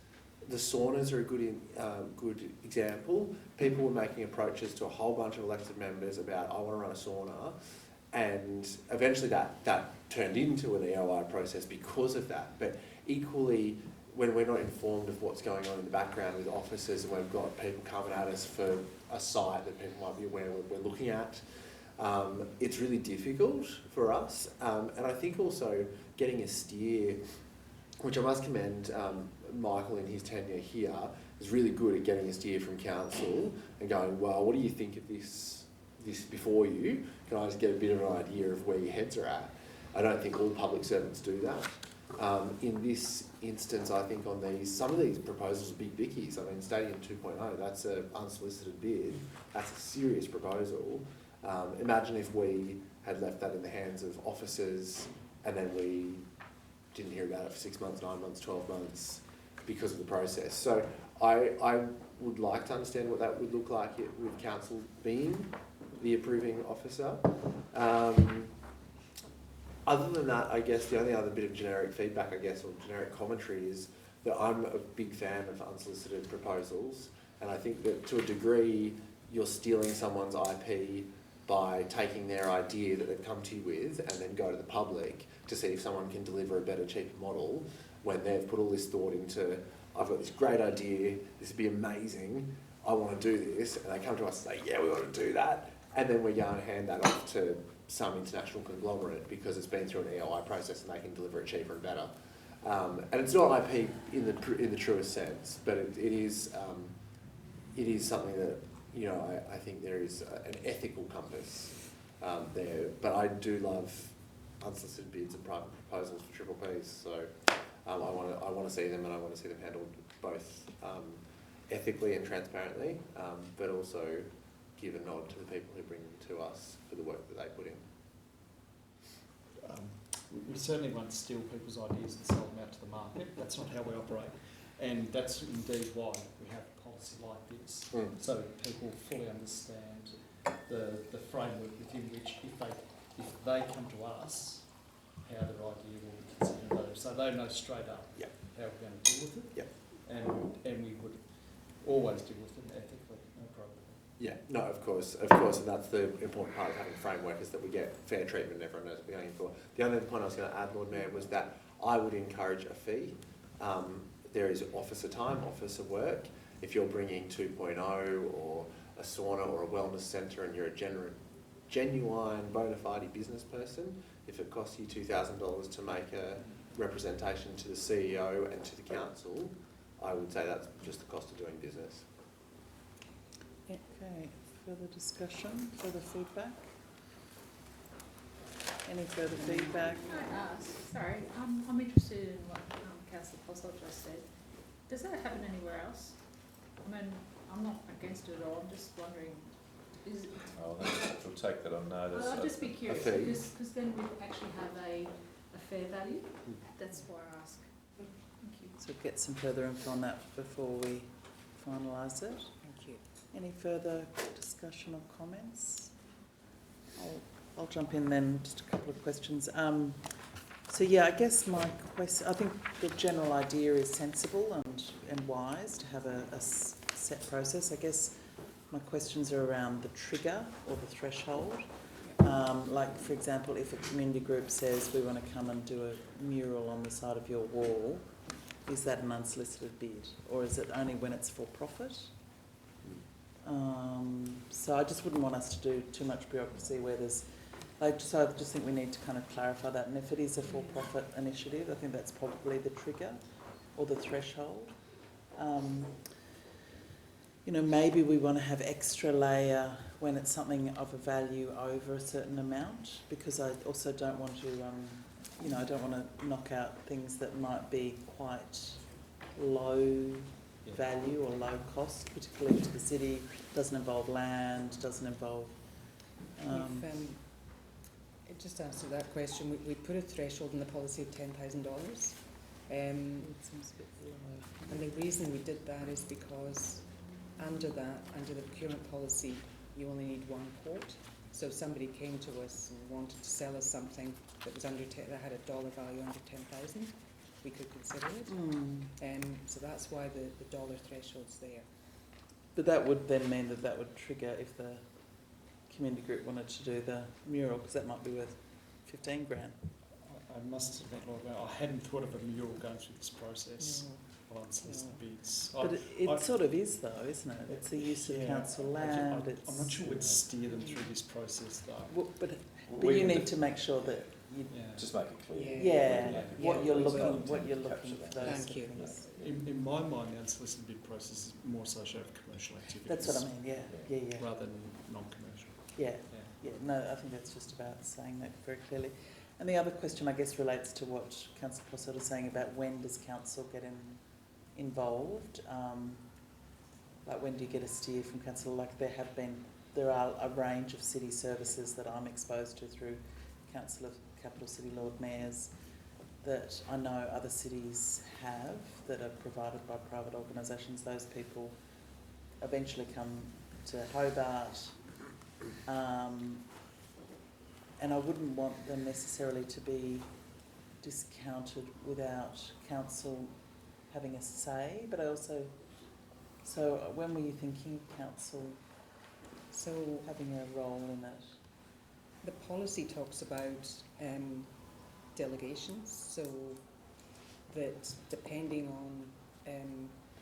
the saunas are a good example. People were making approaches to a whole bunch of elected members about, I want to run a sauna, and eventually that turned into an EOI process because of that. But equally, when we're not informed of what's going on in the background with officers, and we've got people coming at us for a site that people might be aware we're looking at, it's really difficult for us. And I think also getting a steer, which I must commend Michael in his tenure here, is really good at getting a steer from council and going, well, what do you think of this before you? Can I just get a bit of an idea of where your heads are at? I don't think all public servants do that. In this instance, I think on some of these proposals are big bickies. I mean, Stadium 2.0, that's an unsolicited bid. That's a serious proposal. Imagine if we had left that in the hands of officers and then we didn't hear about it for 6 months, 9 months, 12 months because of the process. So I would like to understand what that would look like with council being the approving officer. Other than that, I guess the only other bit of generic feedback, or generic commentary, is that I'm a big fan of unsolicited proposals, and I think that to a degree you're stealing someone's IP by taking their idea that they've come to you with and then go to the public to see if someone can deliver a better, cheaper model when they've put all this thought into, I've got this great idea, this would be amazing, I want to do this, and they come to us and say, yeah, we want to do that, and then we go and hand that off to some international conglomerate because it's been through an EOI process and they can deliver it cheaper and better. And it's not IP in the truest sense, but it is something that, you know, I think there is an ethical compass there. But I do love unsolicited bids and private proposals for triple Ps. So I want to see them, and I want to see them handled both ethically and transparently, but also give a nod to the people who bring them to us for the work that they put in. We certainly won't steal people's ideas and sell them out to the market. That's not how we operate. And that's indeed why we have a policy like this, so people fully understand the framework within which, if they come to us, how their idea will be considered by them. So they know straight up how we're going to deal with it. And we would always deal with them ethically and appropriately. Yeah, no, of course, and that's the important part of having a framework, is that we get fair treatment and everyone knows what we're going for. The only point I was going to add, Lord Mayor, was that I would encourage a fee. There is officer time, officer work. If you're bringing 2.0 or a sauna or a wellness centre and you're a genuine bona fide business person, if it costs you $2,000 to make a representation to the CEO and to the council, I would say that's just the cost of doing business. Okay, further discussion, further feedback? Any further feedback? Can I ask, sorry, I'm interested in what Councillor Posselt just said. Does that happen anywhere else? I mean, I'm not against it at all, I'm just wondering, is it... Oh, we'll take that on notice. Well, I'd just be curious, because then we actually have a fair value. That's why I ask. Thank you. So get some further info on that before we finalise it. Thank you. Any further discussion or comments? I'll jump in then, just a couple of questions. So yeah, I guess my question, I think the general idea is sensible and wise to have a set process. I guess my questions are around the trigger or the threshold. Like, for example, if a community group says we want to come and do a mural on the side of your wall, is that an unsolicited bid, or is it only when it's for profit? So I just wouldn't want us to do too much bureaucracy where there's, so I just think we need to kind of clarify that. And if it is a for-profit initiative, I think that's probably the trigger or the threshold. You know, maybe we want to have extra layer when it's something of a value over a certain amount, because I also don't want to, you know, I don't want to knock out things that might be quite low value or low cost, particularly to the city. Doesn't involve land, doesn't involve... Just to answer that question, we put a threshold in the policy of $10,000. It seems a bit low. And the reason we did that is because under the procurement policy, you only need one quote. So if somebody came to us and wanted to sell us something that was that had a dollar value under 10,000, we could consider it. So that's why the dollar threshold's there. But that would then mean that would trigger if the community group wanted to do the mural, because that might be worth 15 grand. I must admit, Lord Mayor, I hadn't thought of a mural going through this process of unsolicited bids. But it sort of is though, isn't it? It's the use of council land. I'm not sure we'd steer them through this process though. Well, but you need to make sure that you just make it clear. What you're looking for those. Thank you. In my mind, the unsolicited bid process is more associated with commercial activities. That's what I mean. Yeah. Rather than non-commercial. Yeah. No, I think that's just about saying that very clearly. And the other question, I guess, relates to what Councillor Posselt is saying about when does council get involved? Like when do you get a steer from council? Like there are a range of city services that I'm exposed to through Council of Capital City Lord Mayors that I know other cities have that are provided by private organisations. Those people eventually come to Hobart, and I wouldn't want them necessarily to be discounted without council having a say, but I also, so when were you thinking of council having a role in that? The policy talks about delegations, so that depending on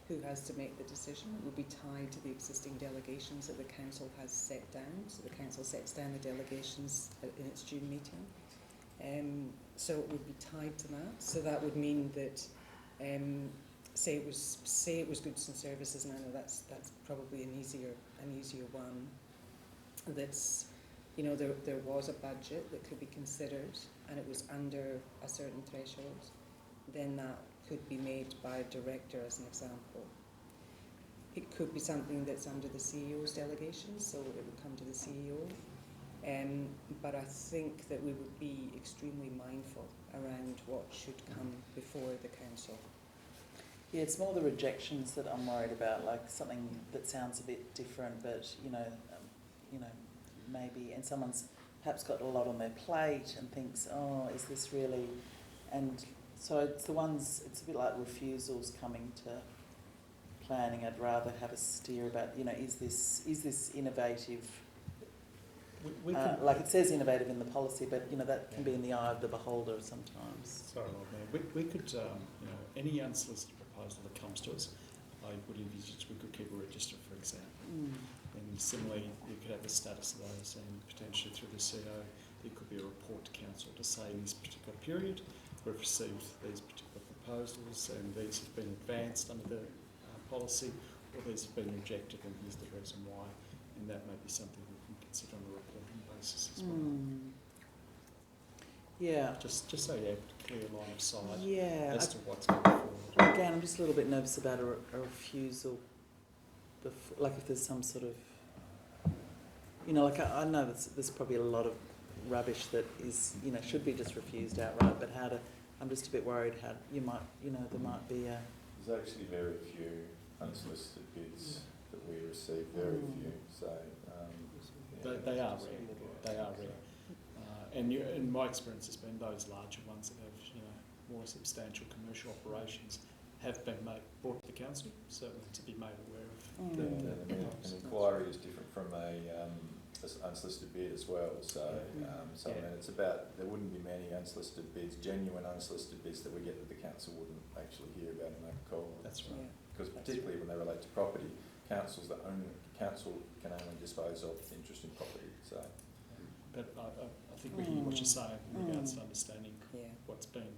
who has to make the decision, it will be tied to the existing delegations that the council has set down. So the council sets down the delegations in its June meeting. So it would be tied to that. So that would mean that, say it was goods and services, and I know that's probably an easier one. That's, you know, there was a budget that could be considered, and it was under a certain threshold. Then that could be made by a director, as an example. It could be something that's under the CEO's delegation, so it would come to the CEO. But I think that we would be extremely mindful around what should come before the council. Yeah, it's more the rejections that I'm worried about, like something that sounds a bit different, but maybe, and someone's perhaps got a lot on their plate and thinks, oh, is this really, and so it's the ones, it's a bit like refusals coming to planning. I'd rather have a steer about, is this innovative? Like it says innovative in the policy, but that can be in the eye of the beholder sometimes. Sorry, Lord Mayor. We could, any unsolicited proposal that comes to us, I would envisage we could keep a register, for example. And similarly, you could have the status of those, and potentially through the CEO, there could be a report to council to say in this particular period, we've received these particular proposals, and these have been advanced under the policy, or these have been rejected, and here's the reason why. And that may be something we can consider on a reporting basis as well. Yeah. Just so you have a clear line of sight as to what's going forward. Again, I'm just a little bit nervous about a refusal. Like if there's some sort of, like I know there's probably a lot of rubbish that is, should be just refused outright, but I'm just a bit worried how there might be a... There's actually very few unsolicited bids that we receive, very few, so... They are rare. They are rare. And in my experience has been those larger ones that have, more substantial commercial operations have been brought to the council, certainly to be made aware of. An inquiry is different from a unsolicited bid as well, so I mean it's about, there wouldn't be many unsolicited bids, genuine unsolicited bids that we get that the council wouldn't actually hear about and make a call. That's right. Because particularly when they relate to property, council can only dispose of interesting property, so. But I think we hear what you're saying in regards to understanding what's been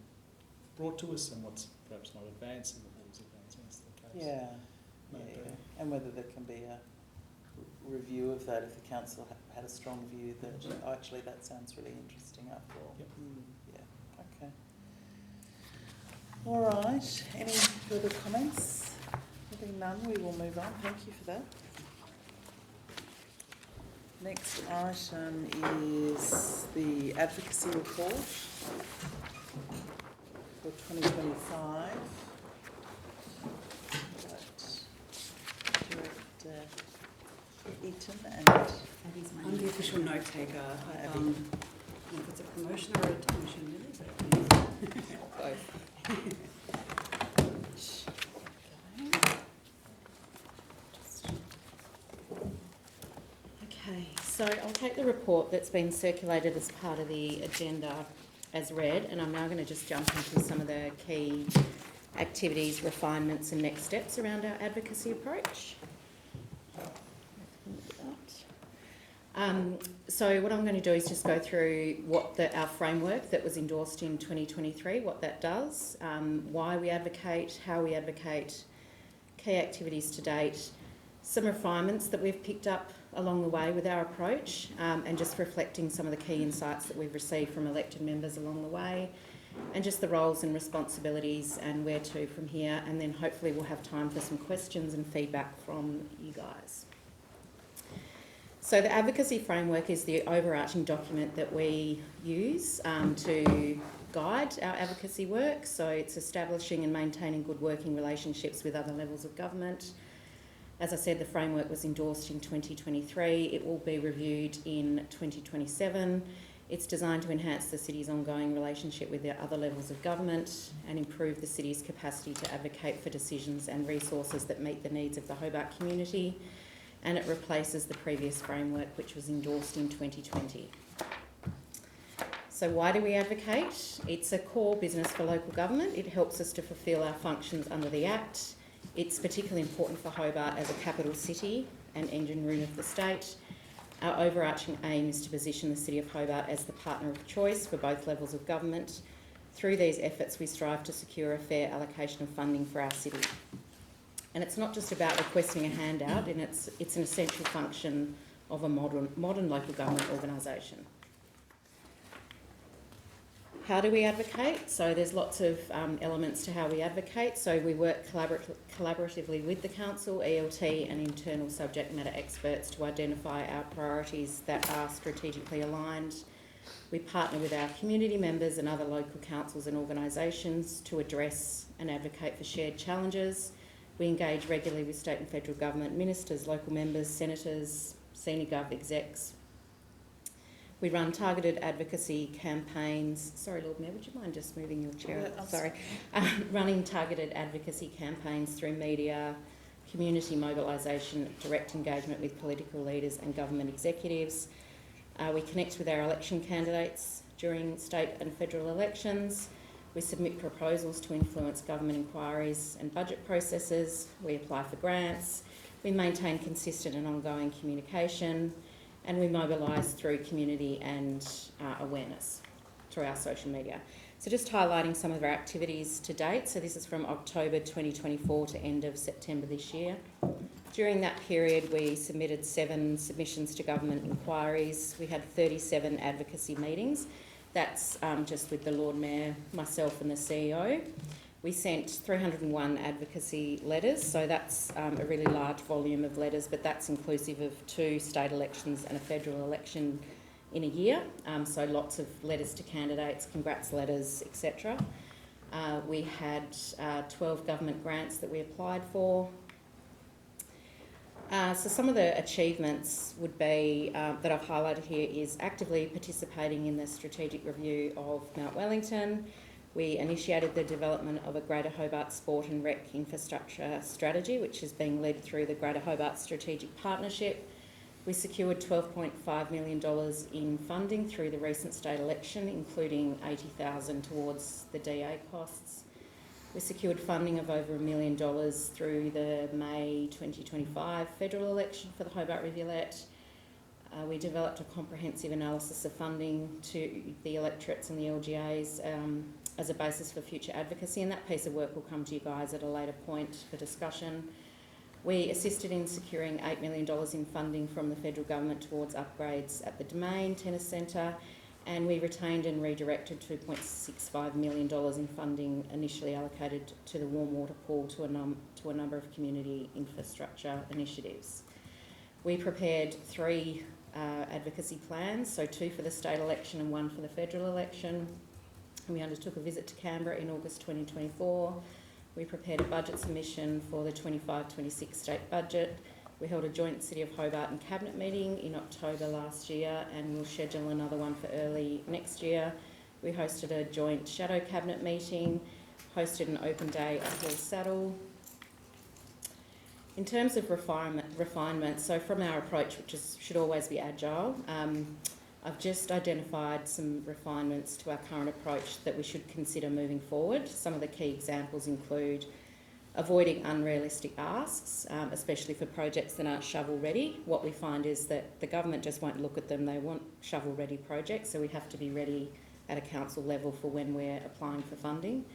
brought to us and what's perhaps not advanced and what was advanced, that's the case. Yeah. And whether there can be a review of that if the council had a strong view that, actually that sounds really interesting after all. Yep. Yeah, okay. All right, any further comments? Having none, we will move on. Thank you for that. Next item is the advocacy report for 2025. Director Eaton and I'm the official note taker. Hi, Abby. If it's a promotion or a demotion, really, Both. Okay, so I'll take the report that's been circulated as part of the agenda as read, and I'm now going to just jump into some of the key activities, refinements and next steps around our advocacy approach. So what I'm going to do is just go through what our framework that was endorsed in 2023, what that does, why we advocate, how we advocate, key activities to date, Some refinements that we've picked up along the way with our approach, and just reflecting some of the key insights that we've received from elected members along the way, and just the roles and responsibilities and where to from here, and then hopefully we'll have time for some questions and feedback from you guys. So the advocacy framework is the overarching document that we use to guide our advocacy work. So it's establishing and maintaining good working relationships with other levels of government. As I said, the framework was endorsed in 2023. It will be reviewed in 2027. It's designed to enhance the city's ongoing relationship with the other levels of government and improve the city's capacity to advocate for decisions and resources that meet the needs of the Hobart community. And it replaces the previous framework, which was endorsed in 2020. So why do we advocate? It's a core business for local government. It helps us to fulfil our functions under the Act. It's particularly important for Hobart as a capital city and engine room of the state. Our overarching aim is to position the City of Hobart as the partner of choice for both levels of government. Through these efforts, we strive to secure a fair allocation of funding for our city. And it's not just about requesting a handout, and it's an essential function of a modern local government organisation. How do we advocate? So there's lots of elements to how we advocate. So we work collaboratively with the council, ELT and internal subject matter experts to identify our priorities that are strategically aligned. We partner with our community members and other local councils and organisations to address and advocate for shared challenges. We engage regularly with state and federal government ministers, local members, senators, senior gov execs. We run targeted advocacy campaigns. Sorry, Lord Mayor, would you mind just moving your chair? Sorry. Running targeted advocacy campaigns through media, community mobilisation, direct engagement with political leaders and government executives. We connect with our election candidates during state and federal elections. We submit proposals to influence government inquiries and budget processes. We apply for grants. We maintain consistent and ongoing communication. And we mobilise through community and awareness through our social media. So just highlighting some of our activities to date. So this is from October 2024 to end of September this year. During that period, we submitted 7 submissions to government inquiries. We had 37 advocacy meetings. That's just with the Lord Mayor, myself and the CEO. We sent 301 advocacy letters, so that's a really large volume of letters, but that's inclusive of 2 state elections and a federal election in a year. So lots of letters to candidates, congrats letters, etc. We had 12 government grants that we applied for. So some of the achievements would be, that I've highlighted here, is actively participating in the strategic review of Mount Wellington. We initiated the development of a Greater Hobart Sport and Rec infrastructure strategy, which is being led through the Greater Hobart Strategic Partnership. We secured $12.5 million in funding through the recent state election, including $80,000 towards the DA costs. We secured funding of over $1 million through the May 2025 federal election for the Hobart Rivulet. We developed a comprehensive analysis of funding to the electorates and the LGAs as a basis for future advocacy, and that piece of work will come to you guys at a later point for discussion. We assisted in securing $8 million in funding from the federal government towards upgrades at the Domain Tennis Centre, and we retained and redirected $2.65 million in funding initially allocated to the warm water pool to a number of community infrastructure initiatives. We prepared 3 advocacy plans, so 2 for the state election and 1 for the federal election. We undertook a visit to Canberra in August 2024. We prepared a budget submission for the 25-26 state budget. We held a joint City of Hobart and Cabinet meeting in October last year, and we'll schedule another one for early next year. We hosted a joint Shadow Cabinet meeting, hosted an open day at Hall Saddle. In terms of refinement, so from our approach, which should always be agile, I've just identified some refinements to our current approach that we should consider moving forward. Some of the key examples include avoiding unrealistic asks, especially for projects that aren't shovel-ready. What we find is that the government just won't look at them. They want shovel-ready projects, so we have to be ready at a council level for when we're applying for funding.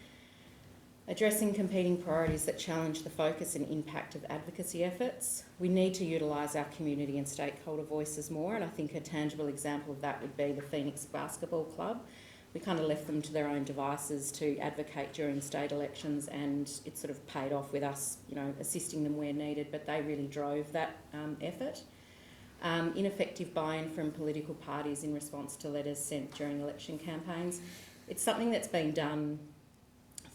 Addressing competing priorities that challenge the focus and impact of advocacy efforts. We need to utilise our community and stakeholder voices more, and I think a tangible example of that would be the Phoenix Basketball Club. We kind of left them to their own devices to advocate during state elections, and it sort of paid off with us, assisting them where needed, but they really drove that effort. Ineffective buy-in from political parties in response to letters sent during election campaigns. It's something that's been done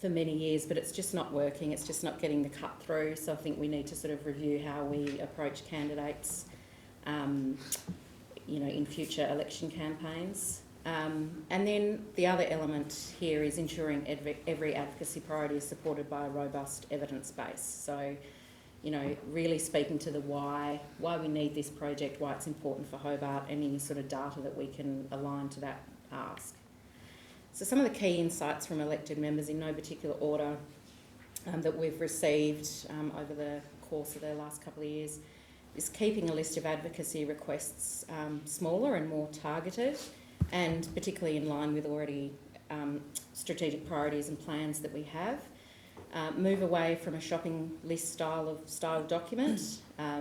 for many years, but it's just not working. It's just not getting the cut through. So I think we need to sort of review how we approach candidates, in future election campaigns. And then the other element here is ensuring every advocacy priority is supported by a robust evidence base. So, really speaking to the why we need this project, why it's important for Hobart, and any sort of data that we can align to that ask. So some of the key insights from elected members in no particular order that we've received over the course of the last couple of years is keeping a list of advocacy requests smaller and more targeted, and particularly in line with already strategic priorities and plans that we have. Move away from a shopping list style document.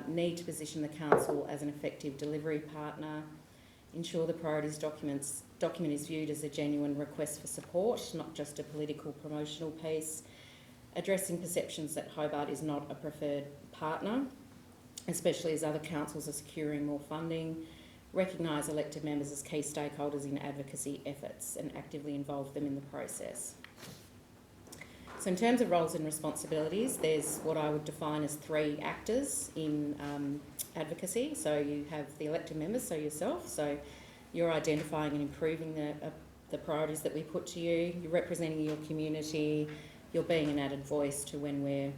Need to position the council as an effective delivery partner. Ensure the priorities document is viewed as a genuine request for support, not just a political promotional piece. Addressing perceptions that Hobart is not a preferred partner, especially as other councils are securing more funding. Recognise elected members as key stakeholders in advocacy efforts and actively involve them in the process. So in terms of roles and responsibilities, there's what I would define as 3 actors in advocacy. So you have the elected members, so yourself. So you're identifying and improving the priorities that we put to you. You're representing your community. You're being an added voice to when we're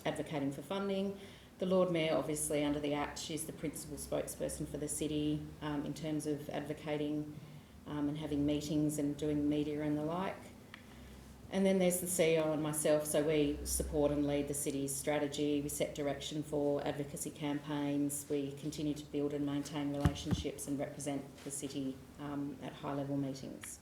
advocating for funding. The Lord Mayor, obviously, under the Act, she's the principal spokesperson for the city in terms of advocating and having meetings and doing media and the like. And then there's the CEO and myself, so we support and lead the city's strategy. We set direction for advocacy campaigns. We continue to build and maintain relationships and represent the city at high-level meetings.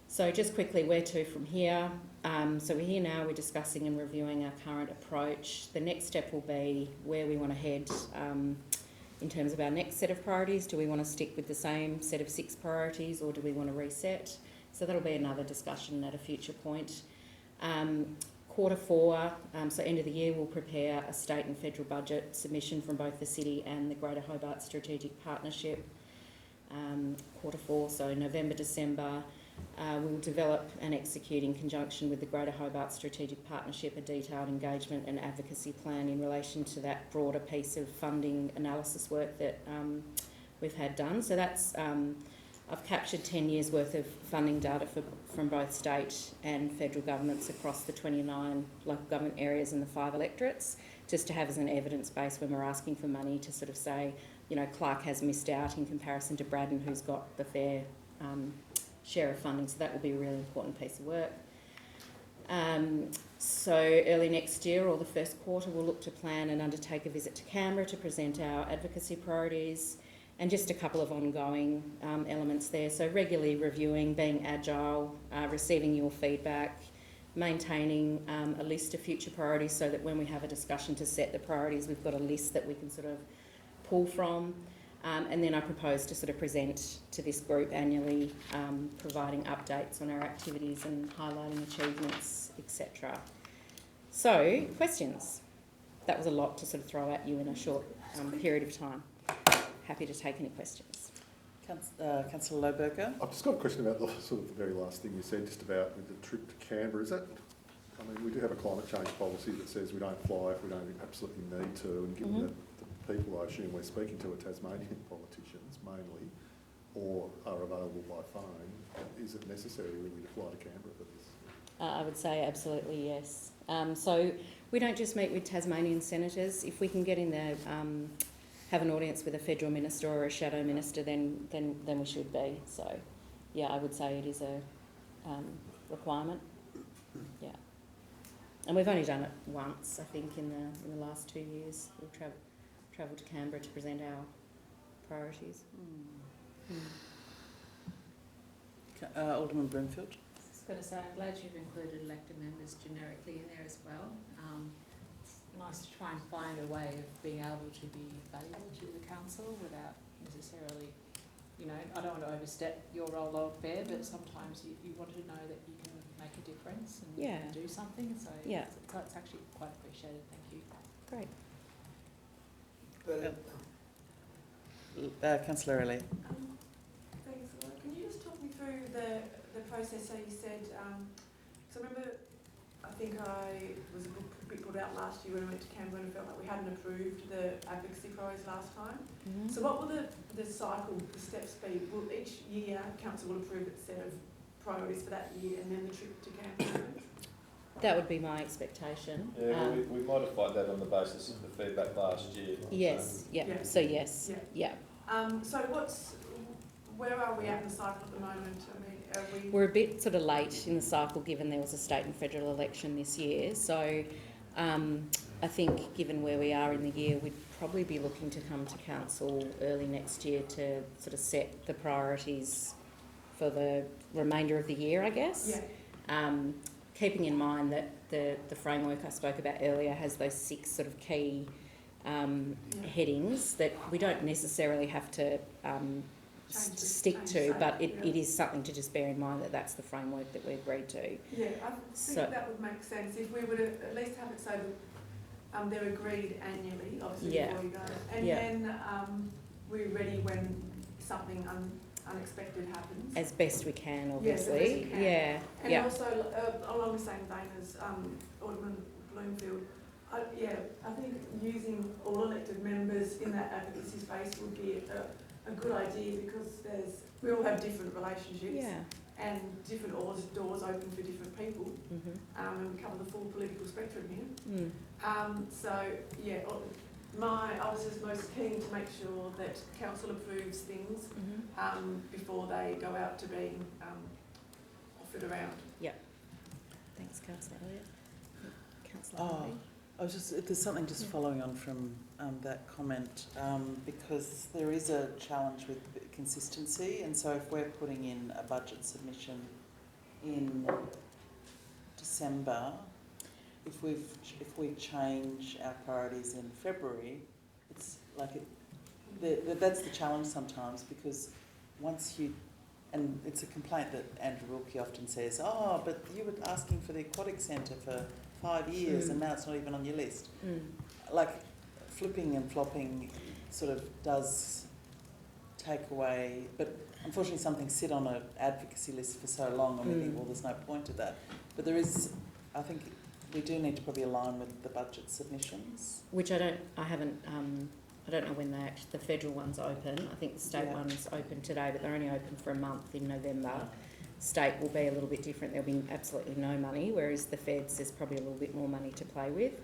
So just quickly, where to from here? So we're here now, we're discussing and reviewing our current approach. The next step will be where we want to head in terms of our next set of priorities. Do we want to stick with the same set of 6 priorities, or do we want to reset? So that'll be another discussion at a future point. Q4, so end of the year, we'll prepare a state and federal budget submission from both the city and the Greater Hobart Strategic Partnership. Q4, so November, December, we'll develop and execute in conjunction with the Greater Hobart Strategic Partnership a detailed engagement and advocacy plan in relation to that broader piece of funding analysis work that we've had done. So that's I've captured 10 years' worth of funding data from both state and federal governments across the 29 local government areas and the 5 electorates, just to have as an evidence base when we're asking for money to sort of say, Clark has missed out in comparison to Braddon, who's got the fair share of funding. So that will be a really important piece of work. So early next year or the first quarter, we'll look to plan and undertake a visit to Canberra to present our advocacy priorities. And just a couple of ongoing elements there. So regularly reviewing, being agile, receiving your feedback, maintaining a list of future priorities so that when we have a discussion to set the priorities, we've got a list that we can sort of pull from. And then I propose to sort of present to this group annually, providing updates on our activities and highlighting achievements, etc. So, questions? That was a lot to sort of throw at you in a short period of time. Happy to take any questions. Councillor Lohberger. I've just got a question about the sort of the very last thing you said, just about with the trip to Canberra. Is that, we do have a climate change policy that says we don't fly if we don't absolutely need to, and given that the people I assume we're speaking to are Tasmanian politicians mainly, or are available by phone, is it necessary really to fly to Canberra for this? I would say absolutely yes. So we don't just meet with Tasmanian senators. If we can get in there, have an audience with a federal minister or a shadow minister, then we should be. So, yeah, I would say it is a requirement. Yeah, and we've only done it once, I think, in the last 2 years. We'll travel to Canberra to present our priorities. Alderman Broomfield. going to say, I'm glad you've included elected members generically in there as well. It's nice to try and find a way of being able to be valuable to the council without necessarily, you know, I don't want to overstep your role there, but sometimes you want to know that you can make a difference and, Yeah. and do something. So Yeah. it's actually quite appreciated. Thank you. Great. Councillor Elliott. Thanks. Can you just talk me through the process? So you said, so I remember, I think I was a bit put out last year when I went to Canberra and felt like we hadn't approved the advocacy priorities last time. Mm-hmm. So what will the cycle, the steps be? Will each year council will approve its set of priorities for that year and then the trip to Canberra? That would be my expectation. Yeah, we modified that on the basis of the feedback last year. Yes, yeah. So yes, yeah. So where are we at in the cycle at the moment? I mean, are we... We're a bit sort of late in the cycle given there was a state and federal election this year. So I think given where we are in the year, we'd probably be looking to come to council early next year to sort of set the priorities for the remainder of the year, I guess. Yeah. Keeping in mind that the framework I spoke about earlier has those 6 sort of key headings that we don't necessarily have to stick to, but it is something to just bear in mind that that's the framework that we agreed to. Yeah, I think that would make sense if we were to at least have it so that they're agreed annually, obviously, before you go. And then we're ready when something unexpected happens. As best we can, obviously. Yes, as best we can. Yeah. And also, along the same vein as Alderman Bloomfield, I think using all elected members in that advocacy space would be a good idea because we all have different relationships and different doors open for different people, and we cover the full political spectrum here. I was just most keen to make sure that council approves things before they go out to being offered around. Yeah. Thanks, Councillor Elliott. Councillor Harvey. There's something just following on from that comment, because there is a challenge with consistency, and so if we're putting in a budget submission in December, if we change our priorities in February, it's like that's the challenge sometimes, because once you, and it's a complaint that Andrew Wilkie often says, oh, but you were asking for the aquatic centre for 5 years and now it's not even on your list. Like flipping and flopping sort of does take away, but unfortunately some things sit on an advocacy list for so long and we think, well, there's no point to that. But there is, I think we do need to probably align with the budget submissions. Which I don't know when the federal one's open. I think the state one's open today, but they're only open for a month in November. State will be a little bit different. There'll be absolutely no money, whereas the feds, there's probably a little bit more money to play with.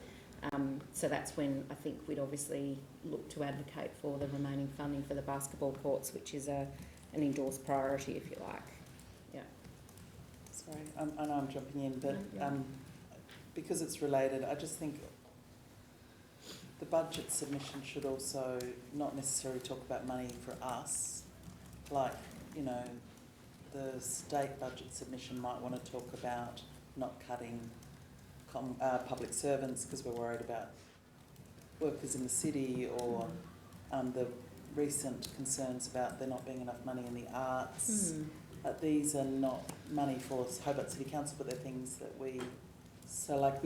So that's when I think we'd obviously look to advocate for the remaining funding for the basketball courts, which is an endorsed priority, if you like. Yeah. Sorry, I know I'm jumping in, but because it's related, I just think the budget submission should also not necessarily talk about money for us. Like, you know, the state budget submission might want to talk about not cutting public servants because we're worried about workers in the city, or the recent concerns about there not being enough money in the arts. These are not money for Hobart City Council, but they're things that we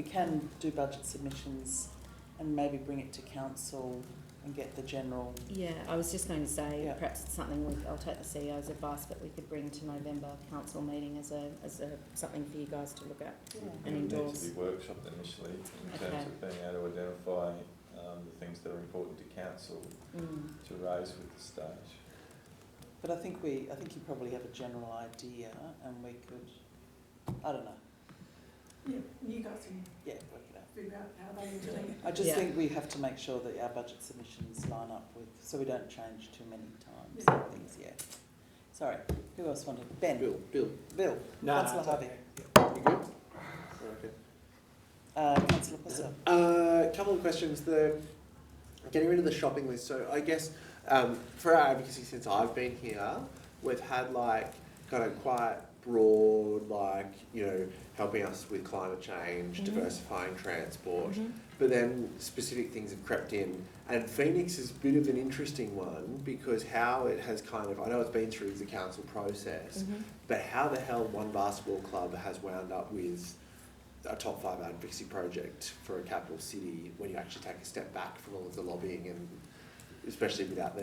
can do budget submissions and maybe bring it to council and get the general... Yeah, I was just going to say perhaps it's something I'll take the CEO's advice, but we could bring to November council meeting as something for you guys to look at and endorse. It needs to be workshopped initially in terms of being able to identify the things that are important to council to raise with the stage. But I think you probably have a general idea, and we could, I don't know. Yeah, you guys can work it out. Figure out how they usually... I just think we have to make sure that our budget submissions line up with, so we don't change too many times and things. Sorry, who else wanted? Ben. Bill. Councillor Harvey. You good? Okay. Councillor Potter. A couple of questions. Getting rid of the shopping list. So I guess for our advocacy since I've been here, we've had quite broad, like, you know, helping us with climate change, diversifying transport, but then specific things have crept in. And Phoenix is a bit of an interesting one because how it has kind of, I know it's been through the council process, but how the hell one basketball club has wound up with a top 5 advocacy project for a capital city when you actually take a step back from all of the lobbying and especially without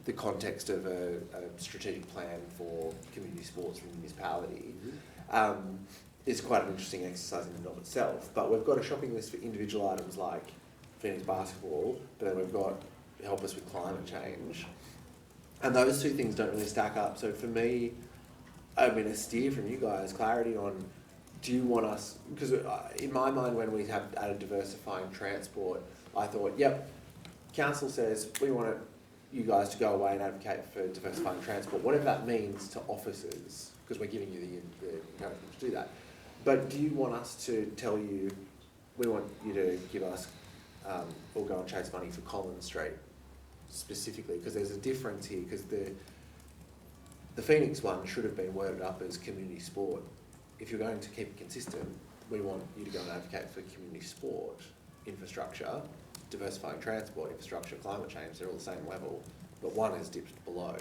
the context of a strategic plan for community sports from the municipality, is quite an interesting exercise in and of itself. But we've got a shopping list for individual items like Phoenix basketball, but then we've got help us with climate change. And those two things don't really stack up. So for me, I mean, a steer from you guys, clarity on, do you want us, because in my mind when we have added diversifying transport, I thought, yep, council says we want you guys to go away and advocate for diversifying transport, whatever that means to officers, because we're giving you the encouragement to do that. But do you want us to tell you, we want you to give us, or go and chase money for Collins Street specifically, because there's a difference here, because the Phoenix one should have been worded up as community sport. If you're going to keep it consistent, we want you to go and advocate for community sport, infrastructure, diversifying transport, infrastructure, climate change, they're all the same level, but one is dipped below.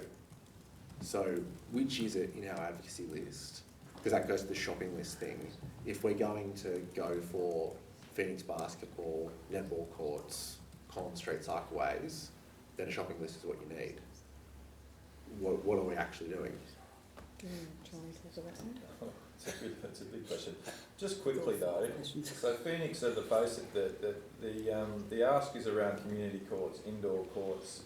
So which is it in our advocacy list? Because that goes to the shopping list thing. If we're going to go for Phoenix basketball, netball courts, Collins Street cycleways, then a shopping list is what you need. What are we actually doing? That's a big question. Just quickly though, so Phoenix are the basic, the ask is around community courts, indoor courts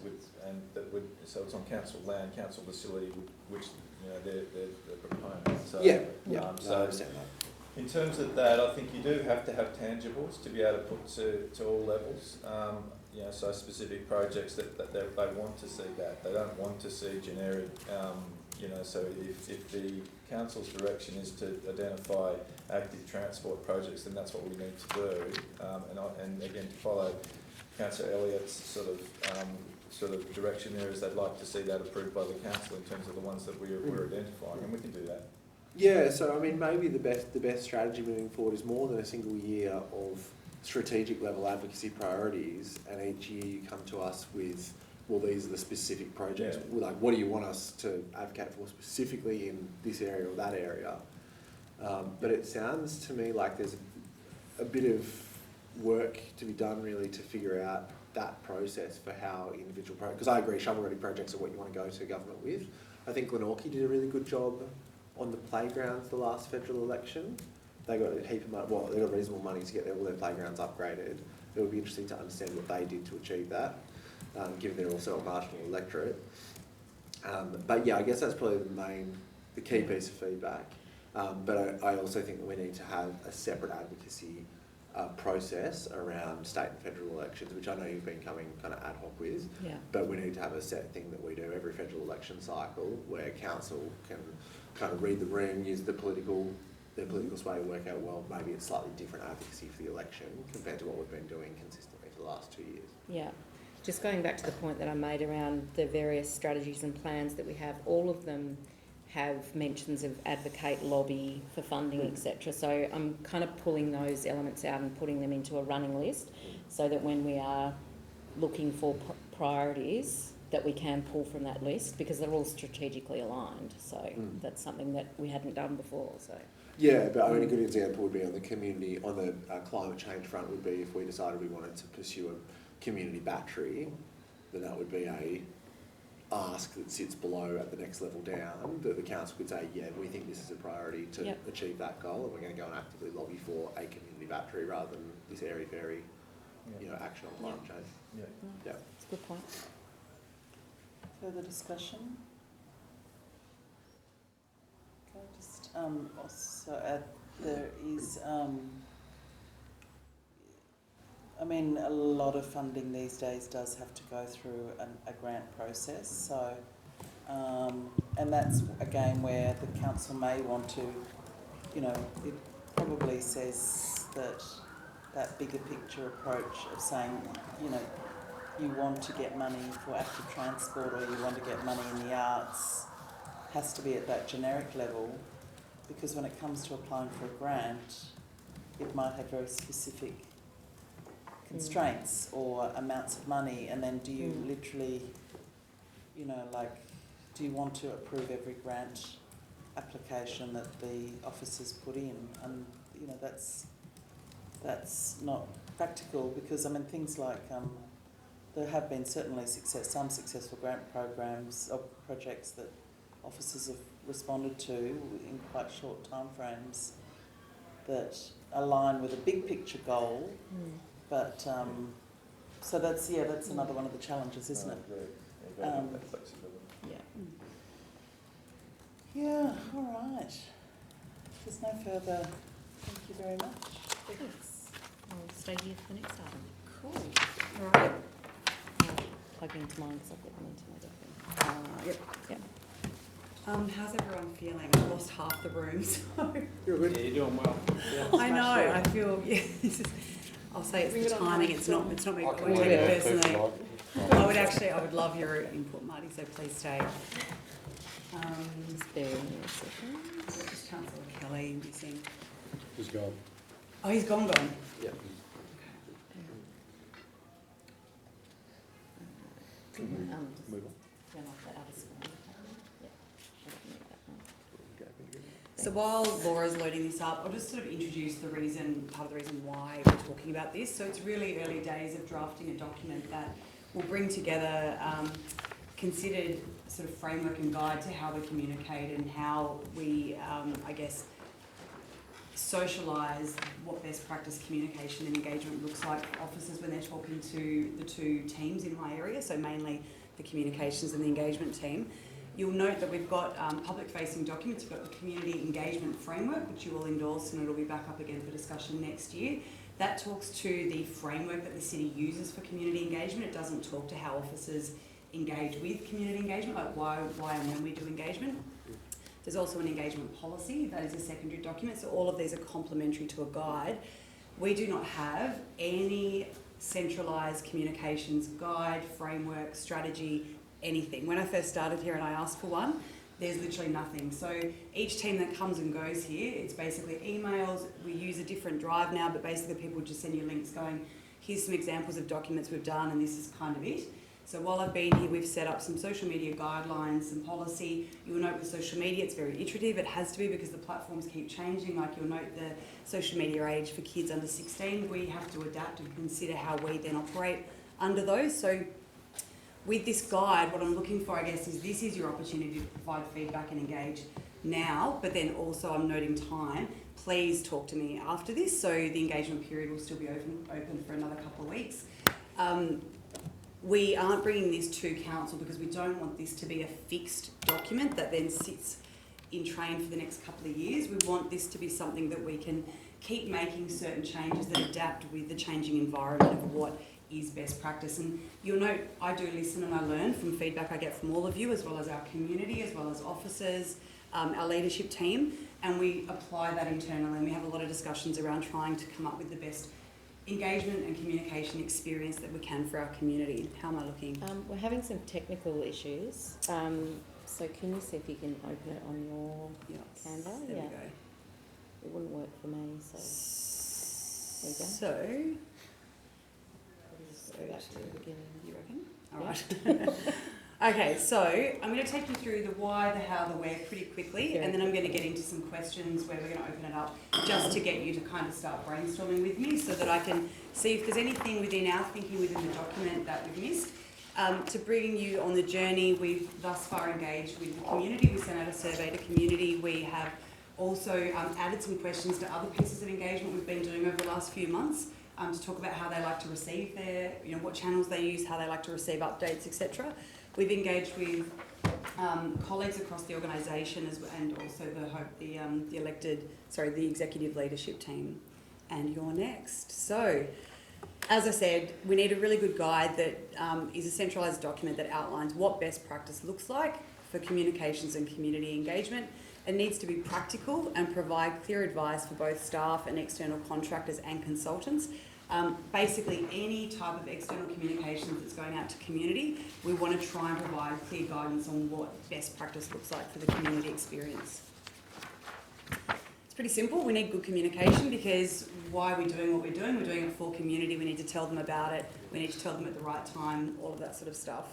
so it's on council land, council facility, which, you know, they're proponent. So, so I understand that. in terms of that, I think you do have to have tangibles to be able to put to all levels. You know, so specific projects that they want to see that. They don't want to see generic, you know, so if the council's direction is to identify active transport projects, then that's what we need to do. And again, to follow Councillor Elliott's sort of direction there, is they'd like to see that approved by the council in terms of the ones that we're identifying, and we can do that. Yeah, so I mean, maybe the best strategy moving forward is more than a single year of strategic level advocacy priorities, and each year you come to us with, well, these are the specific projects. Yeah. Like, what do you want us to advocate for specifically in this area or that area? But it sounds to me like there's a bit of work to be done really to figure out that process for how individual projects, because I agree shovel-ready projects are what you want to go to government with. I think Glenorchy did a really good job on the playgrounds the last federal election. They got a heap of money, well, they got reasonable money to get all their playgrounds upgraded. It would be interesting to understand what they did to achieve that, given they're also a marginal electorate. But yeah, I guess that's probably the key piece of feedback. But I also think that we need to have a separate advocacy process around state and federal elections, which I know you've been coming kind of ad hoc with. Yeah. But we need to have a set thing that we do every federal election cycle where council can kind of read the room, use their political sway to work out, well, maybe it's slightly different advocacy for the election compared to what we've been doing consistently for the last 2 years. Yeah. Just going back to the point that I made around the various strategies and plans that we have, all of them have mentions of advocate, lobby for funding, etc. So I'm kind of pulling those elements out and putting them into a running list so that when we are looking for priorities that we can pull from that list, because they're all strategically aligned. So that's something that we hadn't done before. So yeah, but I mean, a good example would be on the climate change front would be if we decided we wanted to pursue a community battery, then that would be a ask that sits below at the next level down, that the council could say, yeah, we think this is a priority to achieve that goal, and we're going to go and actively lobby for a community battery rather than this airy-fairy, action on climate change. Yeah. That's a good point. Further discussion? Okay, just also add, there is, I mean, a lot of funding these days does have to go through a grant process, so, and that's again where the council may want to, it probably says that bigger picture approach of saying, you want to get money for active transport or you want to get money in the arts has to be at that generic level. because when it comes to applying for a grant, it might have very specific constraints or amounts of money, and then do you literally, you know, like, do you want to approve every grant application that the officers put in? And, you know, that's not practical, because, I mean, things like, there have been certainly some successful grant programs or projects that officers have responded to in quite short timeframes that align with a big picture goal. But so that's another one of the challenges, isn't it? Yeah. Yeah. All right. If there's no further, thank you very much. Thanks. I'll stay here for the next item. Cool. All right. I'll plug into mine because I've got them into my document. Yep. How's everyone feeling? I've lost half the room, so. You're good. Yeah, you're doing well. Yeah. I know. I feel. Yeah. I'll say it's the timing. It's not me. I won't take it personally. I would love your input, Marty. So please stay. Just bear with me a second. Just Chancellor Kelly missing. He's gone. Oh, he's gone. Yeah. Just Move on. turn off that other screen. Yep. I don't need that one. So while Laura's loading this up, I'll just sort of introduce part of the reason why we're talking about this. So it's really early days of drafting a document that will bring together considered sort of framework and guide to how we communicate and how we, socialise what best practice communication and engagement looks like for officers when they're talking to the two teams in my area, so mainly the communications and the engagement team. You'll note that we've got public-facing documents. We've got the community engagement framework, which you will endorse, and it'll be back up again for discussion next year. That talks to the framework that the city uses for community engagement. It doesn't talk to how officers engage with community engagement, like why and when we do engagement. There's also an engagement policy, that is a secondary document, so all of these are complementary to a guide. We do not have any centralised communications guide, framework, strategy, anything. When I first started here and I asked for one, there's literally nothing. So each team that comes and goes here, it's basically emails. We use a different drive now, but basically people just send you links going, here's some examples of documents we've done and this is kind of it. So while I've been here, we've set up some social media guidelines, some policy. You'll note with social media, it's very iterative. It has to be because the platforms keep changing. Like you'll note the social media age for kids under 16, we have to adapt and consider how we then operate under those. So with this guide, what I'm looking for, I guess, is this is your opportunity to provide feedback and engage now, but then also I'm noting time. Please talk to me after this. So the engagement period will still be open for another couple of weeks. We aren't bringing this to council because we don't want this to be a fixed document that then sits in train for the next couple of years. We want this to be something that we can keep making certain changes that adapt with the changing environment of what is best practice. And you'll note I do listen and I learn from feedback I get from all of you, as well as our community, as well as officers, our leadership team, and we apply that internally, and we have a lot of discussions around trying to come up with the best engagement and communication experience that we can for our community. How am I looking? We're having some technical issues. So can you see if you can open it on your Canva? There we go. It wouldn't work for me, so there you go. So, Go back to the beginning. you reckon? All right. Okay, so I'm going to take you through the why, the how, the where pretty quickly, and then I'm going to get into some questions where we're going to open it up just to get you to kind of start brainstorming with me so that I can see if there's anything within our thinking within the document that we've missed. To bring you on the journey, we've thus far engaged with the community. We sent out a survey to community. We have also added some questions to other pieces of engagement we've been doing over the last few months to talk about how they like to receive their, what channels they use, how they like to receive updates, etc. We've engaged with colleagues across the organisation and also the executive leadership team. And you're next. So, as I said, we need a really good guide that is a centralised document that outlines what best practice looks like for communications and community engagement. It needs to be practical and provide clear advice for both staff and external contractors and consultants. Basically, any type of external communications that's going out to community, we want to try and provide clear guidance on what best practice looks like for the community experience. pretty simple. We need good communication, because why are we doing what we're doing? We're doing it for community. We need to tell them about it. We need to tell them at the right time, all of that sort of stuff.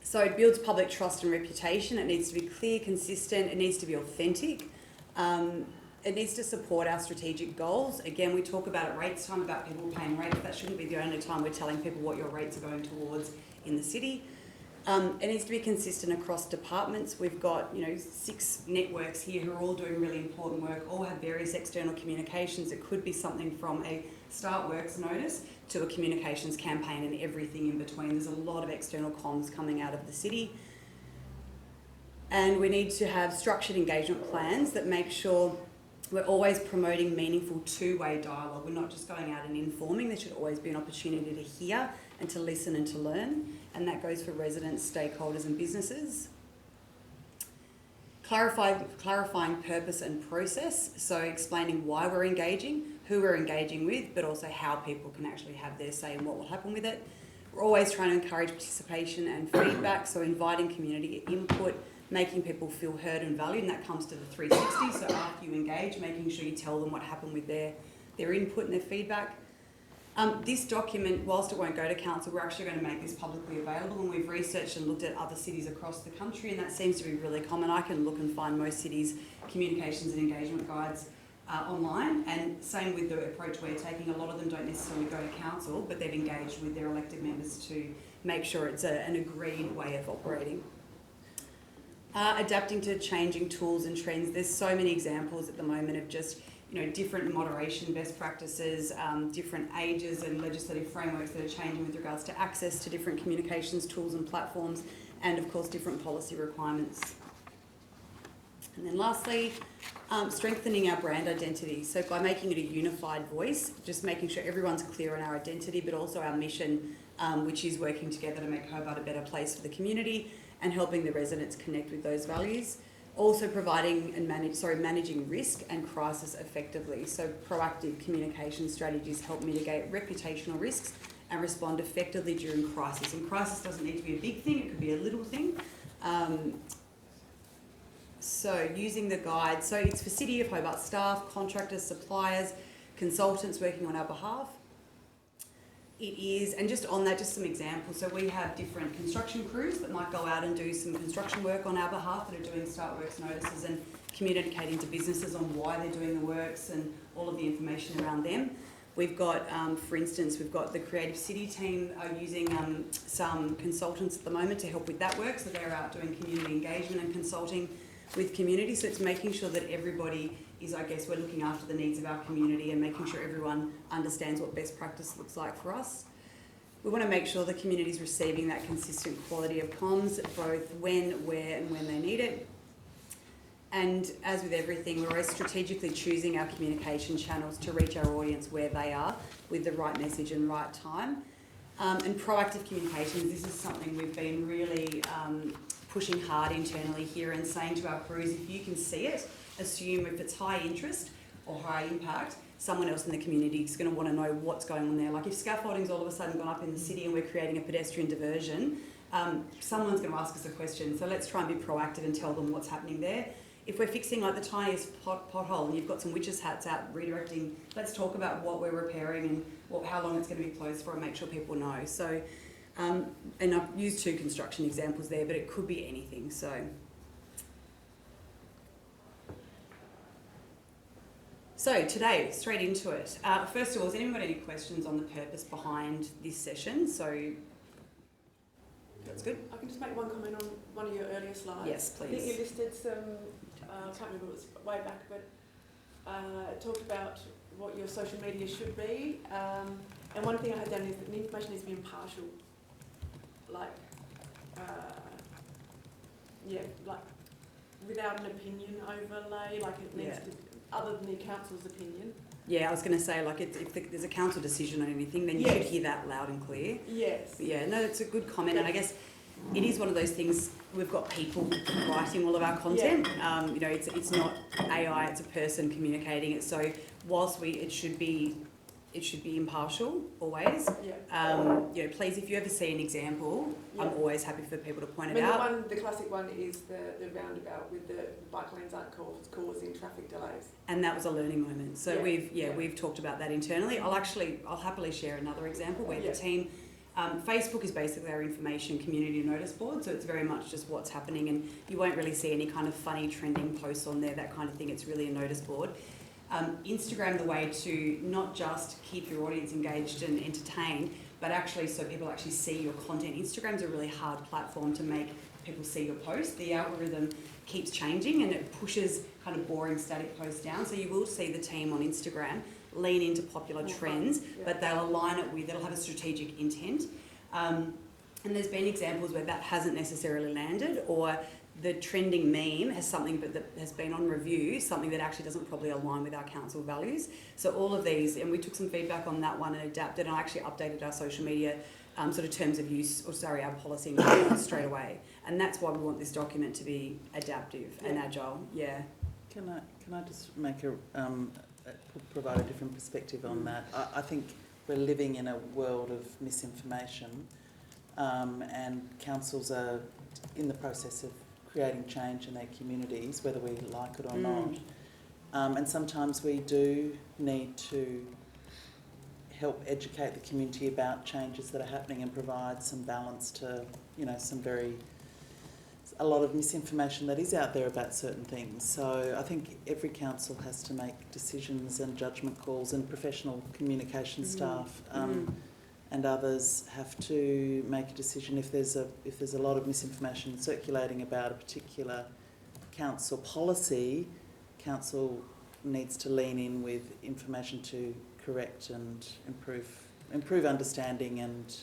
So it builds public trust and reputation. It needs to be clear, consistent. It needs to be authentic. It needs to support our strategic goals. Again, we talk about at rates time, about people paying rates. That shouldn't be the only time we're telling people what your rates are going towards in the city. It needs to be consistent across departments. We've got, 6 networks here who are all doing really important work, all have various external communications. It could be something from a start works notice to a communications campaign and everything in between. There's a lot of external comms coming out of the city. And we need to have structured engagement plans that make sure we're always promoting meaningful two-way dialogue. We're not just going out and informing. There should always be an opportunity to hear and to listen and to learn. And that goes for residents, stakeholders and businesses. Clarifying purpose and process. So explaining why we're engaging, who we're engaging with, but also how people can actually have their say in what will happen with it. We're always trying to encourage participation and feedback. So inviting community input, making people feel heard and valued, and that comes to the 360. So after you engage, making sure you tell them what happened with their input and their feedback. This document, whilst it won't go to council, we're actually going to make this publicly available, and we've researched and looked at other cities across the country, and that seems to be really common. I can look and find most cities' communications and engagement guides online, and same with the approach we're taking. A lot of them don't necessarily go to council, but they've engaged with their elected members to make sure it's an agreed way of operating. Adapting to changing tools and trends. There's so many examples at the moment of just different moderation best practices, different ages and legislative frameworks that are changing with regards to access to different communications tools and platforms, and of course different policy requirements. And then lastly, strengthening our brand identity. So by making it a unified voice, just making sure everyone's clear on our identity, but also our mission, which is working together to make Hobart a better place for the community and helping the residents connect with those values. Also providing and managing risk and crisis effectively. So proactive communication strategies help mitigate reputational risks and respond effectively during crisis. And crisis doesn't need to be a big thing, it could be a little thing. So using the guide, so it's for City of Hobart staff, contractors, suppliers, consultants working on our behalf. It is, and just on that, just some examples. So we have different construction crews that might go out and do some construction work on our behalf, that are doing start works notices and communicating to businesses on why they're doing the works and all of the information around them. We've got, for instance, we've got the Creative City team are using some consultants at the moment to help with that work. So they're out doing community engagement and consulting with community. So it's making sure that everybody is, we're looking after the needs of our community and making sure everyone understands what best practice looks like for us. We want to make sure the community is receiving that consistent quality of comms, both when, where and when they need it. And as with everything, we're always strategically choosing our communication channels to reach our audience where they are with the right message and right time. And proactive communications, this is something we've been really pushing hard internally here and saying to our crews, if you can see it, assume if it's high interest or high impact, someone else in the community is going to want to know what's going on there. Like if scaffolding's all of a sudden gone up in the city and we're creating a pedestrian diversion, someone's going to ask us a question. So let's try and be proactive and tell them what's happening there. If we're fixing like the tiniest pothole and you've got some witches' hats out redirecting, let's talk about what we're repairing and how long it's going to be closed for and make sure people know. So, and I've used 2 construction examples there, but it could be anything. So today, straight into it. First of all, has anyone got any questions on the purpose behind this session? So that's good. I can just make one comment on one of your earlier slides. Yes, please. I think you listed some, I can't remember, it was way back, but talked about what your social media should be. And one thing I had done is that the information needs to be impartial. Like, without an opinion overlay, like it needs to, other than the council's opinion. Yeah, I was going to say, like, if there's a council decision on anything, then you should hear that loud and clear. Yes. But yeah, no, it's a good comment, and I guess it is one of those things. We've got people writing all of our content. It's not AI; it's a person communicating it. So whilst it should be it should be impartial always. Yeah. You know, please, if you ever see an example, I'm always happy for people to point I it mean, out. the classic one is the roundabout with the bike lanes aren't causing traffic delays. And that was a learning moment. So Yeah. we've talked about that internally. I'll happily share another example where the team, Facebook is basically our information community notice board, so it's very much just what's happening, and you won't really see any kind of funny trending posts on there, that kind of thing. It's really a notice board. Instagram, the way to not just keep your audience engaged and entertained, but actually so people actually see your content. Instagram's a really hard platform to make people see your posts. The algorithm keeps changing and it pushes kind of boring static posts down. So you will see the team on Instagram lean into popular trends, but they'll align it with, they'll have a strategic intent. And there's been examples where that hasn't necessarily landed, or the trending meme has something that has been on review, something that actually doesn't probably align with our council values. So all of these, and we took some feedback on that one and adapted, and I actually updated our social media sort of terms of use, our policy straight away. And that's why we want this document to be adaptive and agile. Yeah. Can I just make provide a different perspective on that? I think we're living in a world of misinformation, and councils are in the process of creating change in their communities, whether we like it or not. And sometimes we do need to help educate the community about changes that are happening and provide some balance to, a lot of misinformation that is out there about certain things. So I think every council has to make decisions and judgment calls, and professional communication staff and others have to make a decision if there's a lot of misinformation circulating about a particular council policy. Council needs to lean in with information to correct and improve understanding and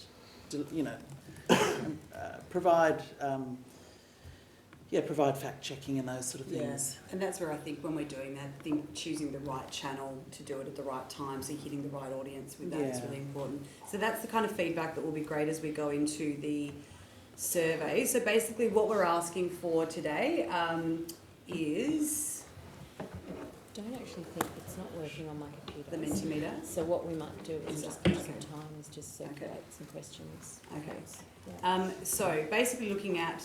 provide fact checking and those sort of things. And that's where I think when we're doing that, choosing the right channel to do it at the right time, so hitting the right audience with that is really important. So that's the kind of feedback that will be great as we go into the survey. So basically what we're asking for today is... I don't actually think it's not working on my computer. The Mentimeter? So what we might do is just give some time, is just circulate some questions. Okay. Yeah. So basically looking at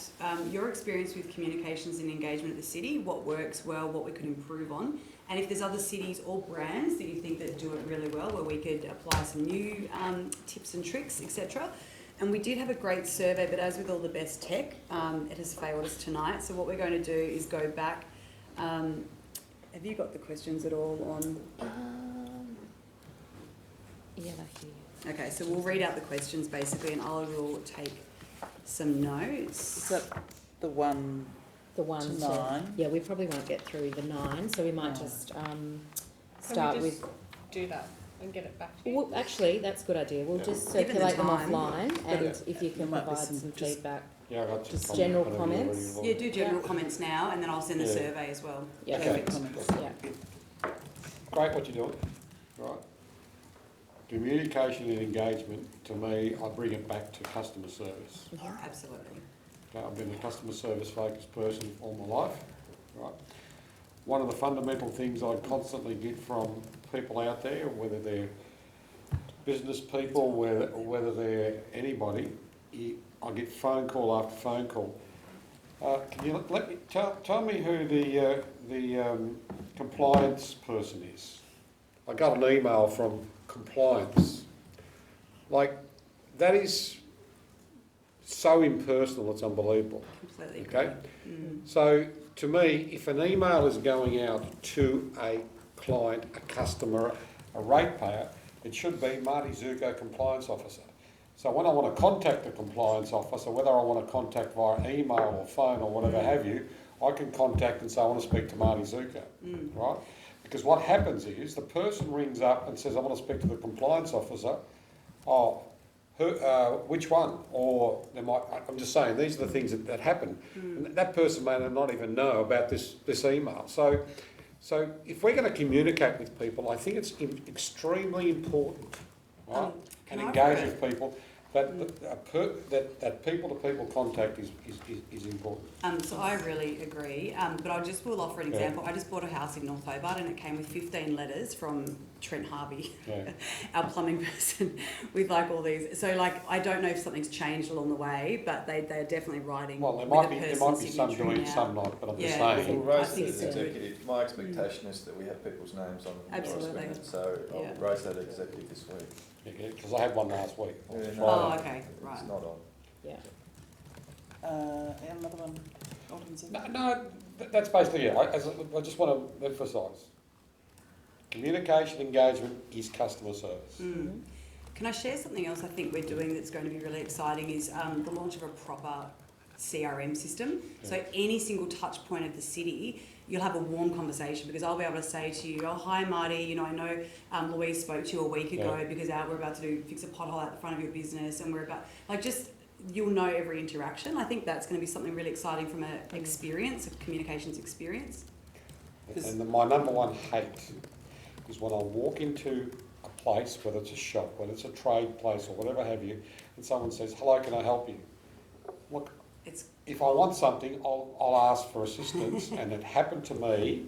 your experience with communications and engagement at the city, what works well, what we could improve on, and if there's other cities or brands that you think that do it really well, where we could apply some new tips and tricks, etc. And we did have a great survey, but as with all the best tech, it has failed us tonight. So what we're going to do is go back. Have you got the questions at all on? Yeah, I hear. Okay, so we'll read out the questions basically, and I will take some notes. Is that the one? The 1 to 9. Yeah, we probably won't get through the 9, so we might just start with. Do that and get it back to you. Well, actually, that's a good idea. We'll just circulate them offline, and if you can There might be provide some just feedback. Yeah, I got just general comments. Yeah, do general comments now, and then I'll send the survey as well. Yeah, Okay. comments. Yeah. Great what you're doing, right? Communication and engagement, to me, I bring it back to customer service. Yeah, absolutely. Okay, I've been a customer service focused person all my life, right? One of the fundamental things I constantly get from people out there, whether they're business people, whether they're anybody, I get phone call after phone call. Can you tell me who the compliance person is? I got an email from compliance. Like, that is so impersonal, it's unbelievable. Completely. Okay? So, to me, if an email is going out to a client, a customer, a ratepayer, it should be Marty Zuko, compliance officer. So when I want to contact the compliance officer, whether I want to contact via email or phone or whatever have you, I can contact and say I want to speak to Marty Zuko, right? Because what happens is the person rings up and says I want to speak to the compliance officer. Oh, which one? Or they might. I'm just saying these are the things that happen. And that person may not even know about this email. So if we're going to communicate with people, I think it's extremely important, right? And engage with people. That people-to-people contact is important. So I really agree, but I will offer an example. I just bought a house in North Hobart and it came with 15 letters from Trent Harvey, Yeah. our plumbing person, with like all these. So like, I don't know if something's changed along the way, but they're definitely writing. Well, there with might a be person's some signature doing, now. some not, but I'm just Yeah. saying. We'll I raise think that as it's good. executive. My expectation is that we have people's names on the Absolutely. document, so I'll Yeah. raise that executive this week. Because I had one last week. Yeah, Friday. no, Oh, okay, It's right. not on. Yeah. Another one, Alderman Zinn? No, that's basically it. I just want to emphasise. Communication engagement is customer service. Mm. Can I share something else I think we're doing that's going to be really exciting is the launch of a proper CRM system. So any single touch point of the city, you'll have a warm conversation because I'll be able to say to you, oh, hi Marty, you know, I know Louise spoke to you a week ago because we're about to fix a pothole at the front of your business and we're about, like just, you'll know every interaction. I think that's going to be something really exciting from an experience, a communications experience. And my number one hate is when I walk into a place, whether it's a shop, whether it's a trade place or whatever have you, and someone says, hello, can I help you? Look, if I want something, I'll ask for assistance, and it happened to me.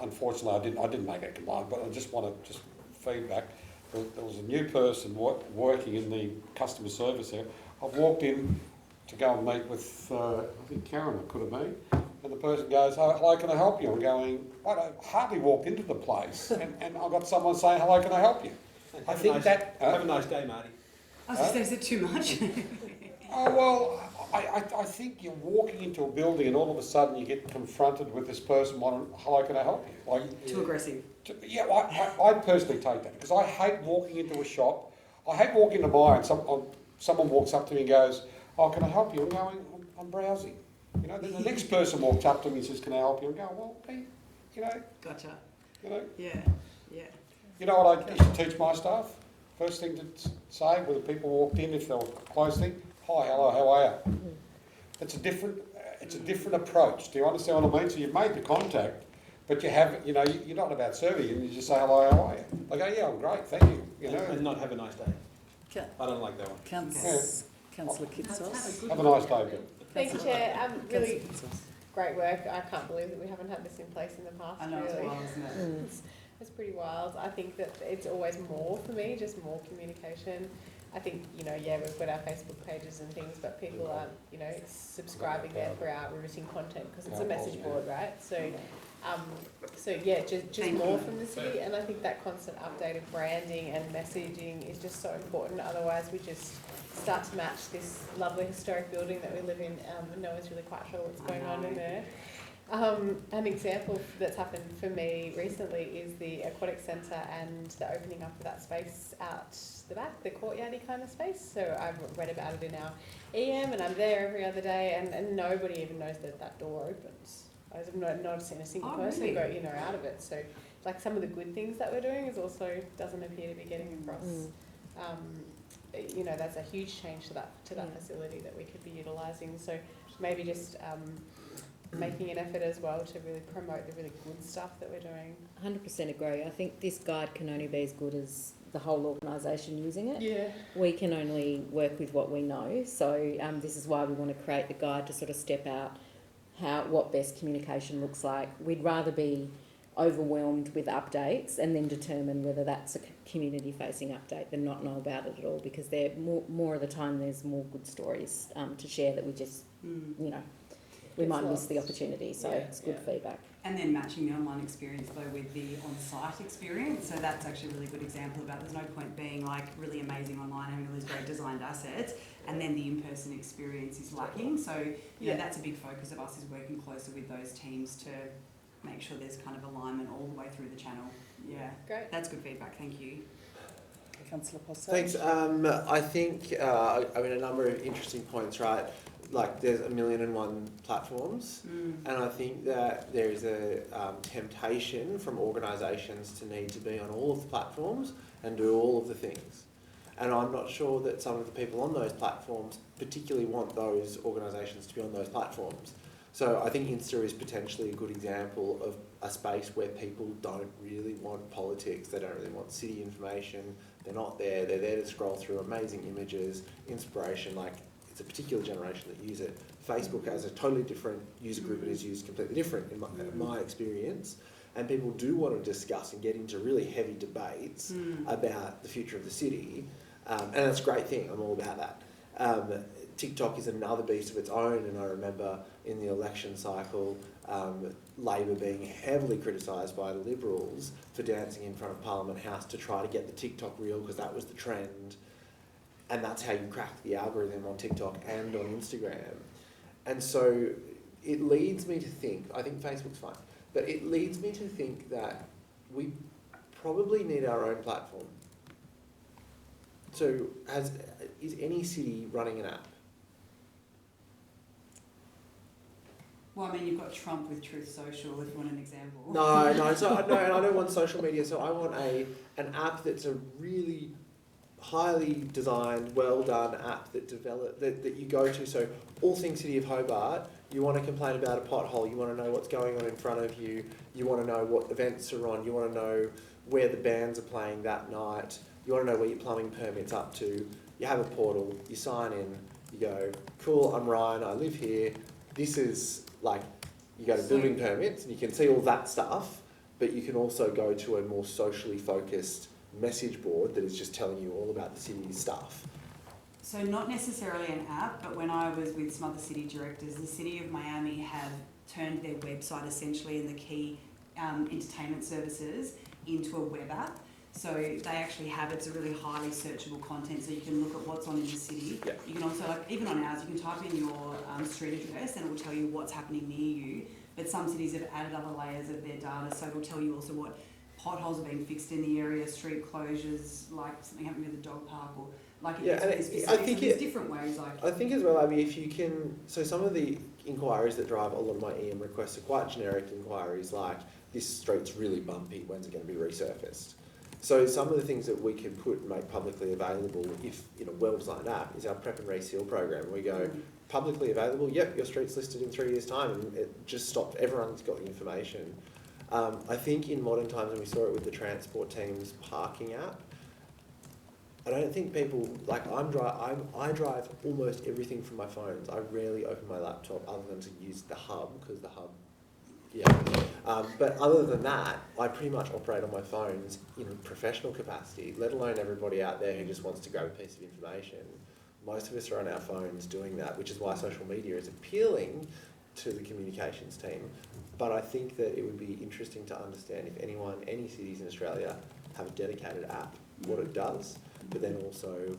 Unfortunately, I didn't make a command, but I just want to feedback. There was a new person working in the customer service there. I've walked in to go and meet with, I think Karen, it could have been, and the person goes, oh, hello, can I help you? I'm going, I hardly walked into the place, and I've got someone saying, hello, can I help you? I think that... Have a nice day, Marty. I was going to say, is it too much? Oh, well, I think you're walking into a building and all of a sudden you get confronted with this person wanting, hello, can I help you? Like, Too aggressive. Yeah, I personally take that because I hate walking into a shop. I hate walking into mine and someone walks up to me and goes, oh, can I help you? I'm going, I'm browsing. You know, then the next person walks up to me and says, can I help you? I'm going, well, hey, you know. Gotcha. You know. Yeah, yeah. You know what I used to teach my staff? First thing to say when the people walked in, if they were close thing, hi, hello, how are you? It's a different approach. Do you understand what I mean? So you've made the contact, but you have, you know, you're not about serving and you just say, hello, how are you? They go, yeah, I'm great, thank you. You know, And not have a nice day. I don't like that one. Councillor Kitsos. Have a nice day, Bill. Thank you, Chair. Really great work. I can't believe that we haven't had this in place in the past. I know, it's wild, isn't it? It's pretty wild. I think that it's always more for me, just more communication. I think, you know, yeah, we've got our Facebook pages and things, but people aren't, you know, subscribing there for our riveting content because it's a message board, right? So, yeah, just more from the city, and I think that constant updated branding and messaging is just so important. Otherwise, we just start to match this lovely historic building that we live in, and no one's really quite sure what's going on in there. An example that's happened for me recently is the aquatic centre and the opening up of that space out the back, the courtyardy kind of space. So I've read about it in our EM and I'm there every other day and nobody even knows that that door opens. I've not seen a single person really? go in or out of it. So like some of the good things that we're doing is also doesn't appear to be getting across. You know, that's a huge change to that facility that we could be utilising. So maybe just making an effort as well to really promote the really good stuff that we're doing. 100% agree. I think this guide can only be as good as the whole organisation using it. Yeah. We can only work with what we know. So this is why we want to create the guide to sort of step out what best communication looks like. We'd rather be overwhelmed with updates and then determine whether that's a community-facing update than not know about it at all, because they're more of the time there's more good stories to share that we just, you know, we might miss the opportunity, so it's good feedback. And then matching the online experience though with the on-site experience, so that's actually a really good example about there's no point being like really amazing online, having all these great designed assets, and then the in-person experience is lacking. So you know, that's a big focus of us, is working closer with those teams to make sure there's kind of alignment all the way through the channel. Yeah, great. That's good feedback. Thank you. Councillor Posse. Thanks. I think, I mean, a number of interesting points, right? Like there's 1,000,001 platforms, and I think that there is a temptation from organisations to need to be on all of the platforms and do all of the things. And I'm not sure that some of the people on those platforms particularly want those organisations to be on those platforms. So I think Insta is potentially a good example of a space where people don't really want politics, they don't really want city information, they're not there, they're there to scroll through amazing images, inspiration, like it's a particular generation that use it. Facebook has a totally different user group, it is used completely different in my experience. and people do want to discuss and get into really heavy debates about the future of the city, and that's a great thing. I'm all about that. TikTok is another beast of its own, and I remember in the election cycle, Labor being heavily criticised by the Liberals for dancing in front of Parliament House to try to get the TikTok reel because that was the trend, and that's how you crack the algorithm on TikTok and on Instagram. And so it leads me to think, I think Facebook's fine, but it leads me to think that we probably need our own platform. So is any city running an app? Well, I mean, you've got Trump with Truth Social, if you want an example. No, and I don't want social media, so I want an app that's a really highly designed, well done app that you go to. So all things City of Hobart, you want to complain about a pothole, you want to know what's going on in front of you, you want to know what events are on, you want to know where the bands are playing that night, you want to know where your plumbing permit's up to. You have a portal, you sign in, you go, cool, I'm Ryan, I live here. This is like, you go to building permits and you can see all that stuff, but you can also go to a more socially focused message board that is just telling you all about the city's stuff. So not necessarily an app, but when I was with some other city directors, the City of Miami have turned their website essentially and the key entertainment services into a web app. So they actually have, it's a really highly searchable content, so you can look at what's on in the city. Yeah. You can also, like, even on ours, you can type in your street address and it will tell you what's happening near you. But some cities have added other layers of their data, so it will tell you also what potholes are being fixed in the area, street closures, like something happening with the dog park, or like there's different ways. Like I think as well, Abby, if you can, so some of the inquiries that drive a lot of my EM requests are quite generic inquiries, like this street's really bumpy, when's it going to be resurfaced? So some of the things that we can put and make publicly available, if in a well-designed app, is our prep and reseal program. We go publicly available. Yep, your street's listed in 3 years' time, and it just stopped. Everyone's got the information. I think in modern times, and we saw it with the transport team's parking app, I don't think people, like I drive almost everything from my phones. I rarely open my laptop other than to use the hub, because the hub, but other than that, I pretty much operate on my phones in a professional capacity, let alone everybody out there who just wants to grab a piece of information. Most of us are on our phones doing that, which is why social media is appealing to the communications team. But I think that it would be interesting to understand if any cities in Australia have a dedicated app, what it does, but then also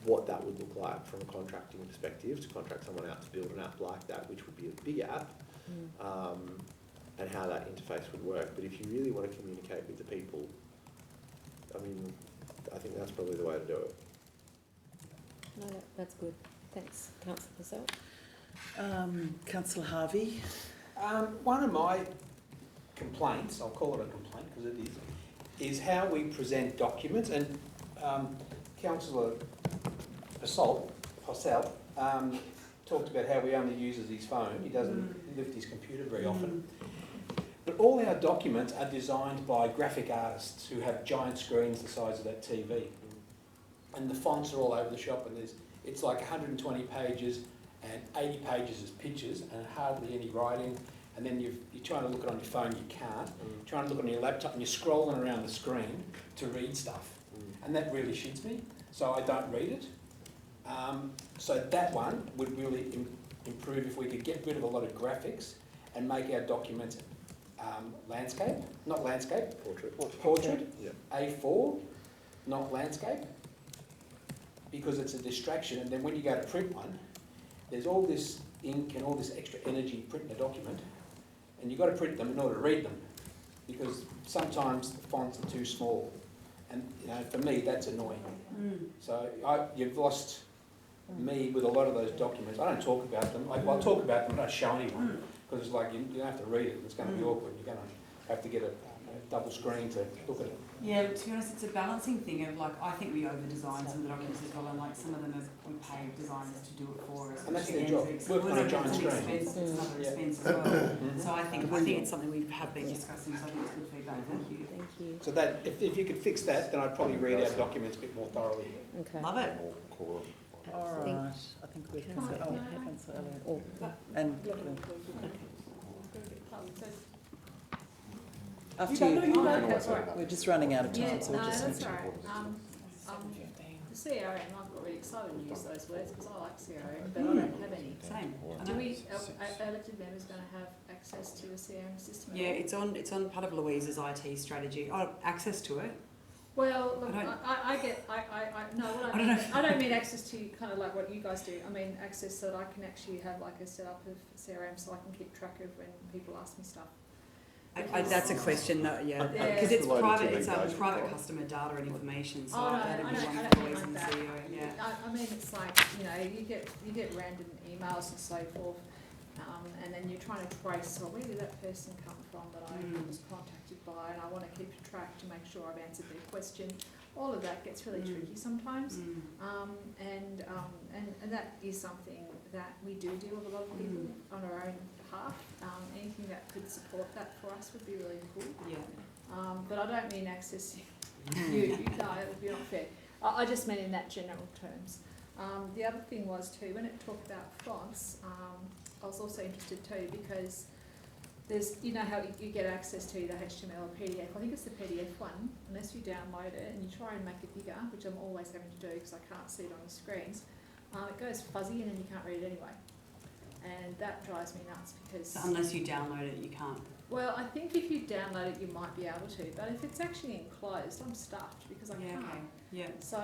what that would look like from a contracting perspective, to contract someone out to build an app like that, which would be a big app, and how that interface would work. But if you really want to communicate with the people, I mean, I think that's probably the way to do it. No, that's good. Thanks. Councillor Purcell. Councillor Harvey. One of my complaints, I'll call it a complaint because it is how we present documents. And Councillor Purcell talked about how he only uses his phone. He doesn't lift his computer very often. But all our documents are designed by graphic artists who have giant screens the size of that TV. And the fonts are all over the shop, and it's like 120 pages and 80 pages as pictures and hardly any writing. And then you're trying to look at it on your phone, you can't. You're trying to look on your laptop and you're scrolling around the screen to read stuff. And that really shits me, so I don't read it. So that one would really improve if we could get rid of a lot of graphics and make our documents landscape, not landscape, portrait, A4, not landscape, because it's a distraction. And then when you go to print one, there's all this ink and all this extra energy printing a document, and you've got to print them in order to read them, because sometimes the fonts are too small, and for me that's annoying. So you've lost me with a lot of those documents. I don't talk about them. I'll talk about them, but I don't show anyone, because it's like you don't have to read it. It's going to be awkward. You're going to have to get a double screen to look at it. Yeah, to be honest, it's a balancing thing of, like, I think we over-design some of the documents as well, and like some of them we pay designers to do it for us. And that's their job. Work on a giant screen. It's another expense as well. So I think it's something we have been discussing, so I think it's good feedback. Thank you. Thank you. So that if you could fix that, then I'd probably read our documents a bit more thoroughly. Okay. Love it. All right. I think we can say, Councillor Elliott. And After you, you go. That's all right. we're just running out of time, Yeah, so we'll no, just. that's all right. The CRM, I got really excited to use those words because I like CRM, but I don't have any. Same. Do we, are elected members going to have access to a CRM system? Yeah, it's on part of Louise's IT strategy. Oh, access to it. Well, look, I I don't mean access to kind of like what you guys do. I mean access so that I can actually have like a setup of CRM so I can keep track of when people ask me stuff. That's a question that, yeah, because it's private, it's private customer data and information, so that'd be one for Louise and the CEO, yeah. I mean, it's like, you know, you get random emails and so forth, and then you're trying to trace, well, where did that person come from that I was contacted by, and I want to keep track to make sure I've answered their question. All of that gets really tricky sometimes, and that is something that we do deal with a lot of people on our own behalf. Anything that could support that for us would be really cool. Yeah. But I don't mean accessing you. No, that would be not fair. I just meant in that general terms. The other thing was too, when it talked about fonts, I was also interested too because there's, you know how you get access to the HTML or PDF. I think it's the PDF one, unless you download it and you try and make it bigger, which I'm always having to do because I can't see it on the screens. It goes fuzzy and then you can't read it anyway. And that drives me nuts because... So unless you download it, you can't? Well, I think if you download it, you might be able to, but if it's actually enclosed, I'm stuffed because I can't. Okay. Yeah. So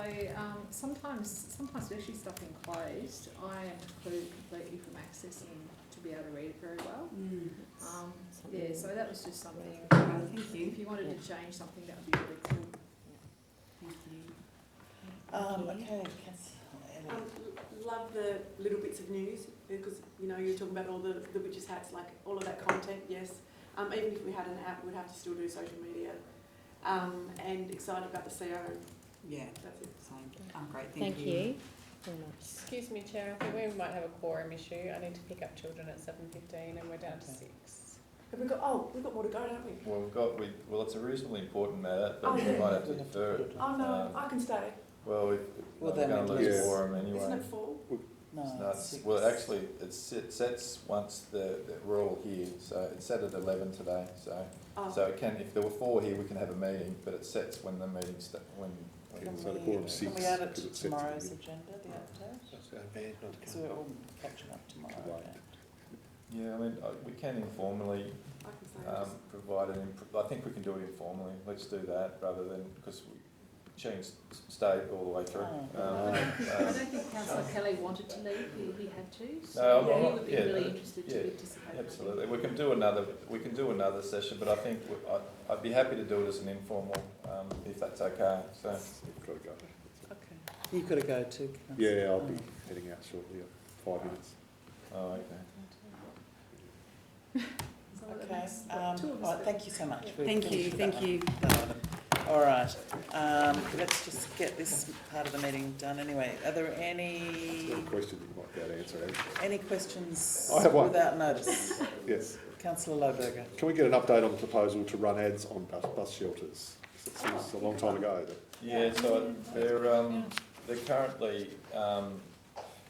sometimes, especially stuff enclosed, I am precluded completely from accessing to be able to read it very well. Yeah, so that was just something. Thank you. If you wanted to change something, that would be really cool. Thank you. Okay. Love the little bits of news because, you know, you're talking about all the witches' hats, like all of that content, yes. Even if we had an app, we'd have to still do social media. And excited about the CO. Yeah, that's it. Same. Great, Thank you. Very much. Excuse me, Chair, I think we might have a quorum issue. I need to pick up children at 7:15 and we're down to 6. Have we got, we've got more to go, don't we? Well, it's a reasonably important matter, but we might have to defer it. Oh no, I can stay. Well, we're going to lose quorum anyway. Isn't it full? Well, actually, it sets once we're all here, so it's set at 11 today. So it can, if there were 4 here, we can have a meeting, but it sets when the meeting So the quorum 6. Can we add it to tomorrow's agenda, the update? So we're all catching up tomorrow. Yeah, I mean, we can informally provide it. I think we can do it informally. Let's do that rather than, because Shane stayed all the way through. I don't think Councillor Kelly wanted to leave. He had to. So he would be really interested to participate. Absolutely, we can do another session, but I think I'd be happy to do it as an informal, if that's okay. So You've got to go. Okay. You've got to go too. Yeah, I'll be heading out shortly. 5 minutes. Oh, okay. Okay. Thank you so much. Thank you. All right. Let's just get this part of the meeting done anyway. Are there any questions you might be able to answer? Any questions I have one. without notice? Yes. Councillor Lohberger. Can we get an update on the proposal to run ads on bus shelters? It seems a long time ago. Yeah, so they're currently,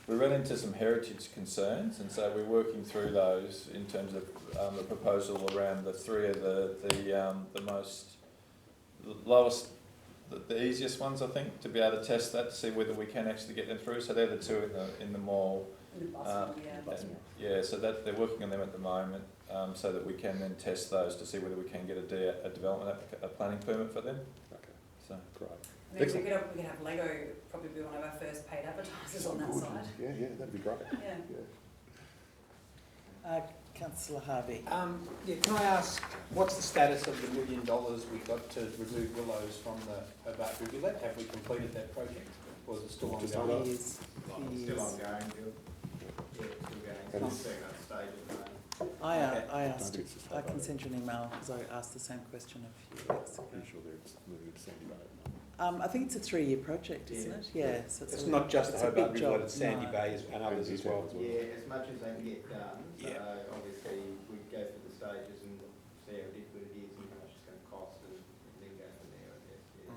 we ran into some heritage concerns, and so we're working through those in terms of the proposal around the 3 of the most lowest, the easiest ones, I think, to be able to test that to see whether we can actually get them through. So they're the 2 in the mall. So that they're working on them at the moment, so that we can then test those to see whether we can get a development a planning permit for them. Okay. So great. We could have Lego probably be one of our first paid advertisers on that side. Yeah, that'd be great. Councillor Harvey. Can I ask, what's the status of the $1 million we got to remove willows from the Hobart Rivulet? Have we completed that project, or is it still ongoing? Still ongoing, Bill. Yeah, still going. It's second stage at the moment. I asked, I can send you an email because I asked the same question a few weeks ago. Pretty sure they're moving to Sandy Bay. I think it's a 3-year project, isn't it? Yeah. So it's not just the Hobart Rivulet, it's Sandy Bay and others as well. Yeah, as much as they can get done. So obviously we go through the stages and see how difficult it is and how much it's going to cost and then go from there, I guess. Yeah.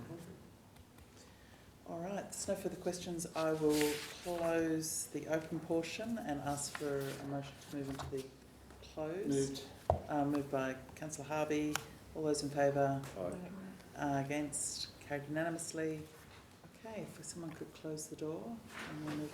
All right, there's no further questions. I will close the open portion and ask for a motion to move into the closed. Moved. Moved by Councillor Harvey, All those in favour? Aye. Against? Carried unanimously. Okay, if someone could close the door and we'll move